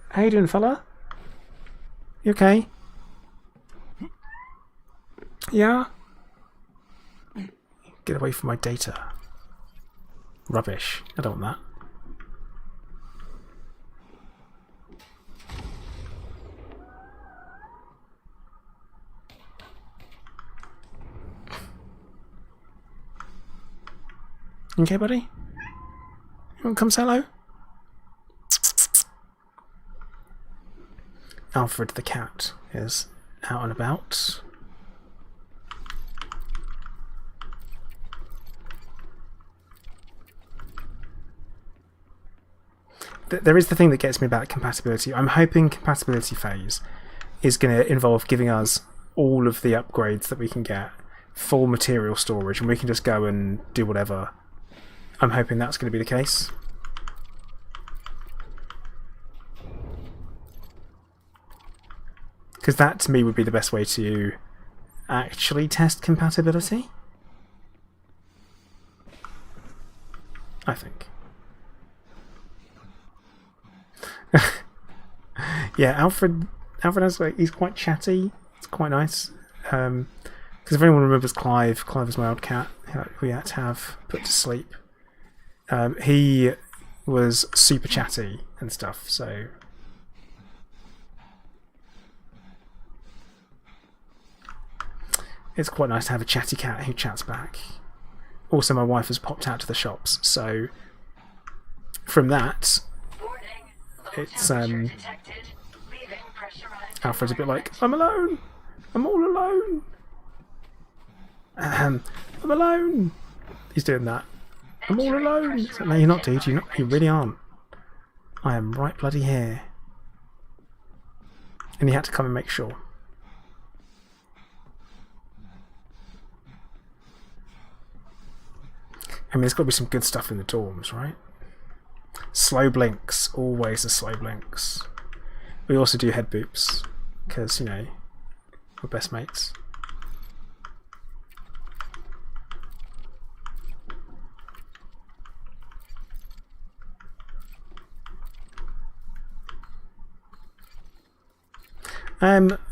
How you doing, fella? You okay? Yeah? Get away from my data. Rubbish. I don't want that. You okay, buddy? You want to come say hello? Alfred the cat is out and about. There is the thing that gets me about compatibility. I'm hoping compatibility phase is going to involve giving us all of the upgrades that we can get, full material storage, and we can just go and do whatever. I'm hoping that's going to be the case. Because that, to me, would be the best way to actually test compatibility. I think. Yeah, Alfred has, like, he's quite chatty. It's quite nice. Because if anyone remembers Clive was my old cat we had to have put to sleep. He was super chatty and stuff, so it's quite nice to have a chatty cat who chats back. Also, my wife has popped out to the shops, so from that, it's Alfred's a bit like, I'm alone, I'm all alone, I'm alone. He's doing that. I'm all alone. It's like, no, you're not, dude. You really aren't. I am right bloody here. And he had to come and make sure. I mean, there's got to be some good stuff in the dorms, right? Slow blinks, always the slow blinks. We also do head boops, because, you know, we're best mates.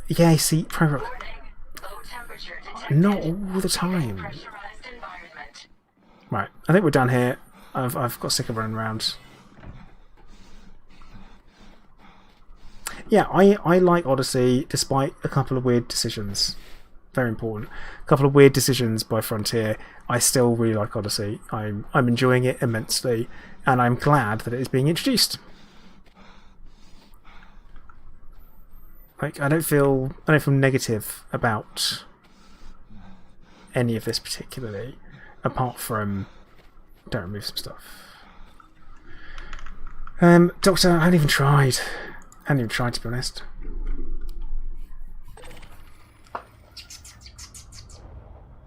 Yeah, see, Warning. Low temperature detected. not all the time. Pressurized environment. Right, I think we're done here. I've got sick of running around. Yeah, I like Odyssey despite a couple of weird decisions. Very important. A couple of weird decisions by Frontier. I still really like Odyssey. I'm enjoying it immensely, and I'm glad that it is being introduced. Like, I don't feel negative about any of this particularly, apart from don't remove some stuff. Doctor, I haven't even tried. To be honest.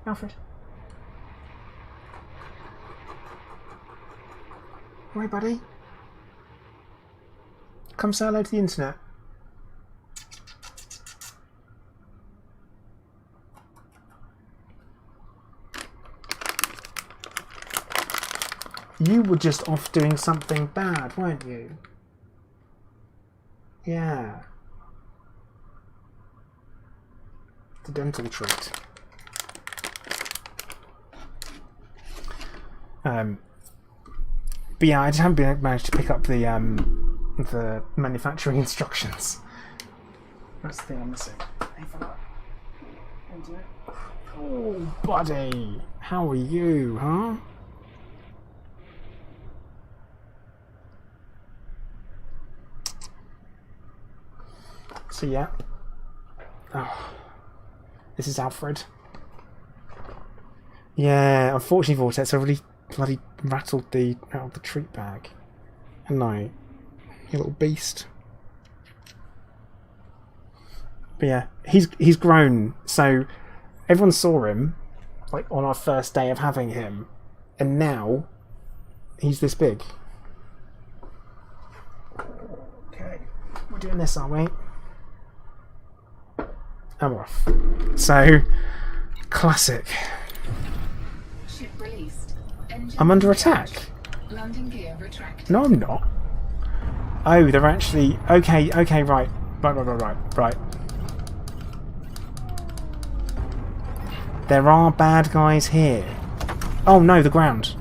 Alfred. Hi, buddy. Come say hello to the internet. You were just off doing something bad, weren't you? Yeah. The dental treat. But yeah, I just haven't managed to pick up the manufacturing instructions. That's the thing I'm missing. Hey, fella. Oh, buddy. How are you, huh? So yeah. Oh, this is Alfred. Yeah, unfortunately, Vortex, I really bloody rattled the out of the treat bag. And I, you little beast. But yeah, he's grown. So everyone saw him like on our first day of having him, and now he's this big. Okay, we're doing this, aren't we? I'm off. So, classic. Ship released. Engine I'm under attack. landing gear retracted. No, I'm not. Oh, they're actually... Okay, right. Right. There are bad guys here. Oh no, the ground.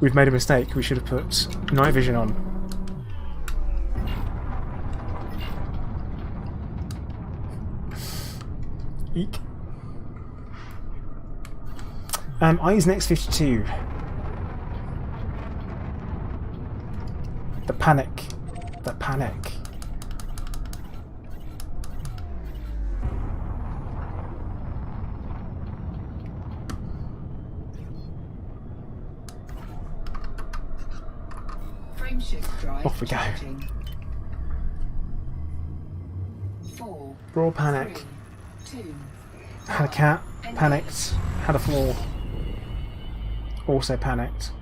We've made a mistake. We should have put night vision on. Eek. I use an X-52. The panic. Frame shift drive Off we go. charging. 4, Raw panic. 3, 2. Had a cat. Panicked. Had a floor. Also panicked.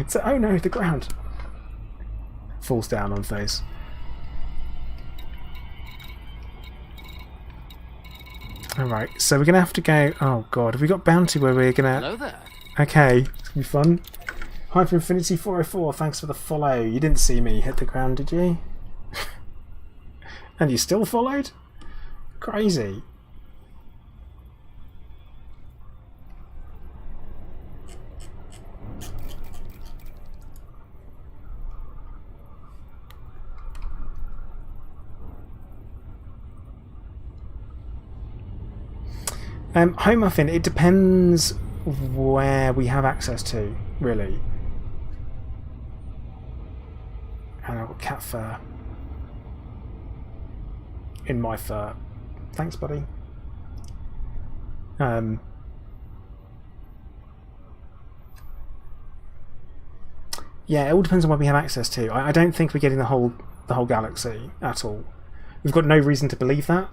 So, oh no, the ground falls down on face. Alright, so we're gonna have to go. Oh god, have we got bounty where we're gonna. Hello there. Okay, it's gonna be fun. Hyper Infinity 404, thanks for the follow. You didn't see me hit the ground, did you? And you still followed? Crazy. Home Muffin, it depends where we have access to, really. And I've got cat fur. In my fur. Thanks, buddy. Yeah, it all depends on what we have access to. I don't think we're getting the whole galaxy at all. We've got no reason to believe that.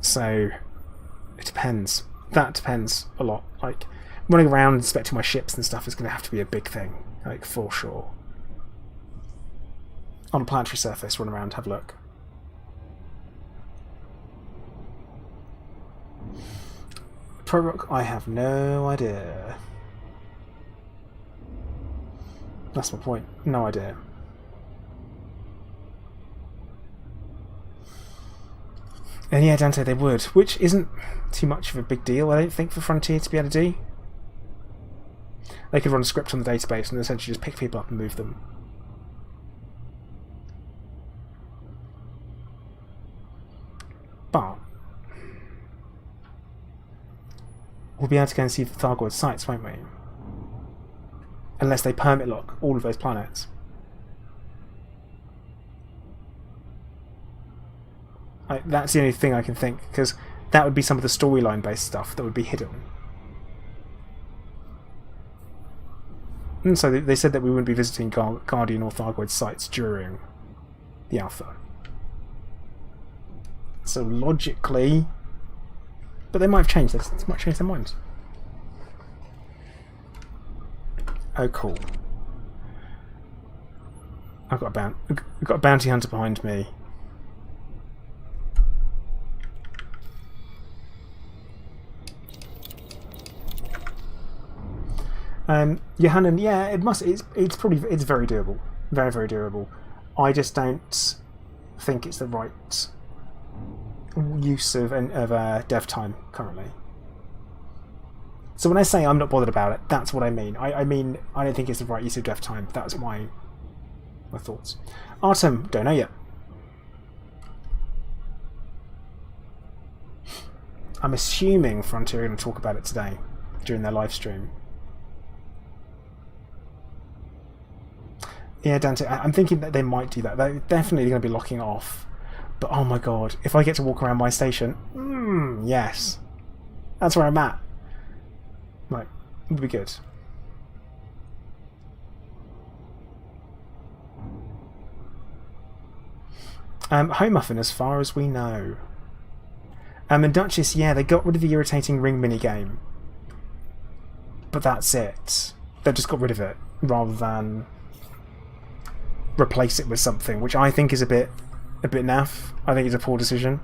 So it depends. That depends a lot. Like, running around inspecting my ships and stuff is going to have to be a big thing, like, for sure. On a planetary surface, run around, have a look. Pro Rock, I have no idea. That's my point. No idea. And yeah, Dante, they would, which isn't too much of a big deal, I don't think, for Frontier to be able to do. They could run a script on the database and essentially just pick people up and move them. But we'll be able to go and see the Thargoid sites, won't we? Unless they permit lock all of those planets. That's the only thing I can think, because that would be some of the storyline based stuff that would be hidden. And so they said that we wouldn't be visiting Guardian or Thargoid sites during the alpha. So logically, but they might have changed this. They might change their minds. Oh, cool. I've got a bounty hunter behind me. Johannan, yeah, it's probably very doable, very doable. I just don't think it's the right use of dev time currently. So when I say I'm not bothered about it, that's what I mean. I mean I don't think it's the right use of dev time. That's my thoughts. Artem, don't know yet. I'm assuming Frontier are going to talk about it today during their live stream. Yeah, Dante, I'm thinking that they might do that. They're definitely going to be locking it off. But oh my god, if I get to walk around my station, yes. That's where I'm at. Right, it'll be good. Home Muffin, as far as we know. And Duchess, yeah, they got rid of the irritating ring minigame. But that's it. They just got rid of it, rather than replace it with something, which I think is a bit naff. I think it's a poor decision.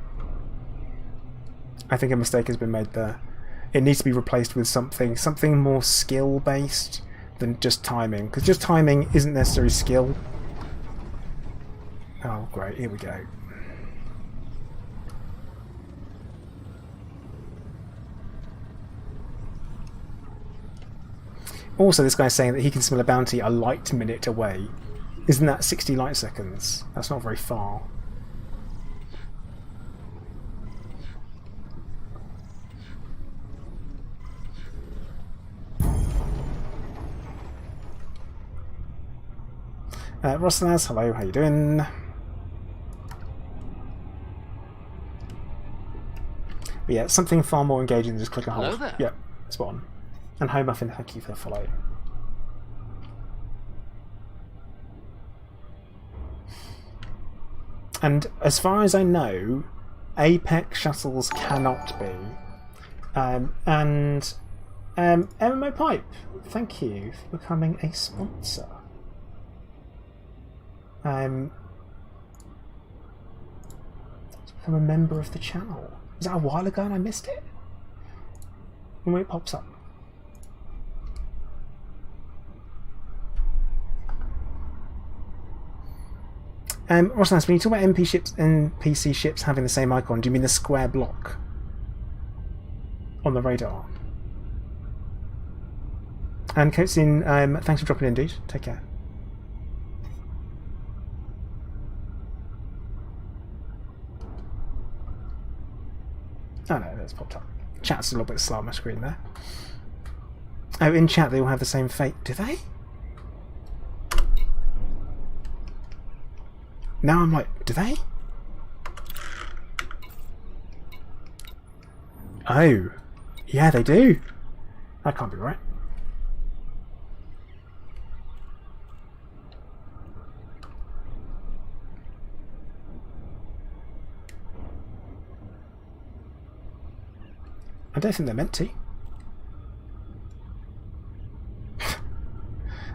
I think a mistake has been made there. It needs to be replaced with something more skill based than just timing, because just timing isn't necessarily skill. Oh great, here we go. Also, this guy's saying that he can smell a bounty a light minute away. Isn't that 60 light seconds? That's not very far. Rosnaz, hello, how you doing? But yeah, something far more engaging than just click and hold. Hello there. Yep, spot on. And Home Muffin, thank you for the follow. And as far as I know, Apex shuttles cannot be. MMO Pipe, thank you for becoming a sponsor. To become a member of the channel. Was that a while ago and I missed it? When it pops up. Ross, when you talk about NPC ships having the same icon, do you mean the square block on the radar? And Coatsin, thanks for dropping in, dude. Take care. Oh no, that's popped up. Chat's a little bit slow on my screen there. Oh, in chat they all have the same fate. Do they? Now I'm like, do they? Oh, yeah, they do. That can't be right. I don't think they're meant to.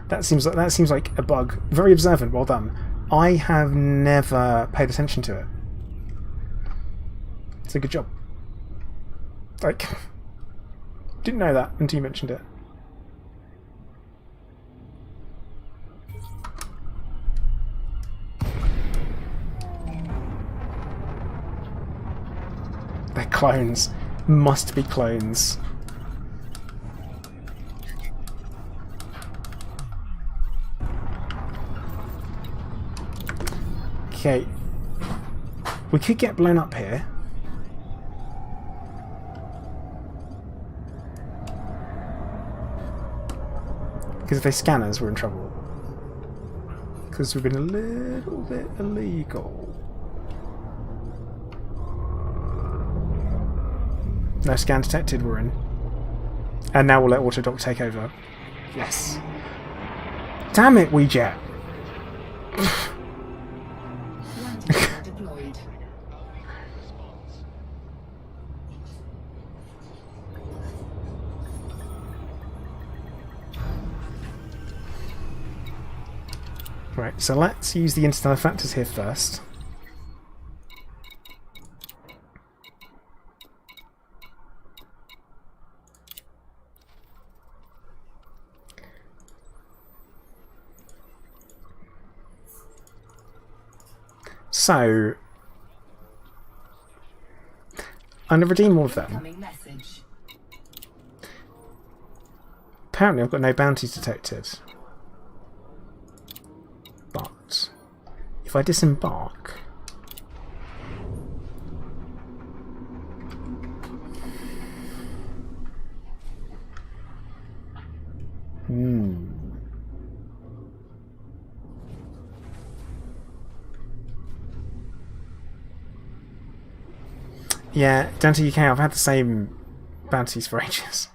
That seems like a bug. Very observant. Well done. I have never paid attention to it. It's a good job. Like, didn't know that until you mentioned it. They're clones. Must be clones. Okay. We could get blown up here. Because if they scan us, we're in trouble. Because we've been a little bit illegal. No scan detected, we're in. And now we'll let Autodoc take over. Yes. Damn it, WeJet! Landing gear deployed. Right, so let's use the interstellar factors here first. So, I'm going to redeem all of them. Incoming message. Apparently I've got no bounties detected. But, if I disembark... Yeah, down to UK, I've had the same bounties for ages.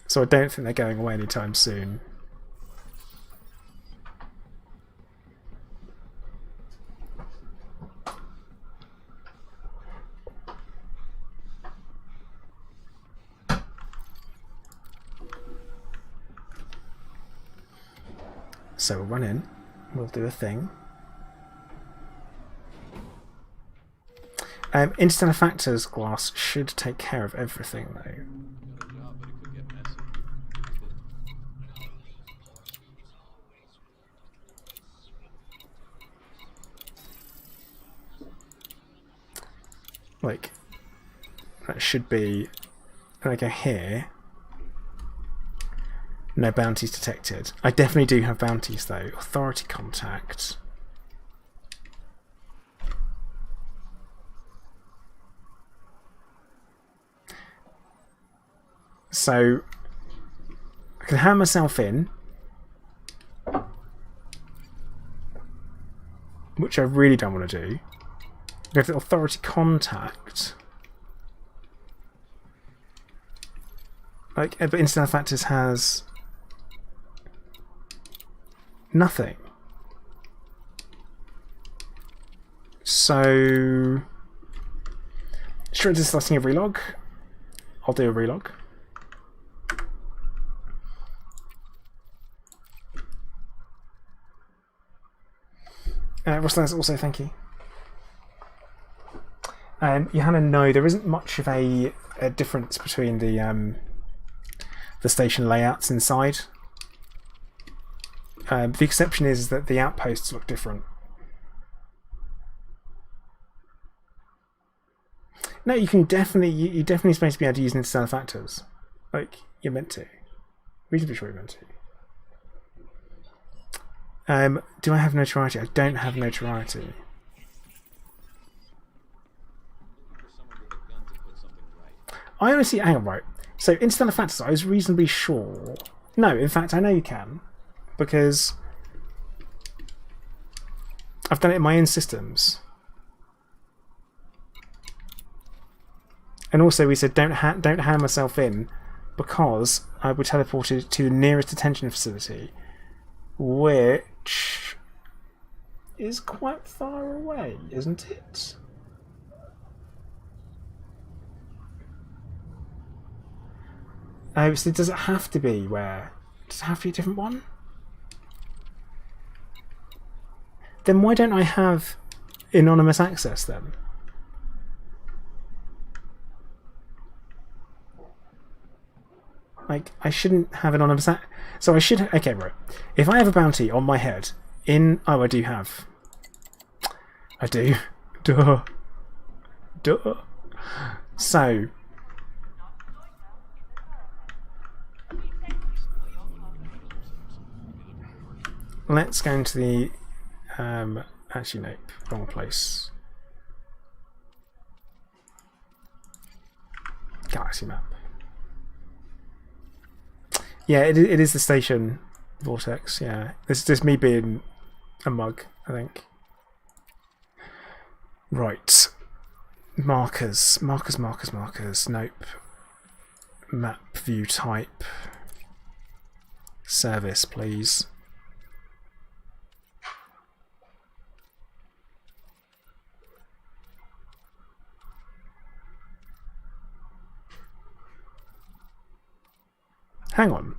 So I don't think they're going away anytime soon. So we'll run in, we'll do a thing. Interstellar factors glass should take care of everything, though. Like, that should be... And I go here. No bounties detected. I definitely do have bounties, though. Authority contact. So, I can hand myself in, which I really don't want to do. We have the authority contact. Like, but interstellar factors has nothing. So, straight to selecting a relog. I'll do a relog. Ruslan, also thank you. Johanna, no, there isn't much of a difference between the station layouts inside. The exception is that the outposts look different. No, you can definitely, you're definitely supposed to be able to use interstellar factors. Like, you're meant to. Reasonably sure you're meant to. Do I have notoriety? I don't have notoriety. I honestly, hang on, right. So, interstellar factors, I was reasonably sure. No, in fact, I know you can. Because I've done it in my own systems. And also we said don't hand myself in because I were teleported to the nearest detention facility, which is quite far away, isn't it? Oh, so does it have to be where? Does it have to be a different one? Then why don't I have anonymous access then? Like, I shouldn't have anonymous access. So I should... Okay, right. If I have a bounty on my head in... Oh, I do have. I do. Duh. Duh. So... Let's go into the... actually, nope. Wrong place. Galaxy map. Yeah, it is the station vortex, yeah. It's just me being a mug, I think. Right. Markers. Nope. Map view type. Service, please. Hang on.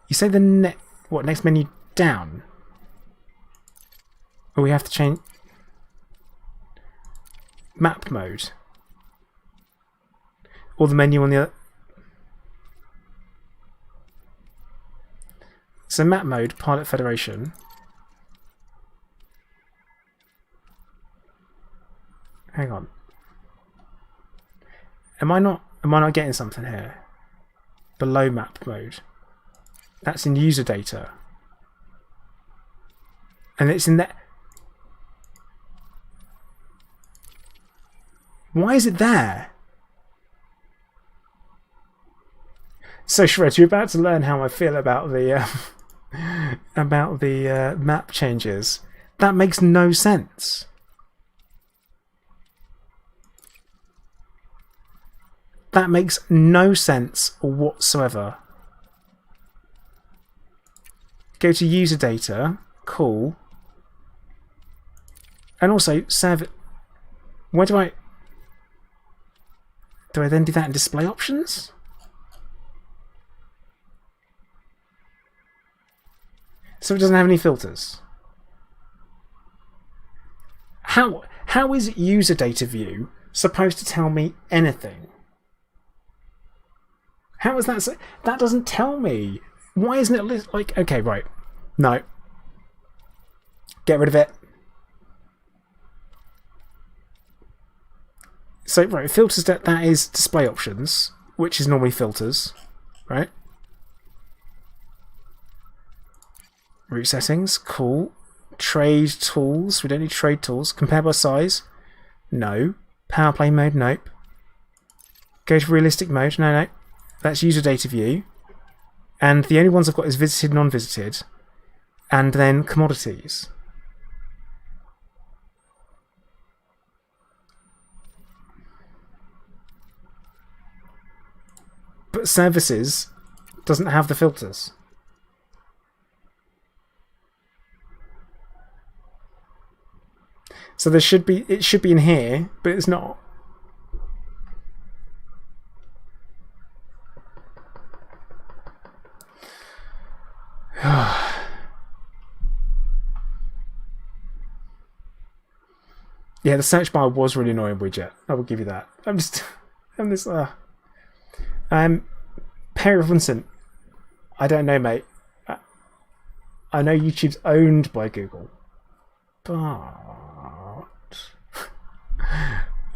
You say the next menu down? Or we have to change map mode? Or the menu on the other? So map mode, Pilot Federation. Hang on. Am I not getting something here? Below map mode. That's in user data. And it's in that. Why is it there? So Shred, you're about to learn how I feel about the map changes. That makes no sense. That makes no sense whatsoever. Go to user data. Cool. And also, where do I then do that in display options? So it doesn't have any filters. How is user data view supposed to tell me anything? How is that? That doesn't tell me. Why isn't it like? Okay, right. No. Get rid of it. So right, filters that is display options, which is normally filters, right? Route settings, cool. Trade tools. We don't need trade tools. Compare by size. No. Power play mode. Nope. Go to realistic mode. No. That's user data view. And the only ones I've got is visited, non-visited. And then commodities. But services doesn't have the filters. So it should be in here, but it's not. Yeah, the search bar was really annoying, widget. I will give you that. I'm this. Perry Vincent. I don't know, mate. I know YouTube's owned by Google, but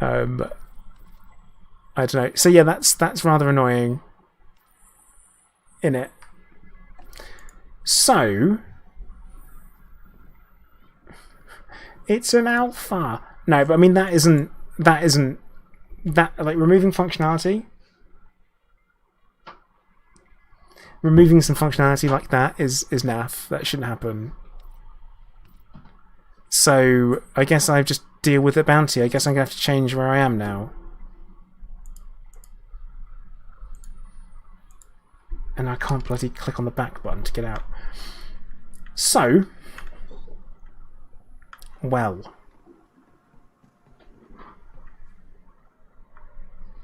I don't know. So yeah, that's rather annoying, innit? So it's an alpha. No, but I mean that isn't like removing functionality. Removing some functionality like that is naff. That shouldn't happen. So I guess I just deal with the bounty. I guess I'm going to have to change where I am now. And I can't bloody click on the back button to get out. So, well,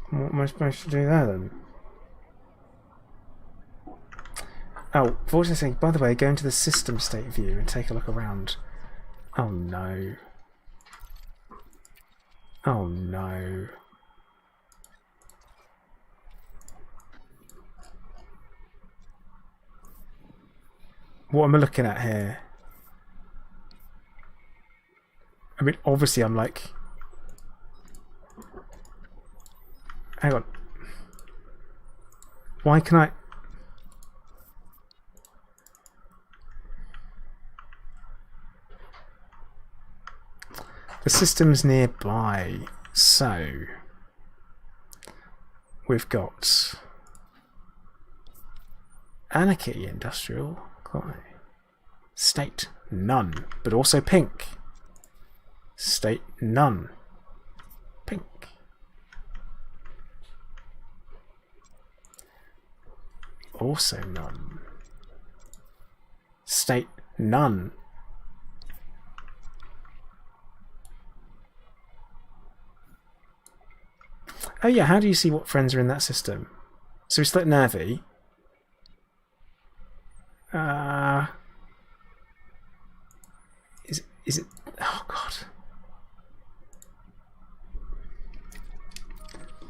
what am I supposed to do there then? Oh, voice saying, by the way, go into the system state view and take a look around. Oh no. Oh no. What am I looking at here? I mean, obviously I'm like... Hang on. Why can I... The system's nearby, so... We've got... Anarchy, Industrial... State, none, but also pink. State, none. Pink. Also none. State, none. Oh yeah, how do you see what friends are in that system? So we select Nervy. Is it? Oh god.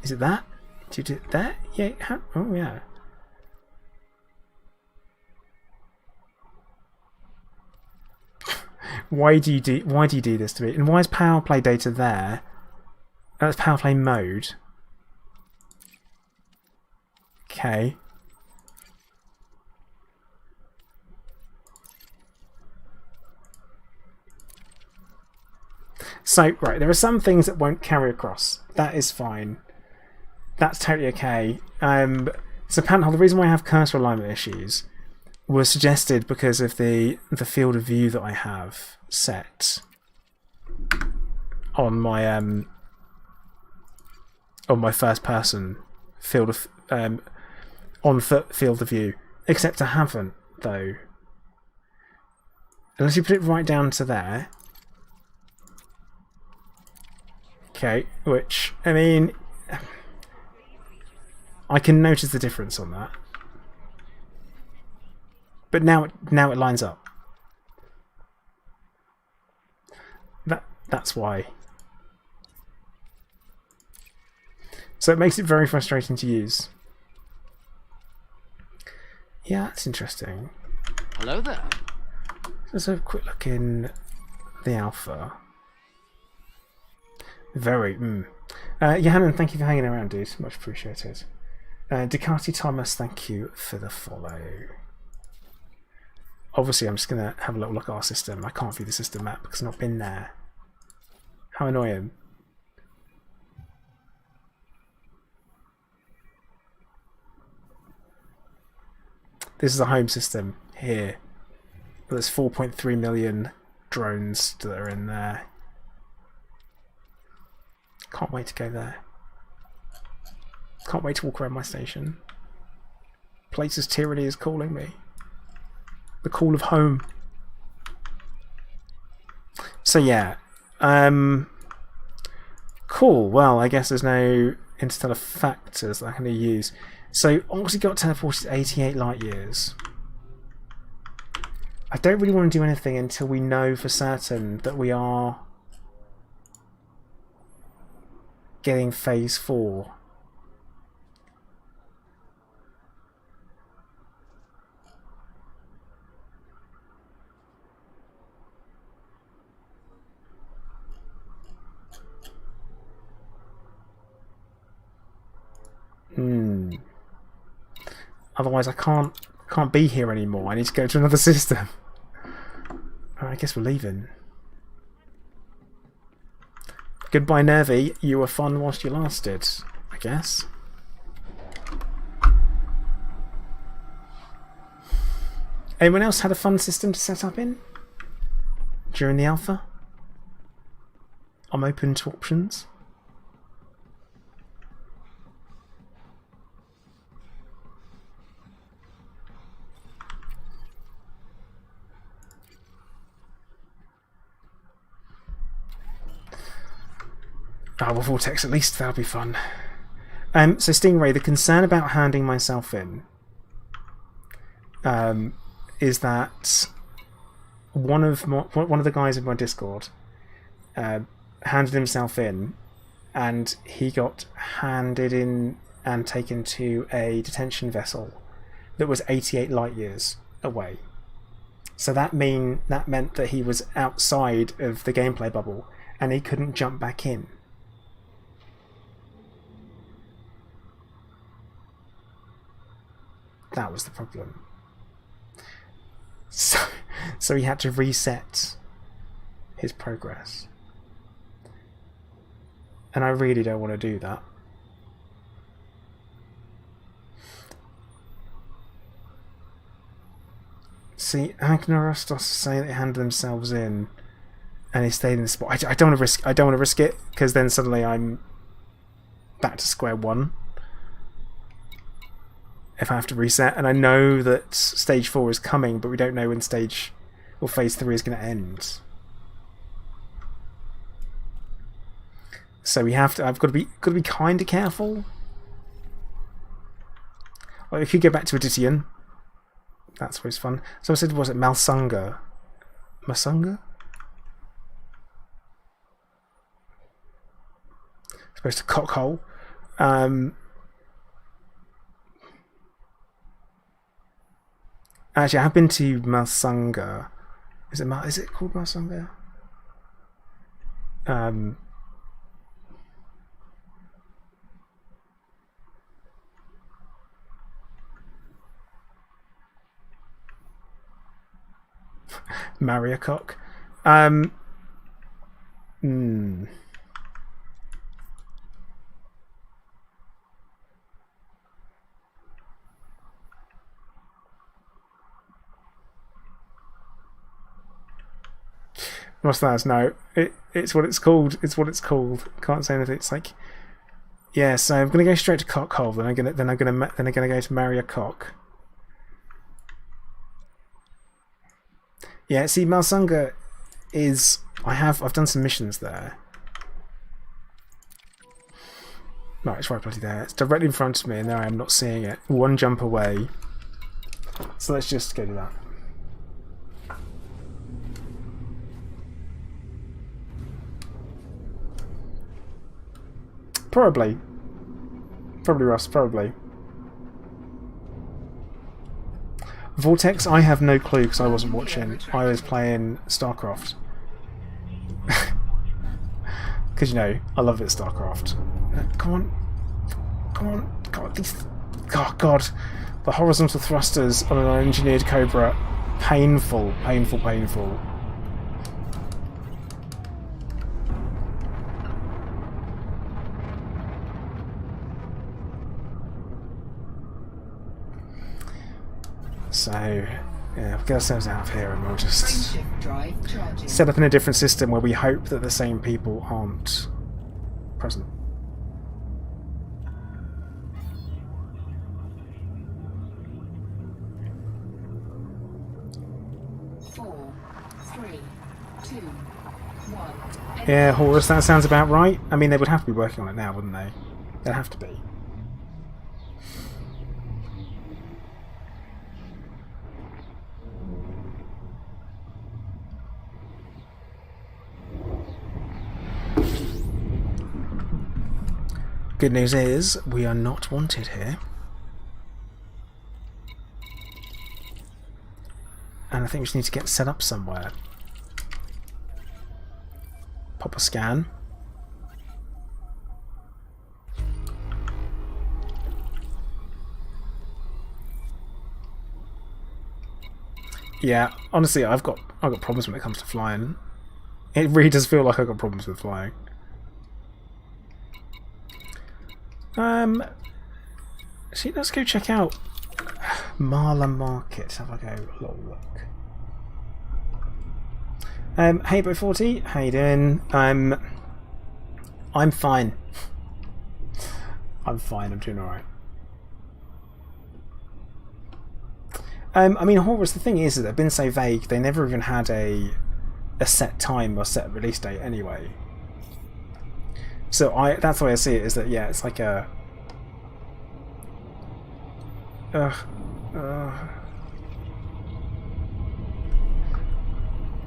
Is it that? Do you do that? Yeah. Oh yeah. Why do you do this to me? And why is power play data there? That's power play mode. Okay. So, right, there are some things that won't carry across. That is fine. That's totally okay. So, Panhole, the reason why I have cursor alignment issues was suggested because of the field of view that I have set on my first person field of field of view. Except I haven't, though. Unless you put it right down to there. Okay, which, I mean, I can notice the difference on that. But now it lines up. That's why. So it makes it very frustrating to use. Yeah, that's interesting. Hello there. Let's have a quick look in the alpha. Very. Johannan, thank you for hanging around, dude. Much appreciated. Ducati Thomas, thank you for the follow. Obviously, I'm just going to have a little look at our system. I can't view the system map because I've not been there. How annoying. This is a home system here. There's 4.3 million drones that are in there. Can't wait to go there. Can't wait to walk around my station. Places tyranny is calling me. The call of home. So yeah. Cool. Well, I guess there's no interstellar factors that I can use. So Odyssey got teleported 88 light years. I don't really want to do anything until we know for certain that we are getting phase 4. Otherwise I can't be here anymore. I need to go to another system. I guess we're leaving. Goodbye, Nervy. You were fun whilst you lasted, I guess. Anyone else had a fun system to set up in during the alpha? I'm open to options. Oh, well, Vortex, at least that'll be fun. So Stingray, the concern about handing myself in is that one of the guys in my Discord handed himself in, and he got handed in and taken to a detention vessel that was 88 light years away. So that meant that he was outside of the gameplay bubble and he couldn't jump back in. That was the problem. So he had to reset his progress. And I really don't want to do that. See, Agnorastos saying they handed themselves in and they stayed in the spot. I don't want to risk it, because then suddenly I'm back to square one if I have to reset. And I know that stage 4 is coming, but we don't know when phase 3 is going to end. So I've got to be kind of careful. Like, if you go back to Odyssey, that's always fun. So I said, was it Malsunga? Masunga? Supposed to cockhole. Actually, I have been to Malsunga. Is it called Malsunga? Mariacock. What's that? No, it's what it's called. It's what it's called. Can't say anything. It's like, yeah. So I'm gonna go straight to Cockhole. Then I'm gonna go to Mariacock. Yeah. See, Malsunga is. I've done some missions there. No, it's right bloody there. It's directly in front of me, and there I am not seeing it. One jump away. So let's just go to that. Probably, Russ, probably. Vortex, I have no clue because I wasn't watching. I was playing StarCraft. Because, you know, I love it, StarCraft. Come on. God, oh, God. The horizontal thrusters on an unengineered Cobra. Painful. So, yeah, we'll get ourselves out of here and we'll just set up in a different system where we hope that the same people aren't present. Four, three, two, one. Yeah, Horus, that sounds about right. I mean, they would have to be working on it now, wouldn't they? They'd have to be. Good news is, we are not wanted here. And I think we just need to get set up somewhere. Pop a scan. Yeah, honestly, I've got problems when it comes to flying. It really does feel like I've got problems with flying. See, let's go check out Marla Market. Have a go, little look. Hey, Bo40, how you doing? I'm fine. I'm fine. I'm doing all right. I mean, Horus, the thing is that they've been so vague, they never even had a set time or set release date anyway. So that's the way I see it, is that, yeah, it's like a... I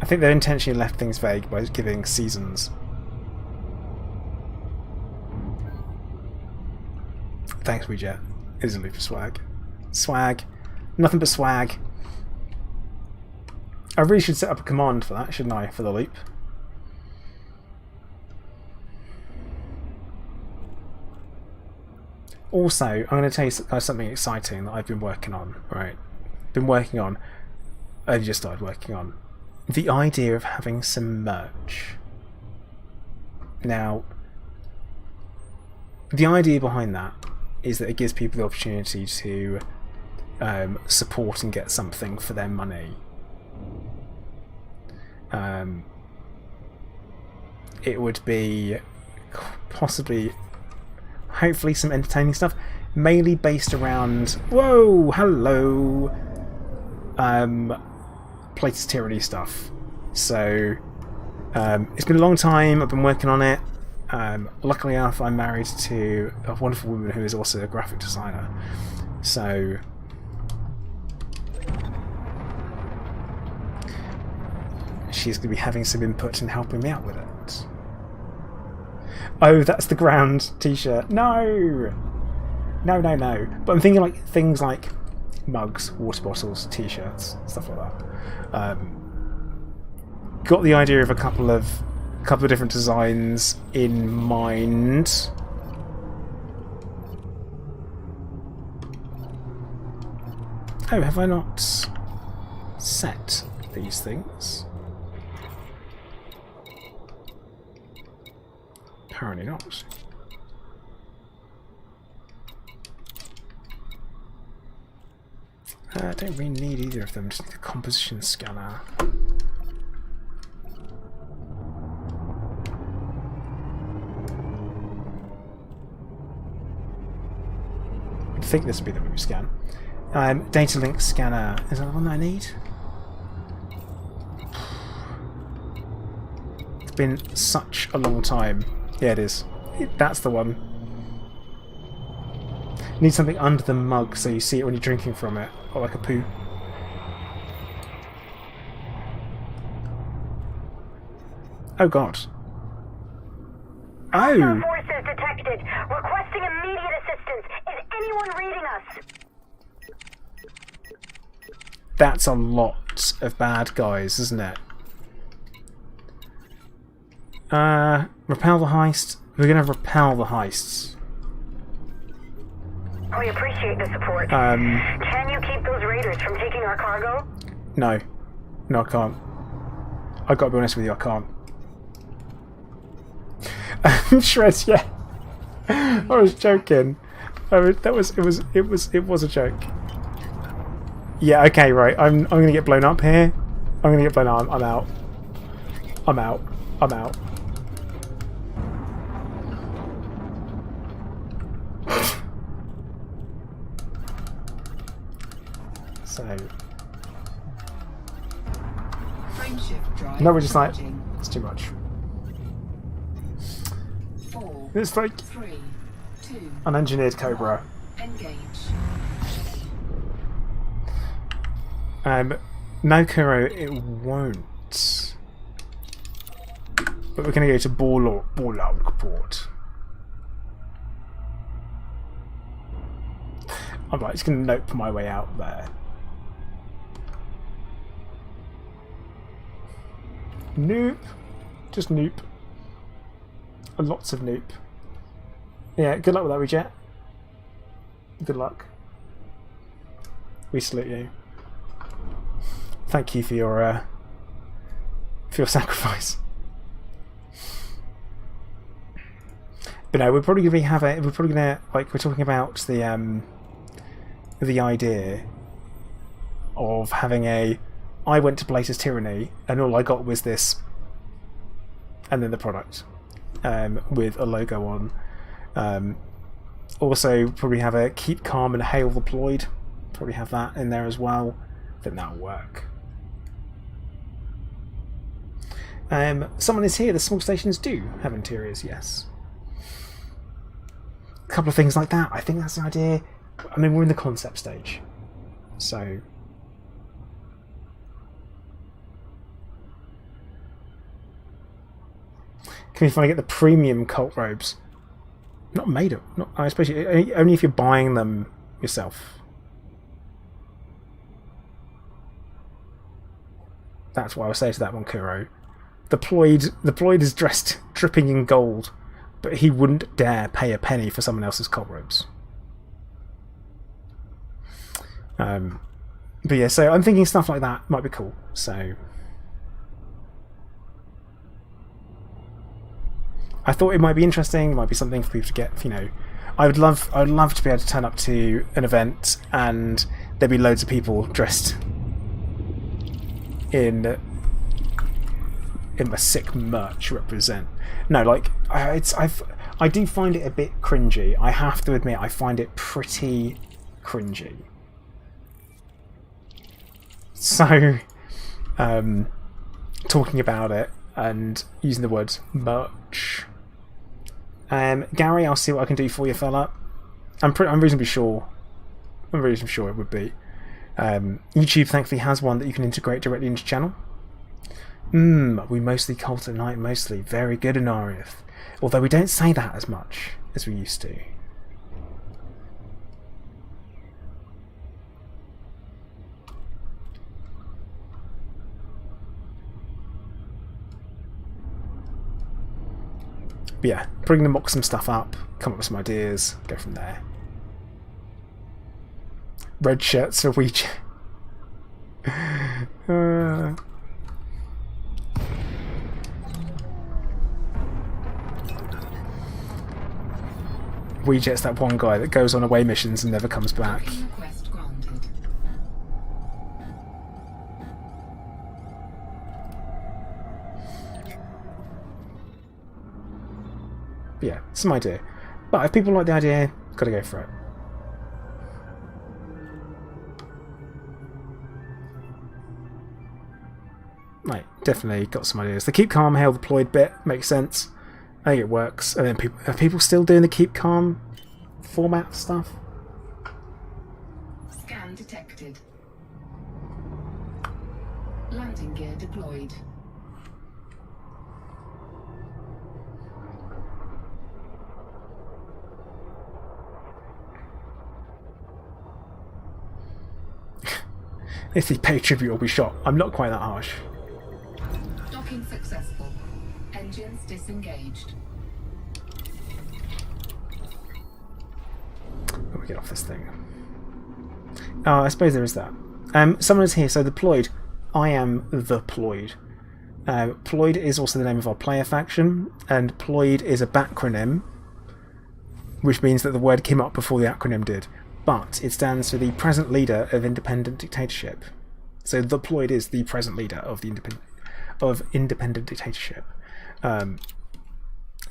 think they intentionally left things vague by giving seasons. Thanks, Rejet. It is a loop of swag. Swag. Nothing but swag. I really should set up a command for that, shouldn't I, for the loop? Also, I'm going to tell you something exciting that I've been working on, right? I've just started working on. The idea of having some merch. Now, the idea behind that is that it gives people the opportunity to support and get something for their money. It would be possibly, hopefully, some entertaining stuff, mainly based around, whoa, hello, Places Tyranny stuff. So it's been a long time. I've been working on it. Luckily enough, I'm married to a wonderful woman who is also a graphic designer. So she's going to be having some input and helping me out with it. Oh, that's the ground t-shirt. No! No, no, no. But I'm thinking like things like mugs, water bottles, t-shirts, stuff like that. Got the idea of a couple of different designs in mind. Oh, have I not set these things? Apparently not. I don't really need either of them, just need the composition scanner. I think this would be the root scan. Data link scanner, is that the one that I need? It's been such a long time. Yeah, it is. That's the one. Need something under the mug so you see it when you're drinking from it, or like a poo. Oh god. Oh! Forces detected. Requesting immediate assistance. Is anyone reading us? That's a lot of bad guys, isn't it? Repel the heist. We're gonna repel the heists. We appreciate the support. Can you keep those raiders from taking our cargo? No. No, I can't. I've got to be honest with you, I can't. Shreds, yeah. I was joking. It was a joke. Yeah, okay, right. I'm gonna get blown up here. I'm gonna get blown up. I'm out. I'm out. I'm out. So Frameshift drive. no, we're just like, charging. it's too much. 4, It's like 3, 2, unengineered Cobra. engage. No Kuro, it won't. But we're gonna go to Borlaug port. I'm like, just gonna nope my way out there. Nope. Just nope. Lots of nope. Yeah, good luck with that, Rejet. Good luck. We salute you. Thank you for your sacrifice. But no, we're probably gonna we're talking about the idea of having I went to Places Tyranny and all I got was this, and then the product. with a logo on. Also, probably have a keep calm and hail deployed. Probably have that in there as well. I think that'll work. Someone is here. The small stations do have interiors, yes. A couple of things like that. I think that's the idea. I mean, we're in the concept stage, so. Can you finally get the premium cult robes? Not made of. Not, I suppose only if you're buying them yourself. That's what I would say to that one, Kuro. The Ploid is dressed dripping in gold, but he wouldn't dare pay a penny for someone else's cult robes. But yeah, so I'm thinking stuff like that might be cool. So. I thought it might be interesting. It might be something for people to get. You know, I would love to be able to turn up to an event and there'd be loads of people dressed in a sick merch represent. No, like I do find it a bit cringy. I have to admit, I find it pretty cringy. So, talking about it and using the words merch. Gary, I'll see what I can do for you, fella. I'm reasonably sure. I'm reasonably sure it would be. YouTube thankfully has one that you can integrate directly into channel. We mostly cult at night, mostly. Very good, Anariath. Although we don't say that as much as we used to. But yeah, bring the mock some stuff up, come up with some ideas, go from there. Red shirts for WeChat. WeChat's that one guy that goes on away missions and never comes back. Request granted. Yeah, some idea. But if people like the idea, gotta go for it. Right, definitely got some ideas. The keep calm, hail deployed bit makes sense. I think it works. And then are people still doing the keep calm format stuff? Scan detected. Landing gear deployed. If they pay tribute or be shot. I'm not quite that harsh. Docking successful. Engines disengaged. Let me get off this thing. Oh, I suppose there is that. Someone is here, so the Ploid. I am the Ploid. Ploid is also the name of our player faction, and Ploid is a backronym, which means that the word came up before the acronym did. But it stands for the present leader of independent dictatorship. So the Ploid is the present leader of the independent dictatorship.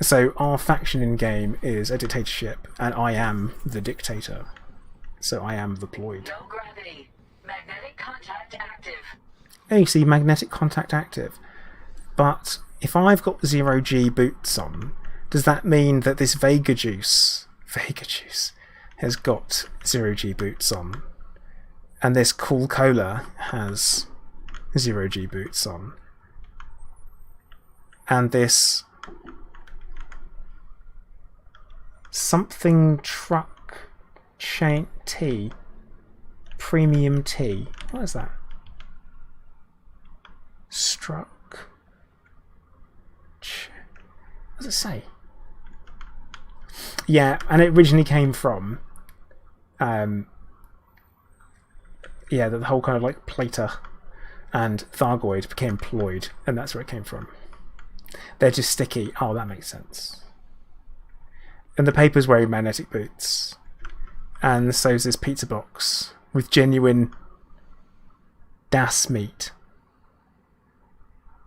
So our faction in game is a dictatorship, and I am the dictator. So I am the Ploid. No gravity. Magnetic contact active. Oh, you see, magnetic contact active. But if I've got 0G boots on, does that mean that this Vega Juice has got 0G boots on, and this Cool Cola has 0G boots on, and this something truck chain tea, premium tea, what is that? Struck. What does it say? Yeah, and it originally came from yeah, the whole kind of like Plater and Thargoid became Ploid, and that's where it came from. They're just sticky. Oh, that makes sense. And the paper's wearing magnetic boots, and so's this pizza box with genuine Das meat.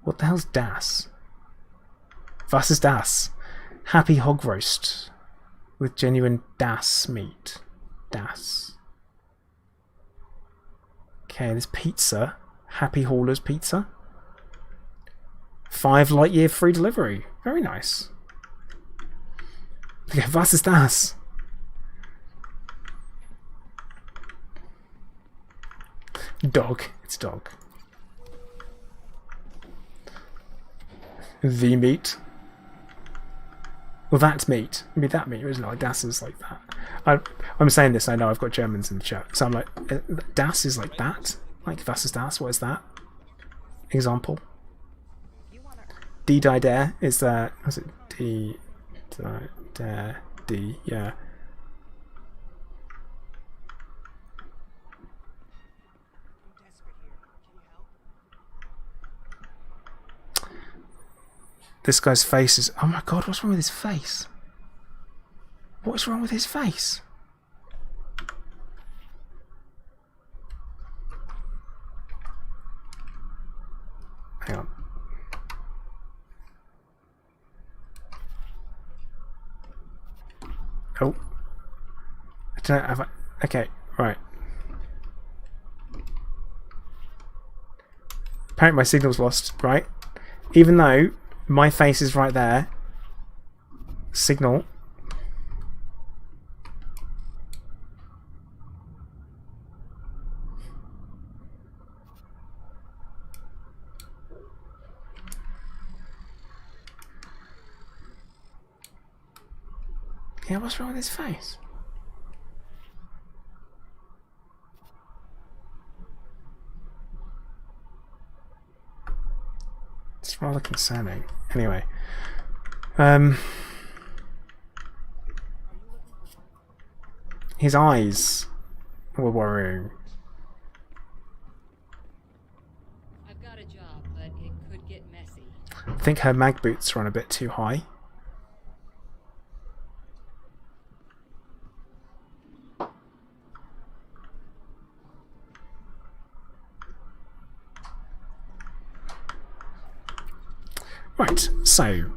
What the hell's Das? Was ist das? Happy hog roast with genuine Das meat. Das. Okay, there's pizza. Happy Haulers pizza. 5 light year free delivery. Very nice. Okay, was ist das? Dog. It's dog. The meat. Well, that's meat. Maybe that meat, isn't it? Like, Das is like that. I'm saying this, I know I've got Germans in the chat. So I'm like, Das is like that? Like, was ist das? What is that? Example. Die der is that. Was it Die der D? Yeah. This guy's face is... Oh my god, what's wrong with his face? What's wrong with his face? Hang on. Oh. I don't know, have I... Okay, right. Apparently my signal's lost, right? Even though my face is right there. Signal. Yeah, what's wrong with his face? It's rather concerning. Anyway. His eyes were worrying. I've got a job, but it could get messy. I think her mag boots are on a bit too high. Right, so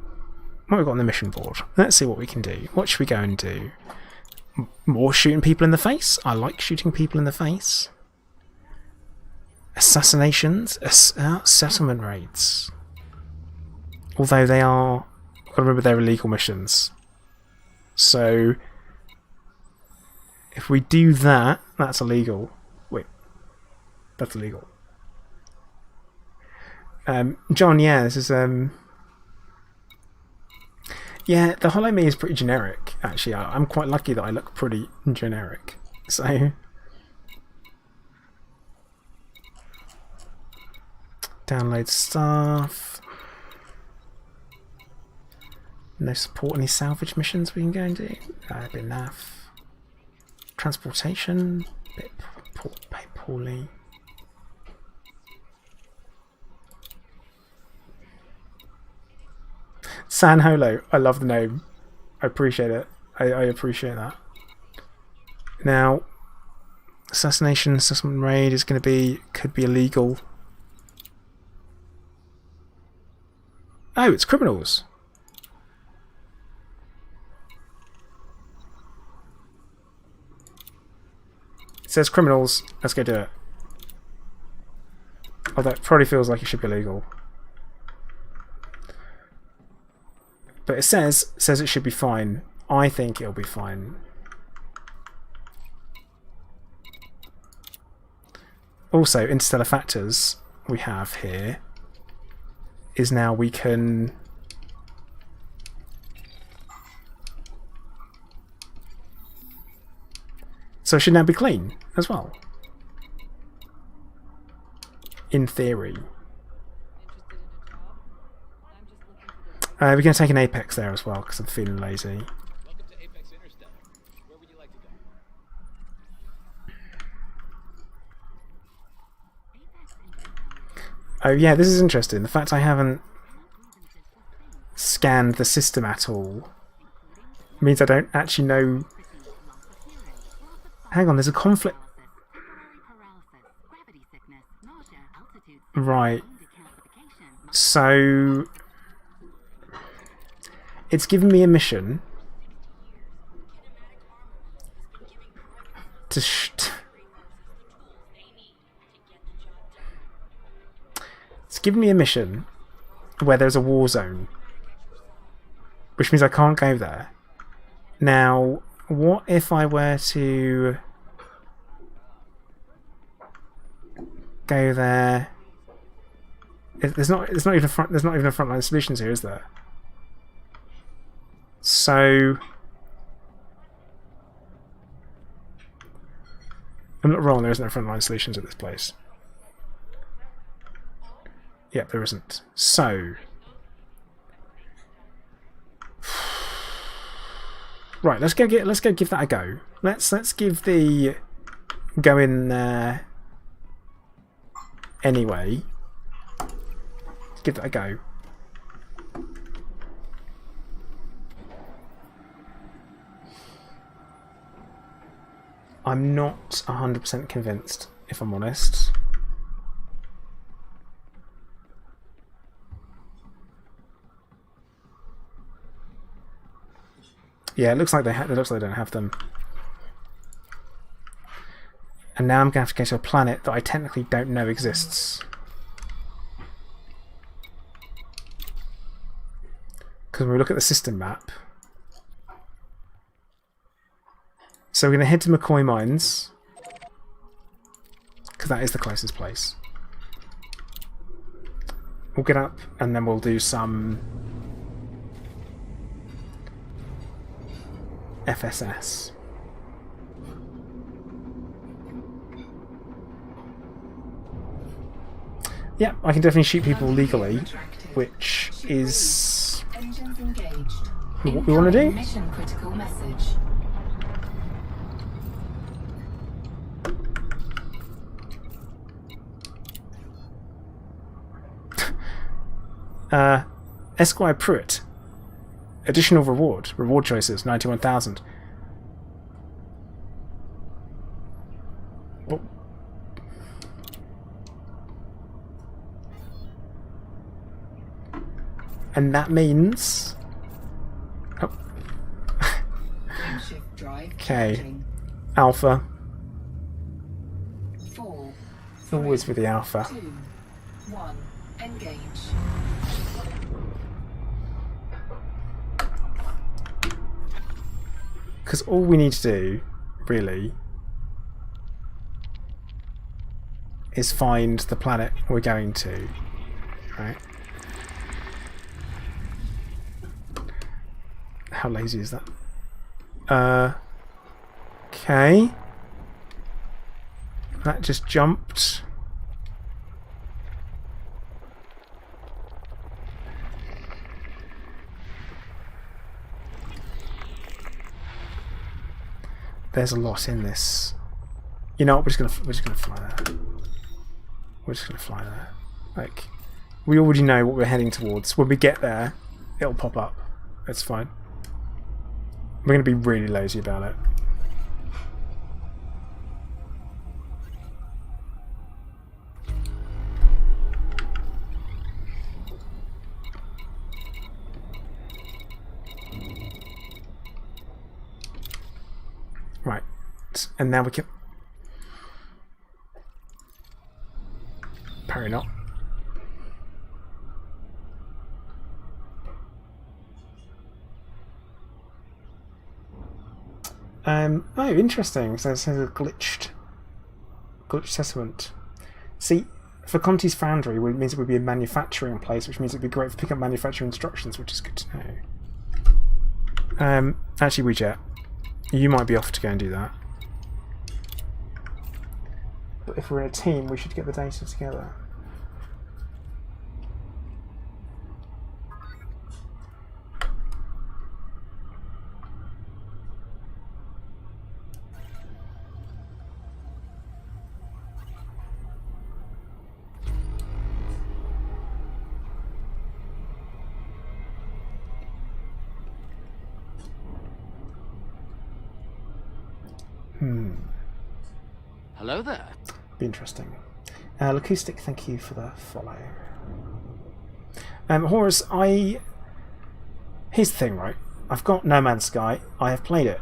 what have we got on the mission board? Let's see what we can do. What should we go and do? More shooting people in the face? I like shooting people in the face. Assassinations? Settlement raids. Although they are... I've got to remember they're illegal missions. So if we do that, that's illegal. Wait. That's illegal. John, yeah, this is... Yeah, the Hollow Me is pretty generic, actually. I'm quite lucky that I look pretty generic. So... Download stuff. No support any salvage missions we can go and do. A bit naff. Transportation. Bit poorly. San Holo, I love the name. I appreciate it. I appreciate that. Now, assassination, assessment raid is going to be, could be illegal. Oh, it's criminals. It says criminals. Let's go do it. Oh, that probably feels like it should be illegal. But it says it should be fine. I think it'll be fine. Also, interstellar factors we have here is now we can so it should now be clean as well. In theory. We're going to take an Apex there as well because I'm feeling lazy. Welcome to Apex Interstellar. Where would you like to go? Oh yeah, this is interesting. The fact I haven't scanned the system at all means I don't actually know... Hang on, there's a conflict... Right. So... it's given me a mission to it's given me a mission where there's a war zone, which means I can't go there. Now, what if I were to go there? There's not even a frontline solutions here, is there? So I'm not wrong. There isn't a frontline solutions at this place. Yep, there isn't. So right, let's go give that a go. Let's give the go in there anyway. Give that a go. I'm not 100% convinced, if I'm honest. Yeah, it looks like they don't have them. And now I'm going to have to go to a planet that I technically don't know exists. Because when we look at the system map, so we're going to head to McCoy Mines, because that is the closest place. We'll get up and then we'll do some FSS. Yeah, I can definitely shoot people legally, which is what we want to do. Mission critical message. Esquire Pruitt. Additional reward. Reward choices, 91,000. Oh. And that means... Oh. Shift drive. Okay. Alpha. 4, Always with the alpha. 2, 1. Engage. Because all we need to do, really, is find the planet we're going to, right? How lazy is that? Okay. That just jumped. There's a lot in this. You know what? We're just gonna fly there. We're just gonna fly there. Like, we already know what we're heading towards. When we get there, it'll pop up. It's fine. We're gonna be really lazy about it. Right, and now we can... Apparently not. Oh, interesting. So it says a glitched settlement. See, for Conti's Foundry, it means it would be a manufacturing place, which means it'd be great for picking up manufacturing instructions, which is good to know. Actually, WeJet, you might be off to go and do that. But if we're in a team, we should get the data together. Hello there. Be interesting. Lacoustic, thank you for the follow. Horus, I Here's the thing, right? I've got No Man's Sky. I have played it.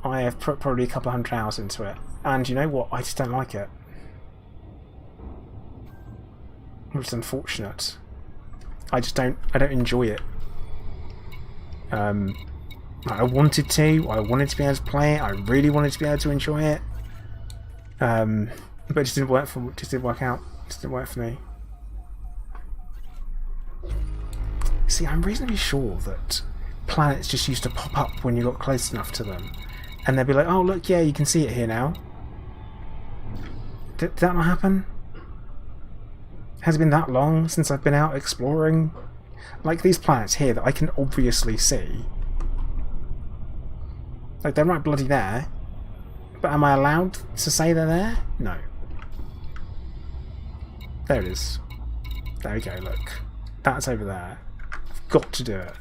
I have put probably a couple 100 hours into it. And you know what? I just don't like it. Which is unfortunate. I don't enjoy it. I wanted to. I wanted to be able to play it. I really wanted to be able to enjoy it. But it just didn't work for. Just didn't work out. Just didn't work for me. See, I'm reasonably sure that planets just used to pop up when you got close enough to them, and they'd be like, "Oh, look, yeah, you can see it here now." Did that not happen? Has it been that long since I've been out exploring? Like these planets here that I can obviously see. Like, they're right bloody there. But am I allowed to say they're there? No. There it is. There we go, look. That's over there. I've got to do it.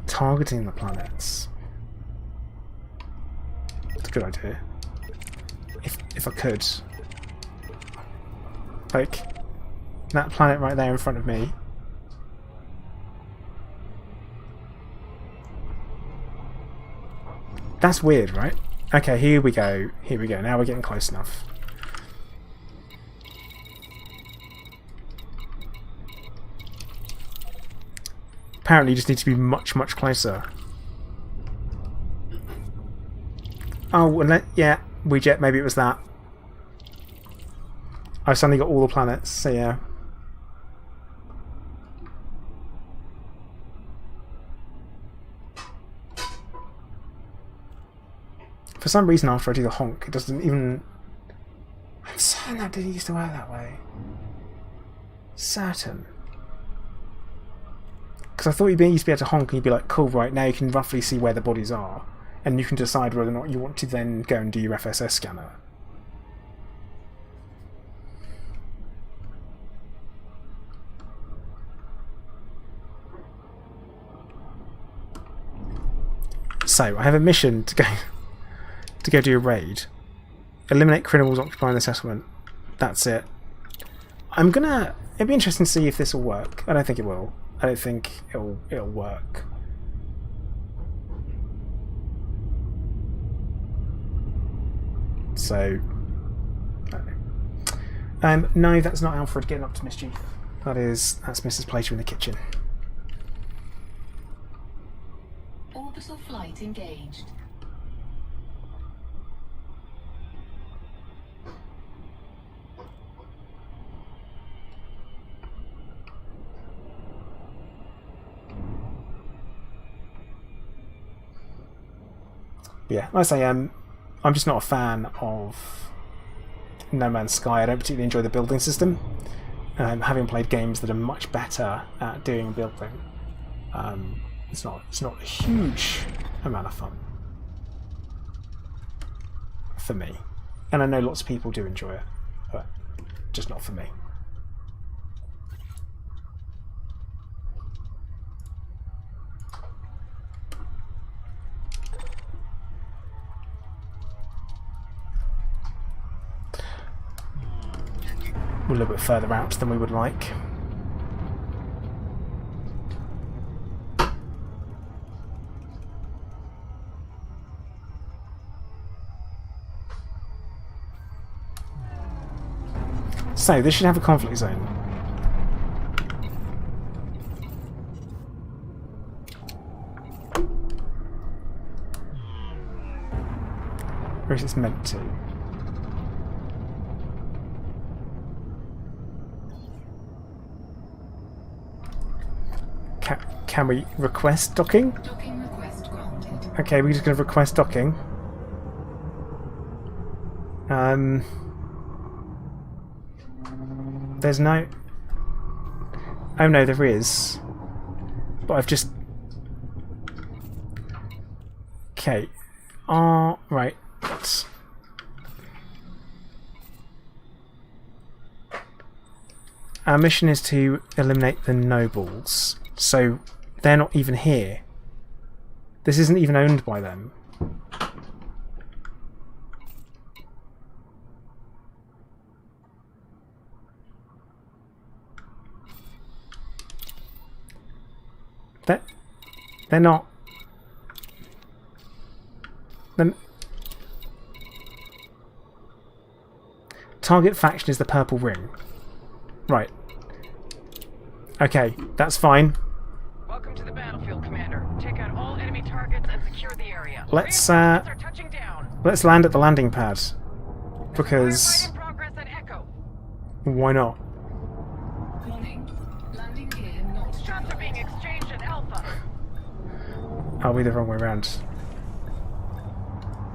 Targeting the planets. It's a good idea. If I could. Like, that planet right there in front of me. That's weird, right? Okay, here we go. Here we go. Now we're getting close enough. Apparently you just need to be much, much closer. Oh, and yeah, Ouija, maybe it was that. I've suddenly got all the planets, so yeah. For some reason, after I do the honk, it doesn't even... I'm certain that didn't used to work that way. Certain. Because I thought you'd used to be able to honk and you'd be like, cool, right, now you can roughly see where the bodies are. And you can decide whether or not you want to then go and do your FSS scanner. So, I have a mission to go do a raid. Eliminate criminals occupying the settlement. That's it. It'd be interesting to see if this will work. I don't think it will. I don't think it'll work. So, I don't know. No, that's not Alfred getting up to mischief. That's Mrs. Plater in the kitchen. Orbital flight engaged. Yeah, like I say, I'm just not a fan of No Man's Sky. I don't particularly enjoy the building system. Having played games that are much better at doing building, it's not a huge amount of fun for me. And I know lots of people do enjoy it, but just not for me. We're a little bit further out than we would like. So, this should have a conflict zone. Or is it meant to? Can we request docking? Docking request granted. Okay, we're just going to request docking. There's no... Oh no, there is. But I've just... Okay. Right. Our mission is to eliminate the nobles. So they're not even here. This isn't even owned by them. They're not. Then target faction is the purple ring. Right. Okay, that's fine. Welcome to the battlefield, Commander. Take out all enemy targets and secure the area. Let's Reinforcements are touching down. let's land at the landing pad because Firefight in progress at Echo. why not? Warning. Landing gear not Shots are being exchanged at Alpha. I'll be the wrong way around.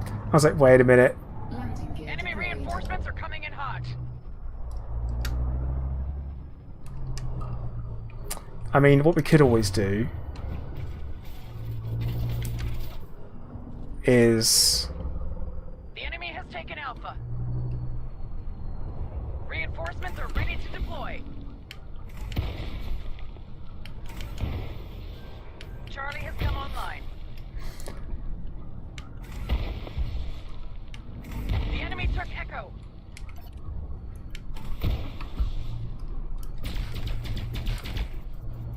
I was like, wait a minute. landing gear Enemy deployed. reinforcements are coming in hot. I mean, what we could always do is The enemy has taken Alpha. Reinforcements are ready to deploy. Charlie has come online. The enemy took Echo.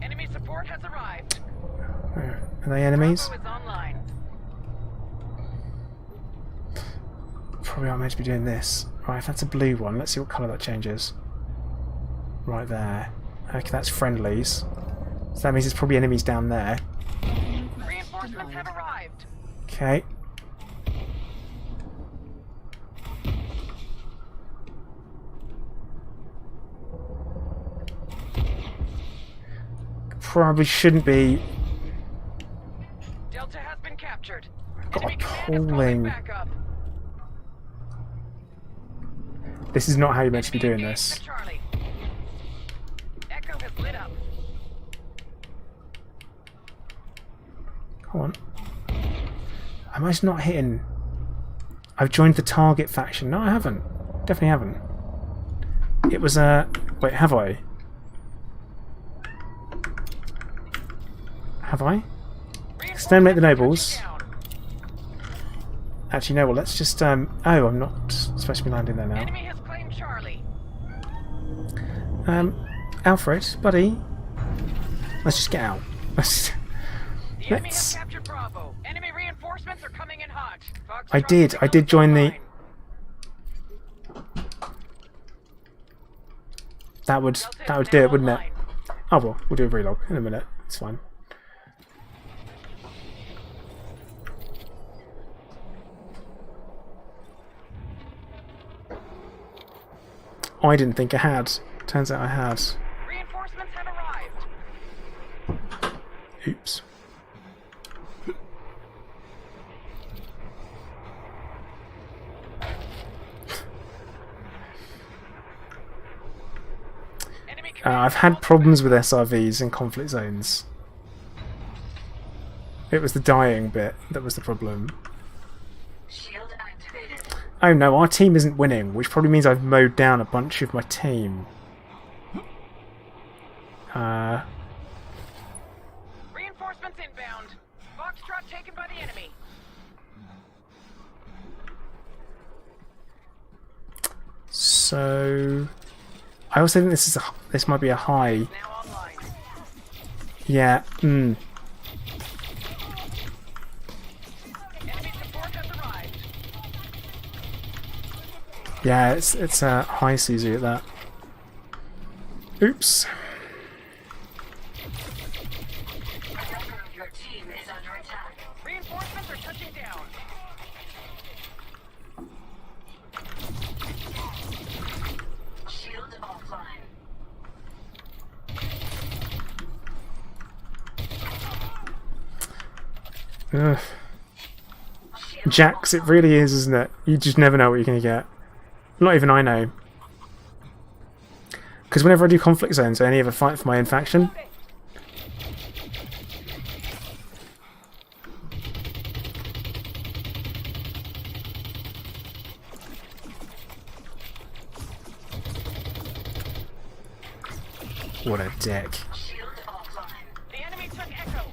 Enemy support has arrived. are they enemies? Bravo is online. Probably aren't meant to be doing this. Right, if that's a blue one, let's see what colour that changes. Right there. Okay, that's friendlies. So that means there's probably enemies down there. Reinforcements have arrived. Okay. Probably shouldn't be. Delta has been captured. Got Enemy a command is polling. calling backup. This is not how you're meant to be Enemy doing engaged this. at Charlie. Echo has lit up. Come on. Am I just not hitting? I've joined the target faction. No, I haven't. Definitely haven't. It was a. Wait, have I? Have I? Exterminate the nobles. Down. Actually, no. Well, let's just. Oh, I'm not supposed to be landing there now. Enemy has claimed Charlie. Alfred, buddy. Let's just get out. The enemy has Let's. captured Bravo. Enemy reinforcements are coming in hot. Fox I did join the. That would do it, wouldn't it? Oh well, we'll do a relog in a minute. It's fine. I didn't think I had. Turns out I had. Reinforcements have arrived. Oops. Enemy command I've had problems with SRVs in conflict zones. It was the dying bit that was the problem. Shield activated. Oh no, our team isn't winning, which probably means I've mowed down a bunch of my team. Reinforcements inbound. Foxtrot taken by the enemy. So I also think this might be a high. Now online. Yeah. Enemy support has arrived. Yeah, it's a high Susie at that. Oops. Your team is under attack. Reinforcements are touching down. Shield offline. Ugh. Jax, it really is, isn't it? You just never know what you're going to get. Not even I know. Because whenever I do conflict zones, I only ever fight for my own faction. What a dick. Shield offline. The enemy took Echo.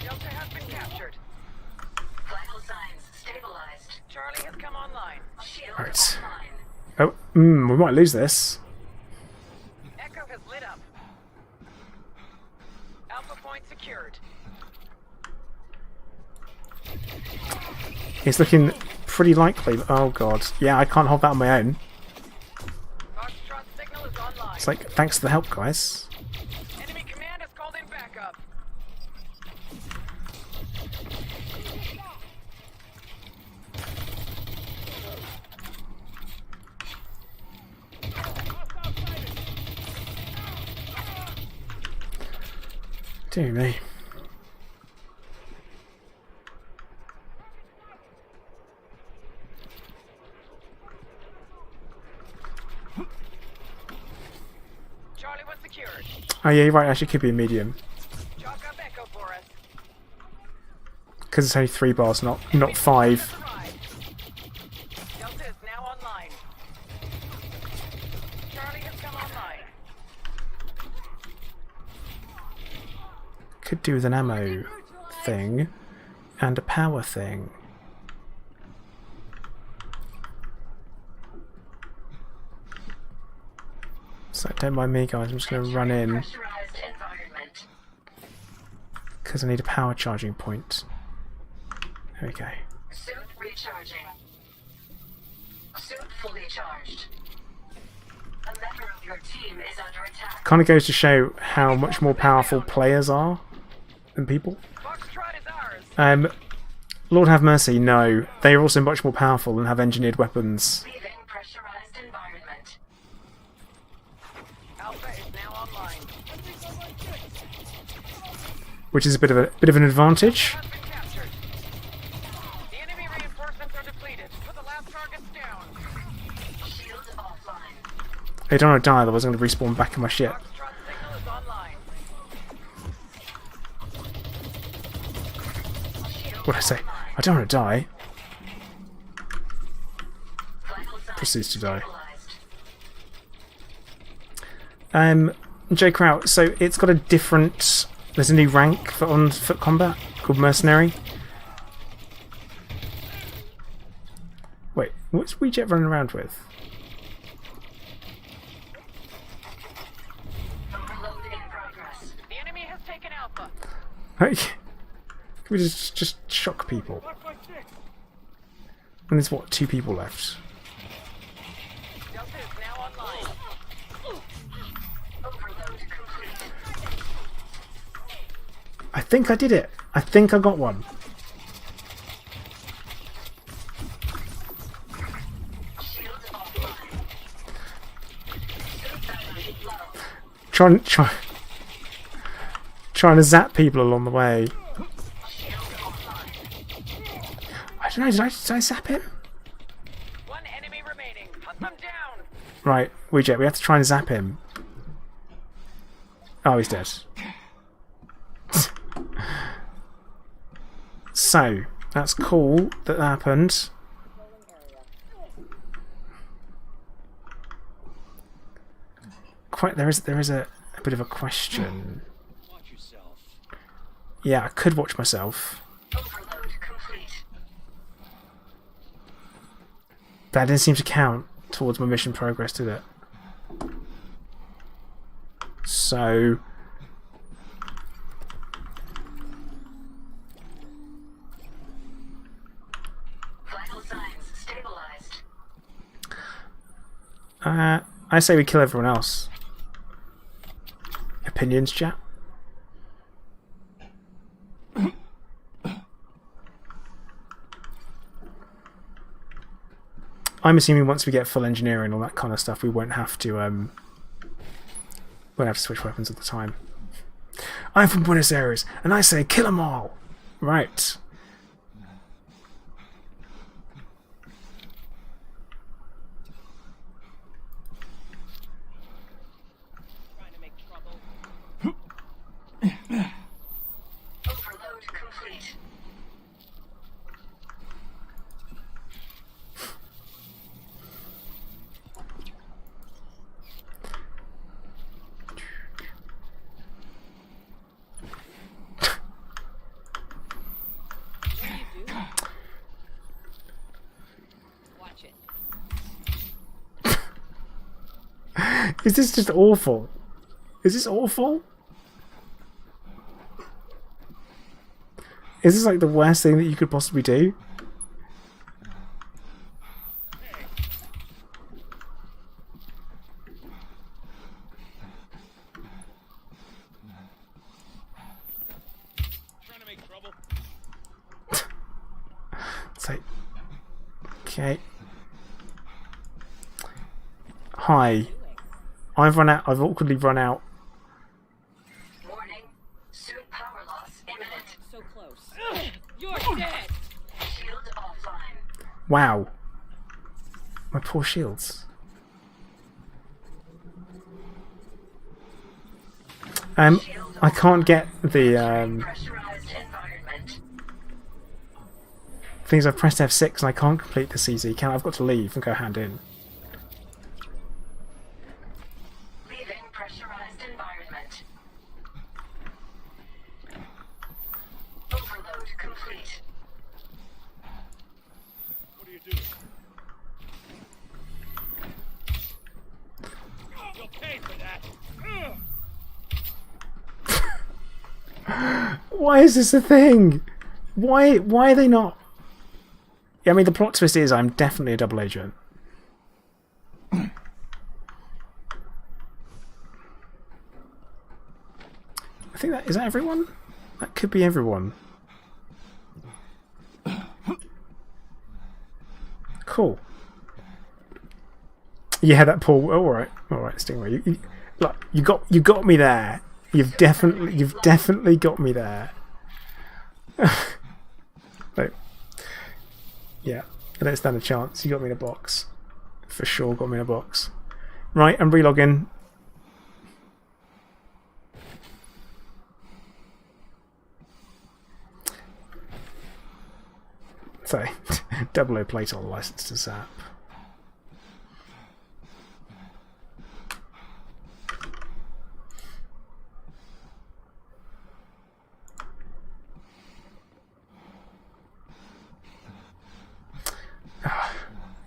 Delta has been captured. Vital signs stabilized. Charlie has come online. Shield Right. offline. Oh, we might lose this. Echo has lit Alpha point secured. It's looking pretty likely. Oh god. Yeah, I can't hold that on my own. Foxtrot signal is online. It's like, thanks for the help, guys. Enemy command has called in backup. Dear me. Charlie was secured. Oh yeah, you're right, actually could be a medium. Chalk up Echo for us. Because it's only 3 bars, not 5. Arrived. Delta is now online. Charlie has come online. Could do with an ammo thing and a power thing. So don't mind me, guys. I'm just going to run in Pressurized environment. because I need a power charging point. There we go. Suit recharging. Suit fully charged. A member of your team is under attack. Kind of goes to show how much more powerful players are than people. Foxtrot is ours. Lord have mercy, no. They are also much more powerful and have engineered weapons. Leaving pressurized environment. Alpha is now online. Which is a bit of an advantage. Has been captured. The enemy reinforcements are depleted. Put the last targets down. Shield offline. I don't want to die, otherwise I'm going to respawn back in my ship. Foxtrot signal is online. What did I say? I don't want to die. Vital signs Proceeds to die. stabilized. J Kraut, so it's got a different... There's a new rank for on foot combat called Mercenary. Wait, what's Weejet running around with? Overload in progress. The enemy has taken Alpha. Like, can we just shock people? And there's what, 2 people left? Delta is now online. Overload complete. I think I did it. I think I got one. Shield offline. Suit battery low. Trying to zap people along the way. Shield offline. I don't know, did I zap him? One enemy remaining. Hunt them down. Right, Weejet, we have to try and zap him. Oh, he's dead. So, that's cool that happened. There is a bit of a question. Watch yourself. Yeah, I could watch myself. Overload complete. That didn't seem to count towards my mission progress, did it? So... Vital signs stabilized. I say we kill everyone else. Opinions, chat? I'm assuming once we get full engineering and all that kind of stuff, we won't have to switch weapons all the time. I'm from Buenos Aires, and I say kill 'em all. Right. Trying to make trouble. Overload complete. Watch it. Is this just awful? Is this awful? Is this like the worst thing that you could possibly do? Trying to make trouble. It's like, okay. Hi. I've awkwardly run out. Warning. Suit power loss imminent. So close. You're dead. Shield offline. Wow. My poor shields. I can't get the Pressurized environment. things. I've pressed F6 and I can't complete the CZ. I've got to leave and go hand in. Leaving pressurized environment. Overload complete. What are you doing? You'll pay for that. Why is this a thing? Why are they not? Yeah, I mean, the plot twist is I'm definitely a double agent. I think is that everyone? That could be everyone. Cool. Yeah, that poor. All right, Stingray. Look, you got me there. You've definitely got me there. Like, yeah, I don't stand a chance. You got me in a box. For sure got me in a box. Right, I'm relogging. So, double O plate on license to zap.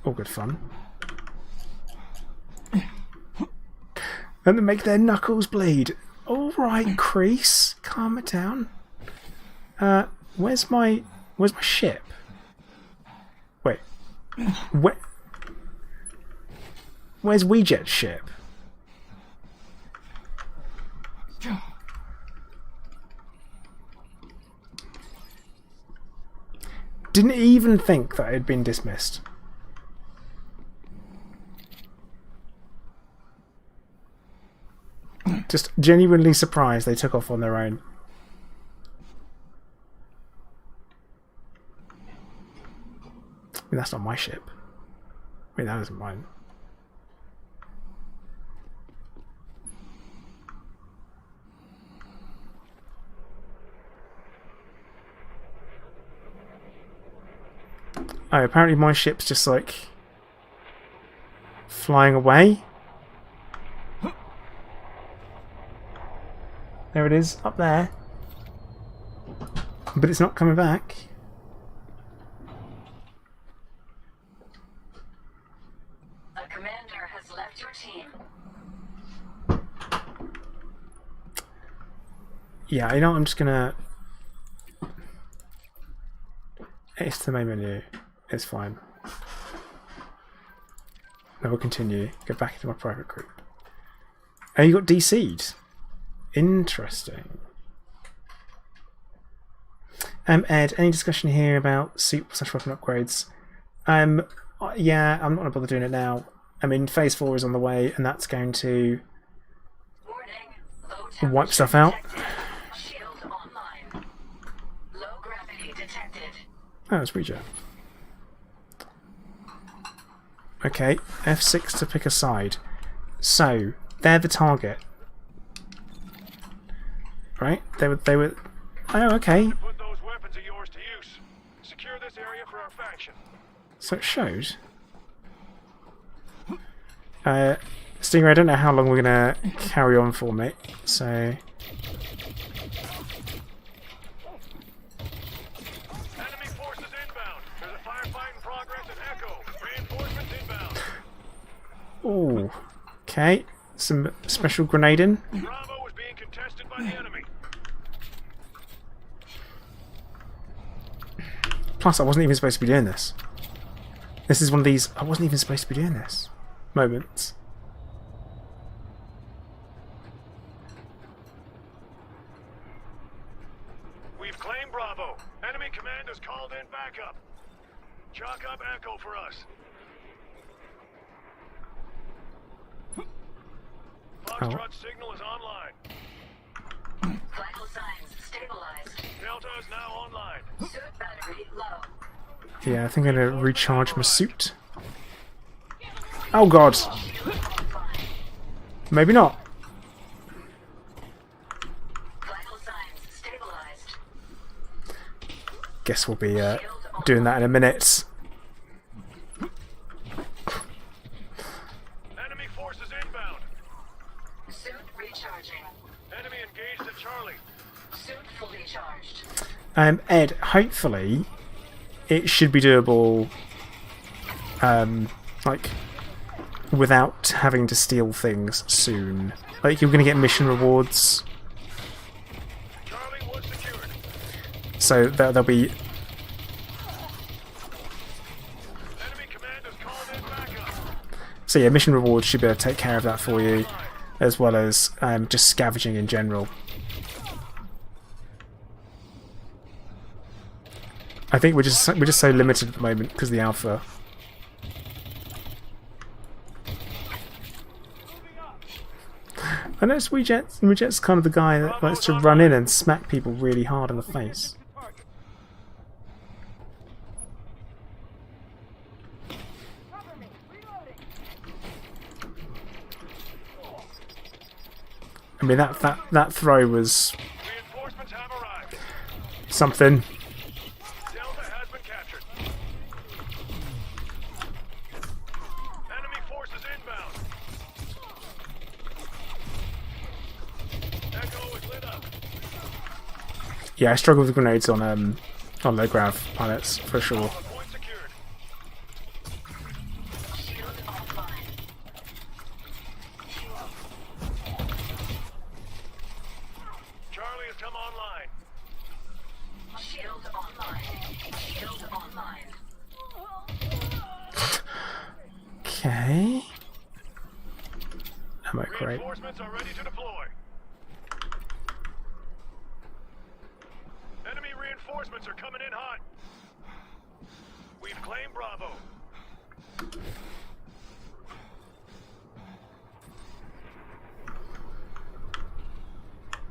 All good fun. And they make their knuckles bleed. All right, Crease, calm it down. Where's my ship? Wait, where's Weejet's ship? Didn't even think that it had been dismissed. Just genuinely surprised they took off on their own. I mean, that's not my ship. I mean, that isn't mine. Oh, apparently my ship's just like flying away. There it is, up there. But it's not coming back. A commander has left your team. Yeah, you know, I'm just gonna. It's the main menu. It's fine. Now we'll continue. Go back into my private group. Oh, you got DC'd. Interesting. Ed, any discussion here about suit/weapon upgrades? Yeah, I'm not gonna bother doing it now. I mean, Phase 4 is on the way, and that's going to Warning. wipe stuff out. Shield online. Low gravity detected. Oh, it's Weejet. Okay, F6 to pick a side. So, they're the target. Right? They were. Oh, okay. Put those weapons of yours to use. Secure this area for our faction. So it shows. Stingray, I don't know how long we're gonna carry on for, mate. So. Enemy forces inbound. There's a firefight in progress at Echo. Reinforcements inbound. Ooh. Okay. Some special grenading. Bravo is being contested by the enemy. Plus, I wasn't even supposed to be doing this. This is one of these I wasn't even supposed to be doing this moments. We've claimed Bravo. Enemy command has called in backup. Chalk up Echo for us. Foxtrot signal is online. Vital signs stabilized. Delta is now online. Suit battery low. Yeah, I think I'm gonna recharge my suit. Oh god! Maybe not. Vital signs stabilized. Guess we'll be doing that in a minute. Enemy forces inbound. Suit recharging. Enemy engaged at Charlie. Suit fully charged. Ed, hopefully it should be doable, like, without having to steal things soon. Like, you're going to get mission rewards, Charlie was secured. so there'll be... Enemy command has called in backup. So yeah, mission rewards should be able to take care of that for you, as well as just scavenging in general. I think we're just so limited at the moment because of the alpha. I know Rejet's kind of the guy that likes to run in and smack people really hard in the face. Cover me. Reloading. I mean that throw was Reinforcements have arrived. something. Delta has been captured. Enemy forces inbound. Echo is lit up. Yeah, I struggle with grenades on low grav pilots for sure. Point secured. Shield offline. Charlie has come online. Shield online. Shield online. Okay. Ammo crate. Reinforcements are ready to deploy. Enemy reinforcements are coming in hot. We've claimed Bravo.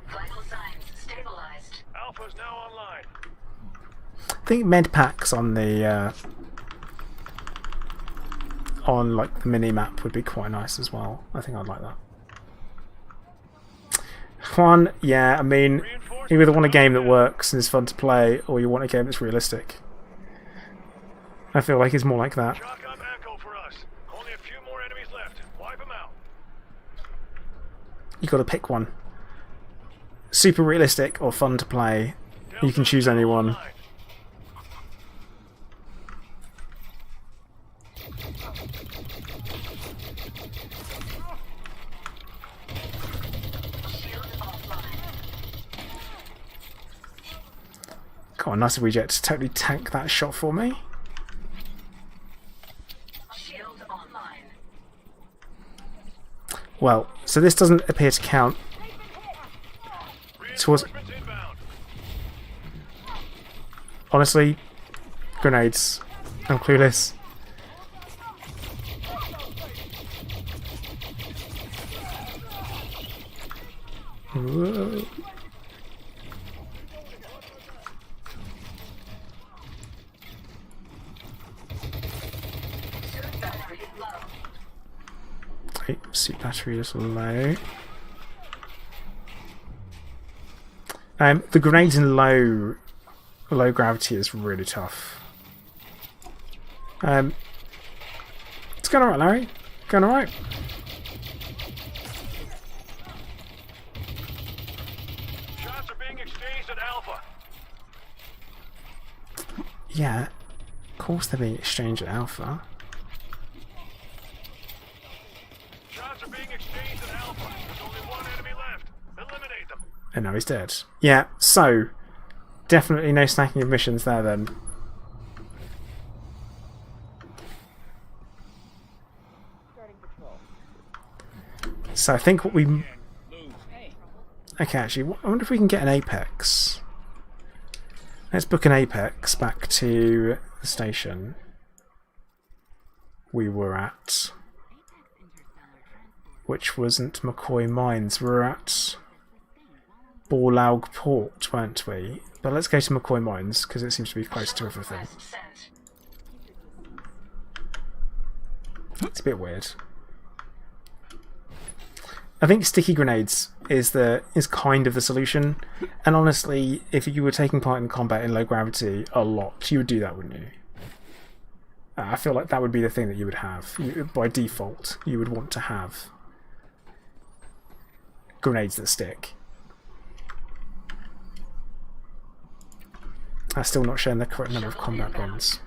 Vital signs stabilized. Alpha's now online. I think med packs on the on like the mini map would be quite nice as well. I think I'd like that. One, yeah, I mean, you either want a game that works and is fun to play, or you want a game that's realistic. I feel like it's more like that. Chalk up Echo for us. Only a few more enemies left. Wipe them out. You got to pick one. Super realistic or fun to play. You can choose any one. Online. Shield offline. Come on, nice of Reject to totally tank that shot for me. Shield online. Well, so this doesn't appear to count towards... Reinforcements inbound. Honestly, grenades. I'm clueless. Whoa. Suit battery low. Wait, suit battery is low. The grenades in low gravity is really tough. It's going alright, Larry. Going alright. Shots are being exchanged at Alpha. Yeah, of course they're being exchanged at Alpha. Shots are being exchanged at Alpha. There's only one enemy left. Eliminate them. And now he's dead. Yeah, so definitely no snacking of missions there then. So I think what we... Lose. Okay, actually, I wonder if we can get an Apex. Let's book an Apex back to the station we were at, which wasn't McCoy Mines. We were at Borlaug Port, weren't we? But let's go to McCoy Mines, because it seems to be close to everything. Sent. It's a bit weird. I think sticky grenades is kind of the solution, and honestly, if you were taking part in combat in low gravity a lot, you would do that, wouldn't you? I feel like that would be the thing that you would have. By default, you would want to have grenades that stick. I'm still not showing the correct number of combat bombs.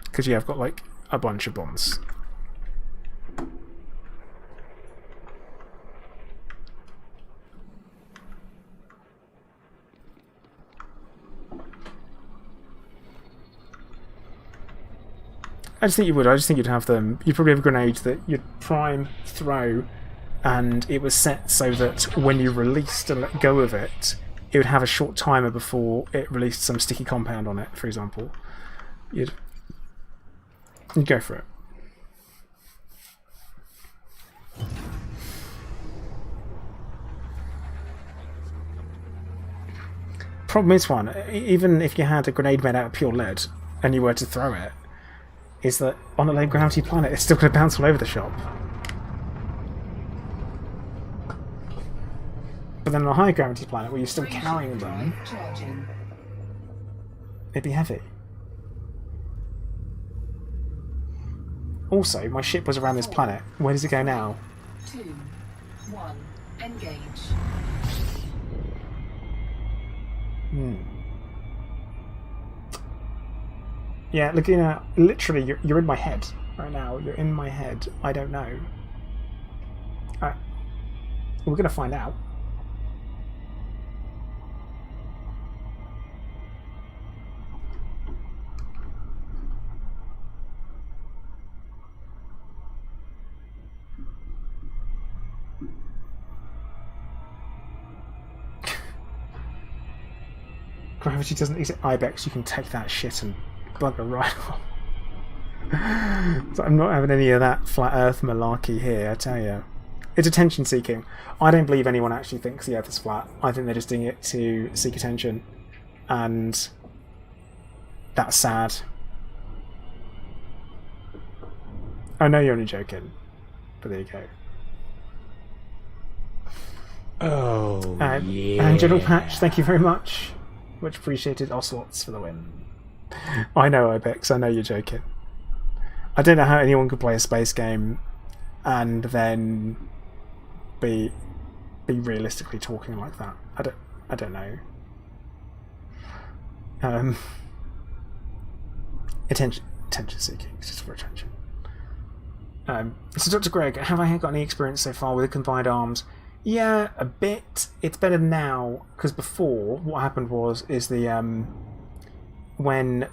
Because yeah, I've got like a bunch of bombs. I just think you would. I just think you'd have them. You'd probably have a grenade that you'd prime, throw, and it was set so that when you released and let go of it, it would have a short timer before it released some sticky compound on it, for example. You'd go for it. Problem is one, even if you had a grenade made out of pure lead and you were to throw it, is that on a low gravity planet it's still going to bounce all over the shop. But then on a high gravity planet where you're still carrying them, Charging. it'd be heavy. Also, my ship was around this planet. Where does it go now? 2, 1, engage. Yeah, looking at literally, you're in my head right now. You're in my head. I don't know. We're gonna find out. Gravity doesn't exist. Ibex, you can take that shit and bugger right off. So I'm not having any of that flat earth malarkey here, I tell you. It's attention seeking. I don't believe anyone actually thinks the earth is flat. I think they're just doing it to seek attention. And that's sad. I know you're only joking, but there you go. Oh, yeah. And General Patch, thank you very much. Much appreciated. Ocelots for the win. I know, Ibex, I know you're joking. I don't know how anyone could play a space game and then be realistically talking like that. I don't know. Attention seeking. It's just for attention. So Dr. Greg, have I got any experience so far with the combined arms? Yeah, a bit. It's better now, because before, what happened is when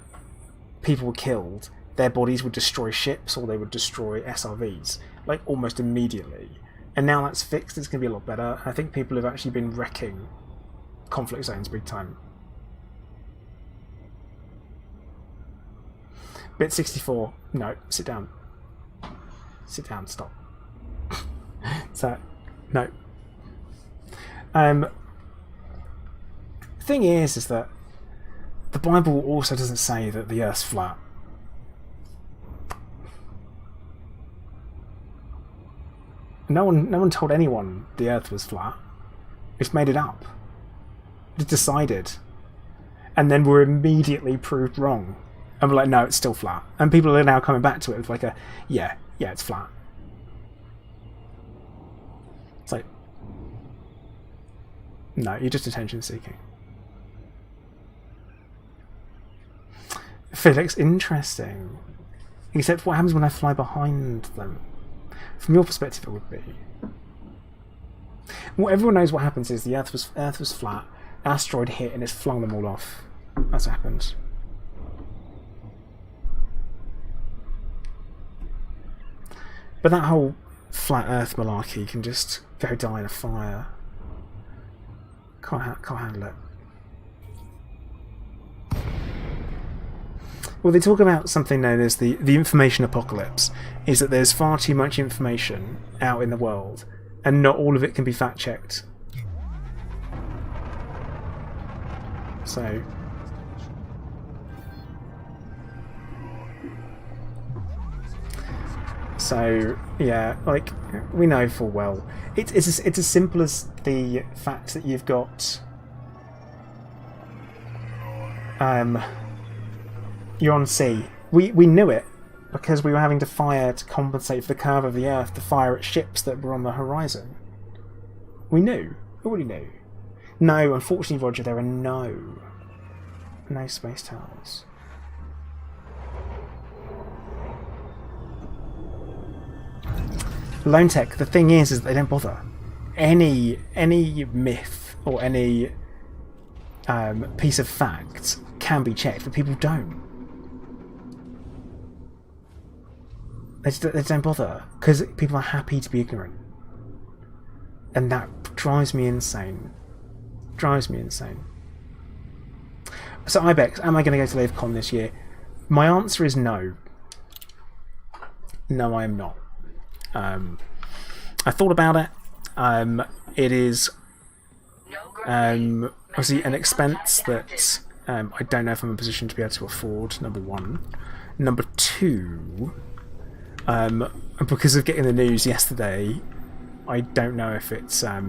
people were killed, their bodies would destroy ships or they would destroy SRVs, like almost immediately. And now that's fixed, it's going to be a lot better. I think people have actually been wrecking conflict zones big time. Bit 64. No, sit down. Sit down, stop. So, no. Thing is that the Bible also doesn't say that the Earth's flat. No one told anyone the Earth was flat. It's made it up. It's decided, and then we're immediately proved wrong. And we're like, no, it's still flat. And people are now coming back to it with like yeah, it's flat. It's like, no, you're just attention seeking. Felix, interesting. Except what happens when I fly behind them? From your perspective, it would be. Well, everyone knows what happens is the Earth was flat, asteroid hit, and it's flung them all off. That's what happened. But that whole flat Earth malarkey can just go die in a fire. Can't handle it. Well, they talk about something known as the information apocalypse, is that there's far too much information out in the world, and not all of it can be fact-checked. So yeah, like, we know full well. It's as simple as the fact that you've got you're on sea. We knew it because we were having to fire to compensate for the curve of the Earth to fire at ships that were on the horizon. We knew. We already knew. No, unfortunately, Roger, there are no space towers. Lone Tech, the thing is they don't bother. Any myth or any piece of fact can be checked, but people don't. They don't bother because people are happy to be ignorant, and that drives me insane. So Ibex, am I going to go to LaveCon this year? My answer is no. No, I am not. I thought about it. It is obviously an expense that I don't know if I'm in a position to be able to afford, number one. Number two, because of getting the news yesterday, I don't know if it's I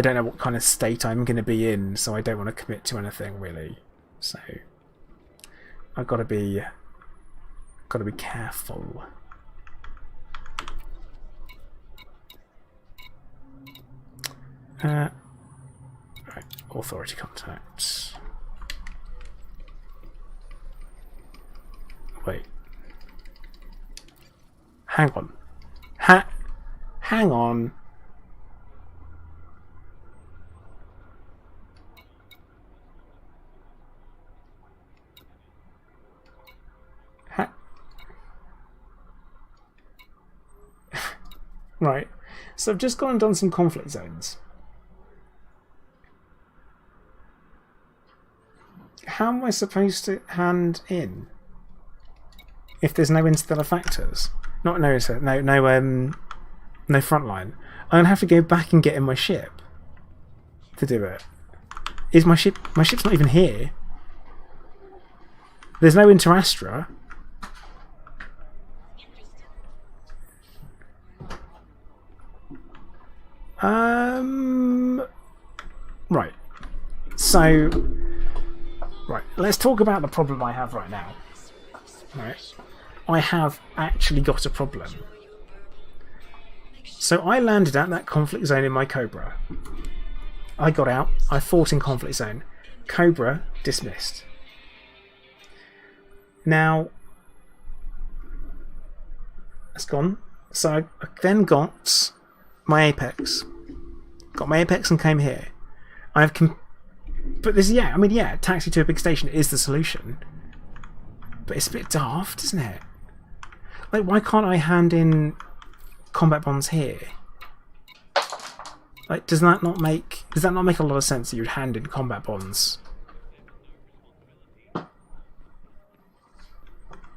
don't know what kind of state I'm going to be in, so I don't want to commit to anything really. So I've got to be careful. Right, authority contacts. Wait. Hang on. Hang on. Right. So I've just gone and done some conflict zones. How am I supposed to hand in if there's no interstellar factors? No frontline. I'm gonna have to go back and get in my ship to do it. Is my ship's not even here. There's no Interastra. Right. So, right, let's talk about the problem I have right now. Right. I have actually got a problem. So I landed at that conflict zone in my Cobra. I got out, I fought in conflict zone. Cobra dismissed. Now, that's gone. So I then got my Apex. Got my Apex and came here. But this, taxi to a big station is the solution. But it's a bit daft, isn't it? Like, why can't I hand in combat bonds here? Like, does that not make a lot of sense that you'd hand in combat bonds?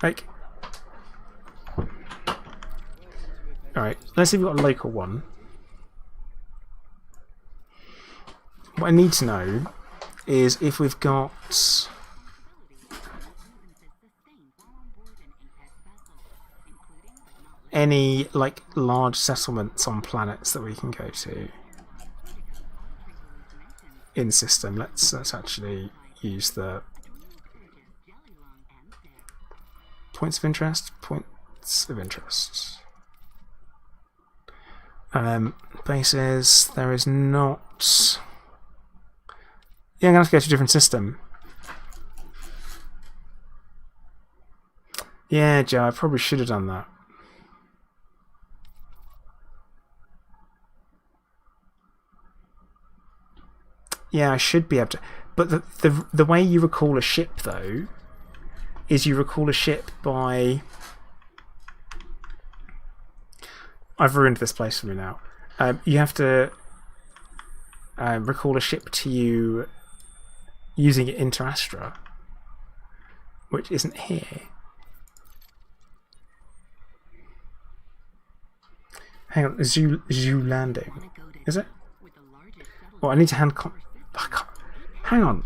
Like, alright, let's see if we've got a local one. What I need to know is if we've got any, like, large settlements on planets that we can go to in system. Let's actually use the points of interest. Bases, there is not. Yeah, I'm going to have to go to a different system. Yeah, Joe, I probably should have done that. Yeah, I should be able to. But the way you recall a ship, though, is you recall a ship by I've ruined this place for me now. You have to recall a ship to you using it into Astra, which isn't here. Hang on, Zoo landing. Is it? Well, I need to hand. Hang on.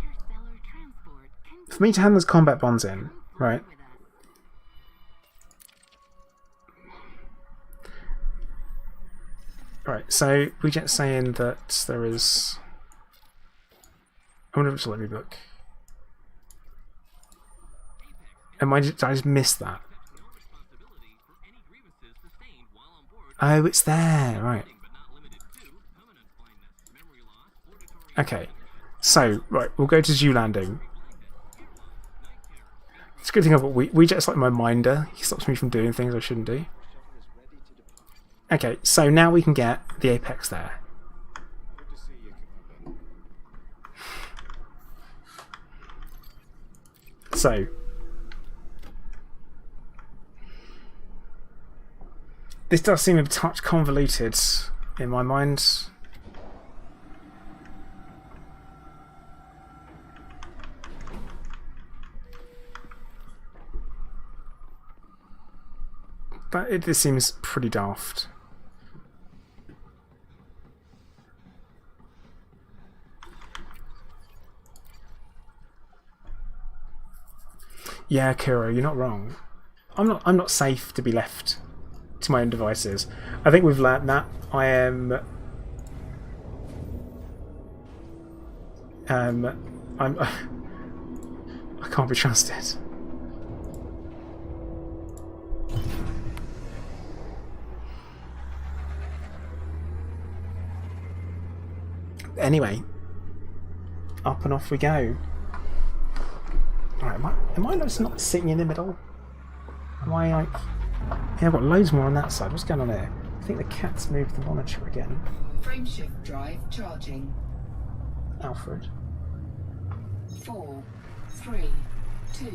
For me to hand those combat bonds in, right? Right, so we get saying that there is. I wonder if it's let me book. Did I just miss that? Oh, it's there, right. Okay, so, right, we'll go to Zoo Landing. It's a good thing I've got WeJet's like my minder. He stops me from doing things I shouldn't do. Okay, so now we can get the Apex there. So, this does seem a touch convoluted in my mind. But this seems pretty daft. Yeah, Kuro, you're not wrong. I'm not safe to be left to my own devices. I think we've learnt that. I can't be trusted. Anyway, up and off we go. Alright, am I just not sitting in the middle? Am I like... Yeah, I've got loads more on that side. What's going on here? I think the cat's moved the monitor again. Frameshift drive charging. Alfred. 4, 3, 2,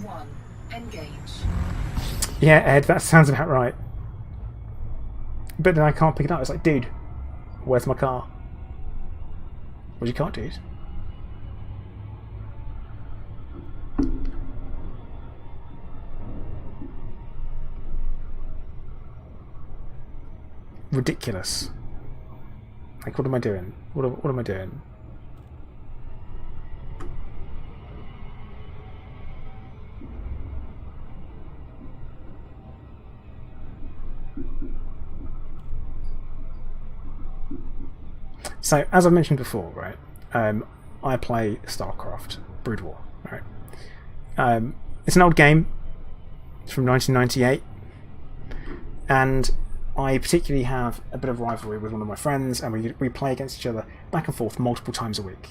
1. Engage. Yeah, Ed, that sounds about right. But then I can't pick it up. It's like, dude, where's my car? Where's your car, dude? Ridiculous. Like, what am I doing? What am I doing? So, as I mentioned before, right, I play StarCraft Brood War, right? It's an old game. It's from 1998, and I particularly have a bit of rivalry with one of my friends, and we play against each other back and forth multiple times a week.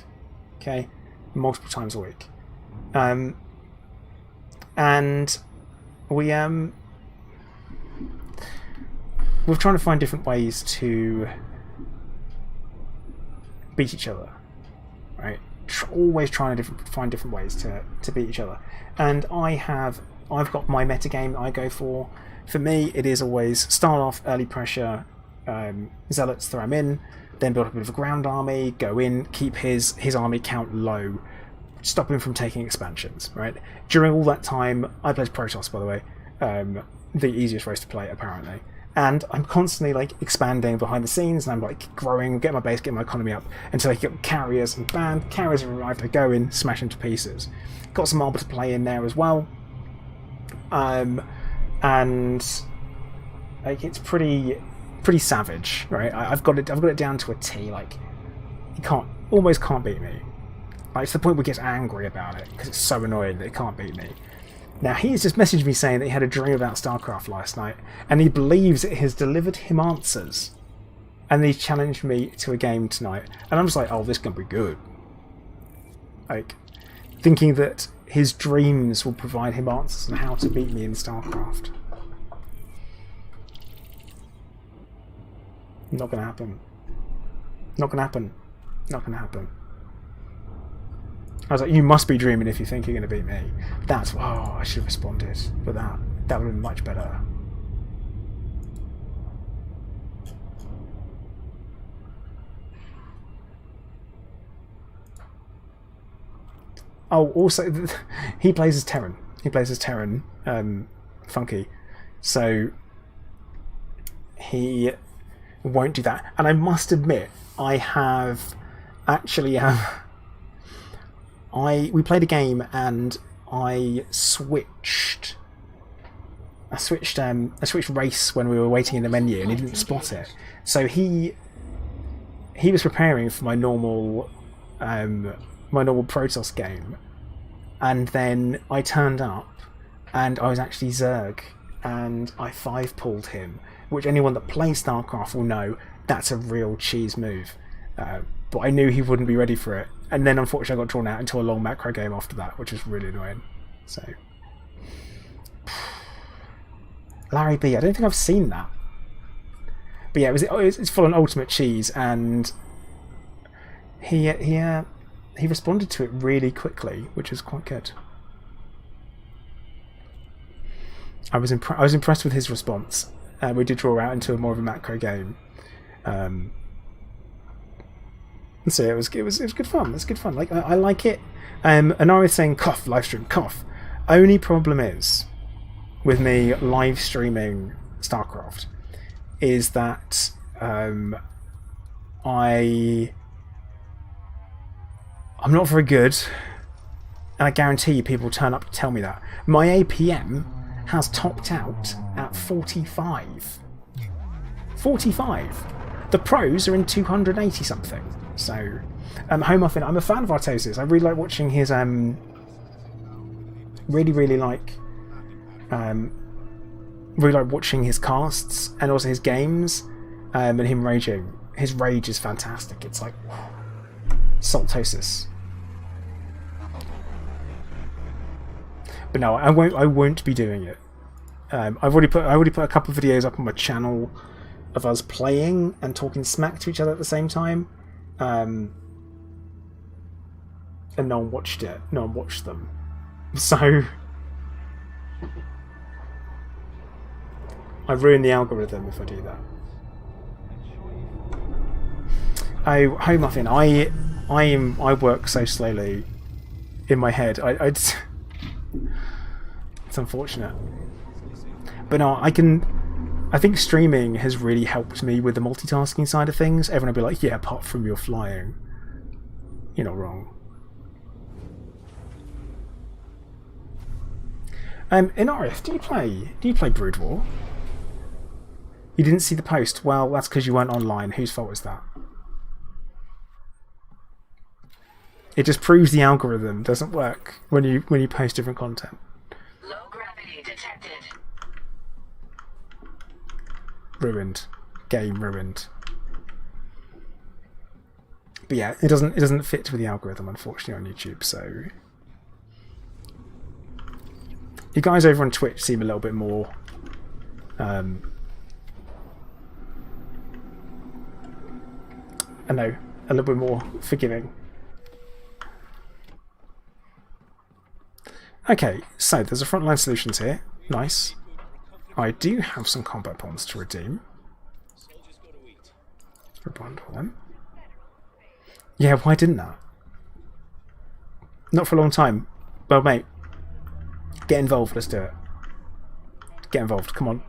Okay, multiple times a week, and we're trying to find different ways to beat each other, right? Always trying to find different ways to beat each other. And I've got my metagame that I go for. For me, it is always start off early pressure, zealots throw him in, then build up a bit of a ground army, go in, keep his army count low, stop him from taking expansions, right? During all that time, I played Protoss, by the way, the easiest race to play apparently. And I'm constantly like expanding behind the scenes, and I'm like growing, getting my base, getting my economy up until I get carriers, and bam, carriers have arrived. I go in, smash them to pieces. Got some Arbiter play in there as well, and like it's pretty savage, right? I've got it down to a T. Like you almost can't beat me. Like it's the point where it gets angry about it because it's so annoying that it can't beat me. Now, he's just messaged me saying that he had a dream about StarCraft last night, and he believes it has delivered him answers. And he challenged me to a game tonight. And I'm just like, oh, this can be good. Like, thinking that his dreams will provide him answers on how to beat me in StarCraft. Not gonna happen. Not gonna happen. Not gonna happen. I was like, you must be dreaming if you think you're going to beat me. That's, oh, I should have responded. But that would have been much better. Oh, also, he plays as Terran. He plays as Terran, Funky. So he won't do that. And I must admit, I have actually we played a game and I switched race when we were waiting in the menu and he didn't spot it. So he was preparing for my normal Protoss game, and then I turned up and I was actually Zerg and I 5-pulled him, which anyone that plays StarCraft will know that's a real cheese move. But I knew he wouldn't be ready for it, and then unfortunately I got drawn out into a long macro game after that, which was really annoying. So Larry B, I don't think I've seen that. But yeah, it's full on ultimate cheese, and he responded to it really quickly, which was quite good. I was impressed with his response. We did draw out into more of a macro game. So it was good fun. It's good fun. Like I like it. Anara is saying cough live stream cough. Only problem is with me live streaming StarCraft is that I'm not very good, and I guarantee you people turn up to tell me that. My APM has topped out at 45. 45. The pros are in 280 something. So, Home Muffin, I'm a fan of Artosis. I really like watching his really like watching his casts and also his games, and him raging. His rage is fantastic. It's like Saltosis. But no, I won't be doing it. I've already put a couple of videos up on my channel of us playing and talking smack to each other at the same time. And no one watched it. No one watched them. So I ruin the algorithm if I do that. Oh, Home Muffin, I work so slowly in my head. It's unfortunate. But no, I think streaming has really helped me with the multitasking side of things. Everyone will be like, yeah, apart from your flying, you're not wrong. Inarif, do you play Brood War? You didn't see the post? Well, that's because you weren't online. Whose fault is that? It just proves the algorithm doesn't work when you post different content. Low gravity detected. Ruined. Game ruined. But yeah, it doesn't fit with the algorithm, unfortunately, on YouTube, so you guys over on Twitch seem a little bit more I know, a little bit more forgiving. Okay, so there's a frontline solutions here. Nice. I do have some combat bonds to redeem. For a bond for them. Yeah, why didn't that? Not for a long time. Well, mate, get involved. Let's do it. Get involved. Come on.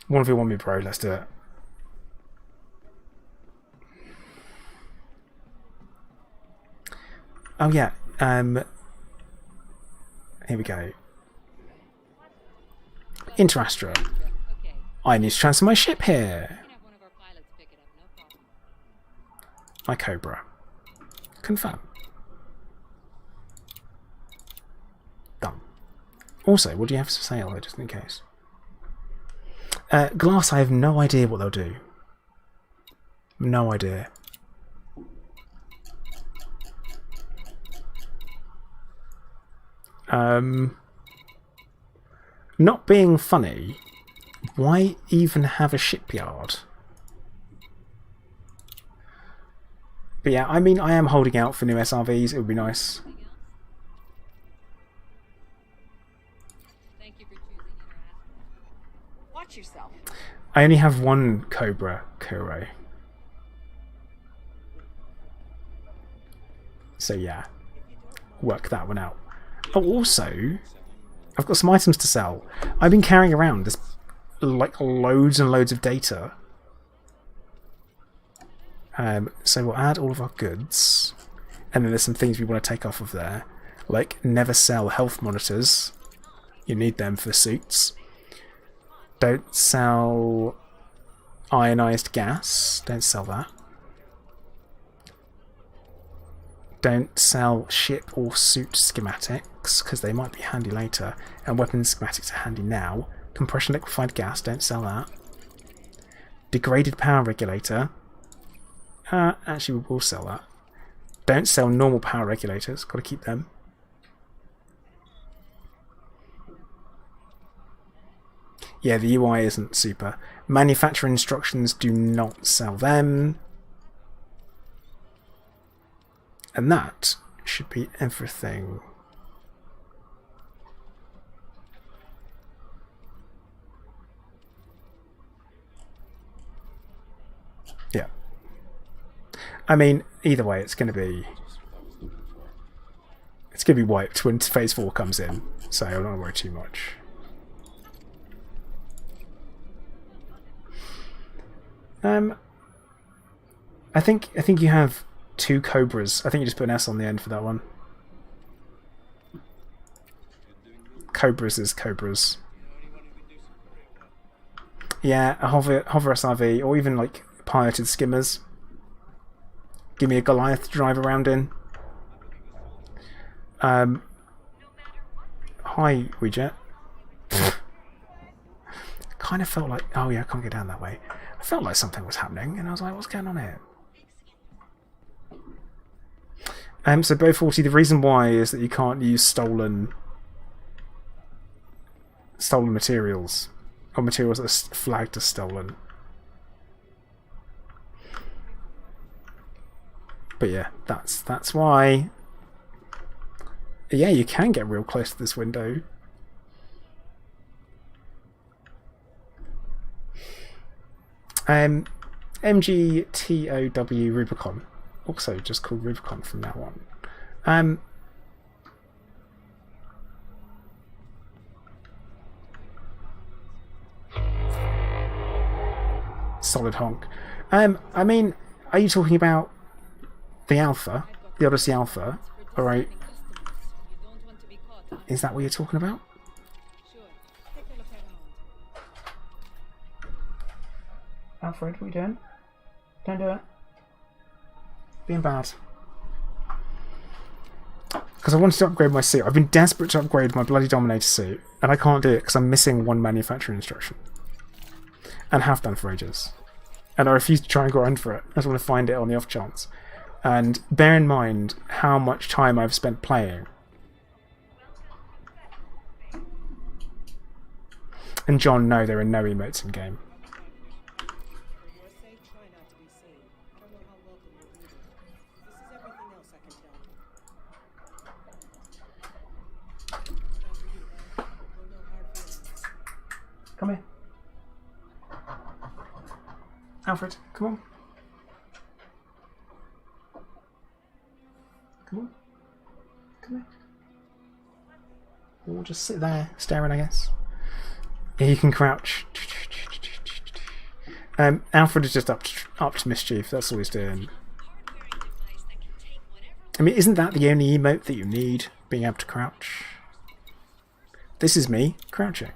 1v1 me, bro. Let's do it. Oh yeah. Here we go. Interastra. I need to transfer my ship here. My Cobra. Confirm. Done. Also, what do you have to say, although, just in case? Glass, I have no idea what they'll do. No idea. Not being funny, why even have a shipyard? But yeah, I mean, I am holding out for new SRVs. It would be nice. Thank you for choosing Interastra. Watch yourself. I only have one Cobra Kuro. So yeah. work that one out. Oh, also, I've got some items to sell. I've been carrying around this like loads and loads of data. So we'll add all of our goods, and then there's some things we want to take off of there, like never sell health monitors. You need them for suits. Don't sell ionized gas. Don't sell that. Don't sell ship or suit schematics, because they might be handy later, and weapon schematics are handy now. Compression liquefied gas, don't sell that. Degraded power regulator. Actually, we will sell that. Don't sell normal power regulators, got to keep them. Yeah, the UI isn't super. Manufacturer instructions, do not sell them. And that should be everything. Yeah. I mean, either way, it's going to be wiped when Phase 4 comes in, so I don't worry too much. I think you have 2 Cobras. I think you just put an S on the end for that one. Cobras is Cobras. Yeah, a hover SRV, or even like piloted skimmers. Give me a Goliath to drive around in. Hi, Weejet. Kind of felt like... Oh yeah, I can't get down that way. I felt like something was happening, and I was like, what's going on here? So Bo 40, the reason why is that you can't use stolen materials, or materials that are flagged as stolen. But yeah, that's why. Yeah, you can get real close to this window. MGTOW Rubicon, also just called Rubicon from now on. Solid honk. I mean, are you talking about the Alpha, the Odyssey Alpha? All right. Is that what you're talking about? Alfred, what are you doing? Don't do it. Being bad. Because I wanted to upgrade my suit. I've been desperate to upgrade my bloody Dominator suit, and I can't do it because I'm missing one manufacturing instruction. And have done for ages. And I refuse to try and grind for it. I just want to find it on the off chance. And bear in mind how much time I've spent playing. And John, no, there are no emotes in game. Come here. Alfred, come on. Come on. Come here. We'll just sit there, staring, I guess. Yeah, you can crouch. Alfred is just up to mischief, that's all he's doing. I mean, isn't that the only emote that you need, being able to crouch? This is me, crouching.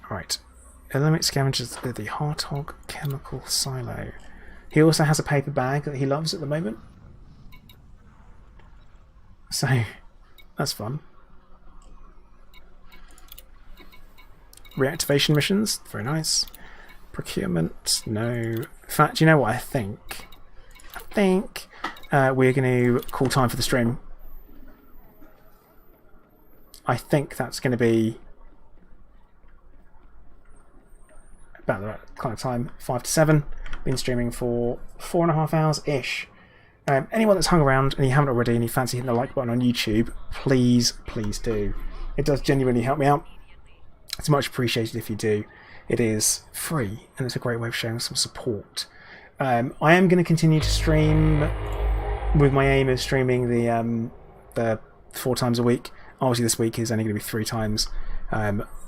Right. Eliminate scavengers at the Hartog Chemical Silo. He also has a paper bag that he loves at the moment. So, that's fun. Reactivation missions, very nice. Procurement, no. In fact, you know what I think? I think we're going to call time for the stream. I think that's going to be about the right kind of time, 5 to 7. Been streaming for 4.5 hours-ish. Anyone that's hung around and you haven't already and you fancy hitting the like button on YouTube, please do. It does genuinely help me out. It's much appreciated if you do. It is free and it's a great way of showing some support. I am going to continue to stream with my aim of streaming the 4 times a week. Obviously this week is only going to be 3 times.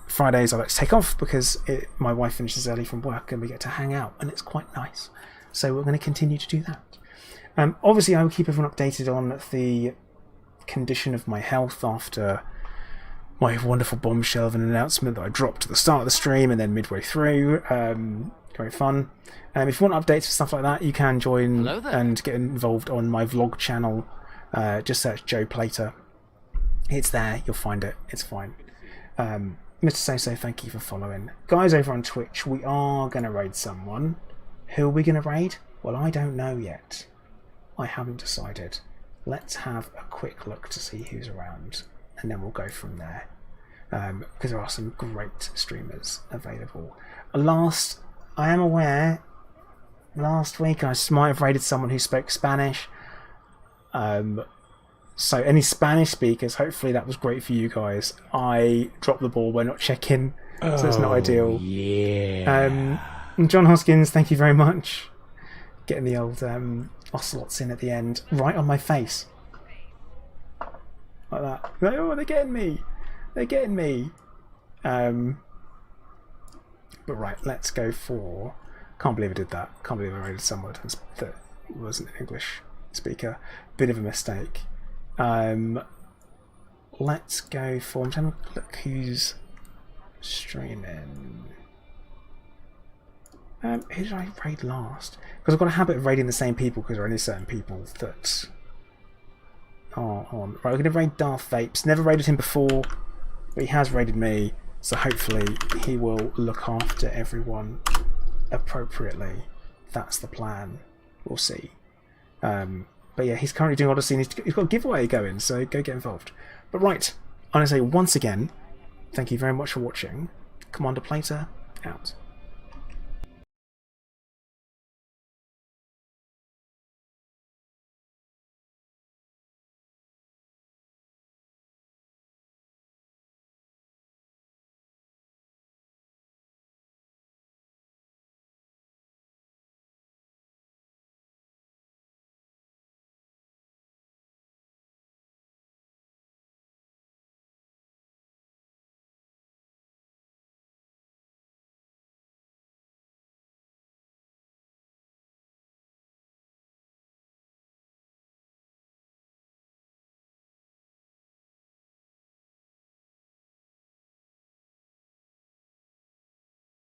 Fridays I like to take off because my wife finishes early from work and we get to hang out, and it's quite nice. So we're going to continue to do that. Obviously I will keep everyone updated on the condition of my health after my wonderful bombshell of an announcement that I dropped at the start of the stream and then midway through. Very fun. If you want updates for stuff like that, you can join and get involved on my vlog channel. Just search Joe Plater. It's there, you'll find it. It's fine. Mr. So, thank you for following. Guys over on Twitch, we are going to raid someone. Who are we going to raid? Well, I don't know yet. I haven't decided. Let's have a quick look to see who's around, and then we'll go from there. Because there are some great streamers available. I am aware, last week I might have raided someone who spoke Spanish. So any Spanish speakers, hopefully that was great for you guys. I dropped the ball by not checking, so it's not ideal. Yeah. John Hoskins, thank you very much. Getting the old ocelots in at the end, right on my face. Like that. Oh, they're getting me. They're getting me. But right, let's go for... Can't believe I did that. Can't believe I raided someone that wasn't an English speaker. Bit of a mistake. Let's go for... I'm trying to look who's streaming. Who did I raid last? Because I've got a habit of raiding the same people because there are only certain people that are on. Right, we're going to raid Darth Vapes. Never raided him before, but he has raided me, so hopefully he will look after everyone appropriately. That's the plan. We'll see. But yeah, he's currently doing Odyssey and he's got a giveaway going, so go get involved. But right, I'm going to say once again, thank you very much for watching. Commander Plater, out.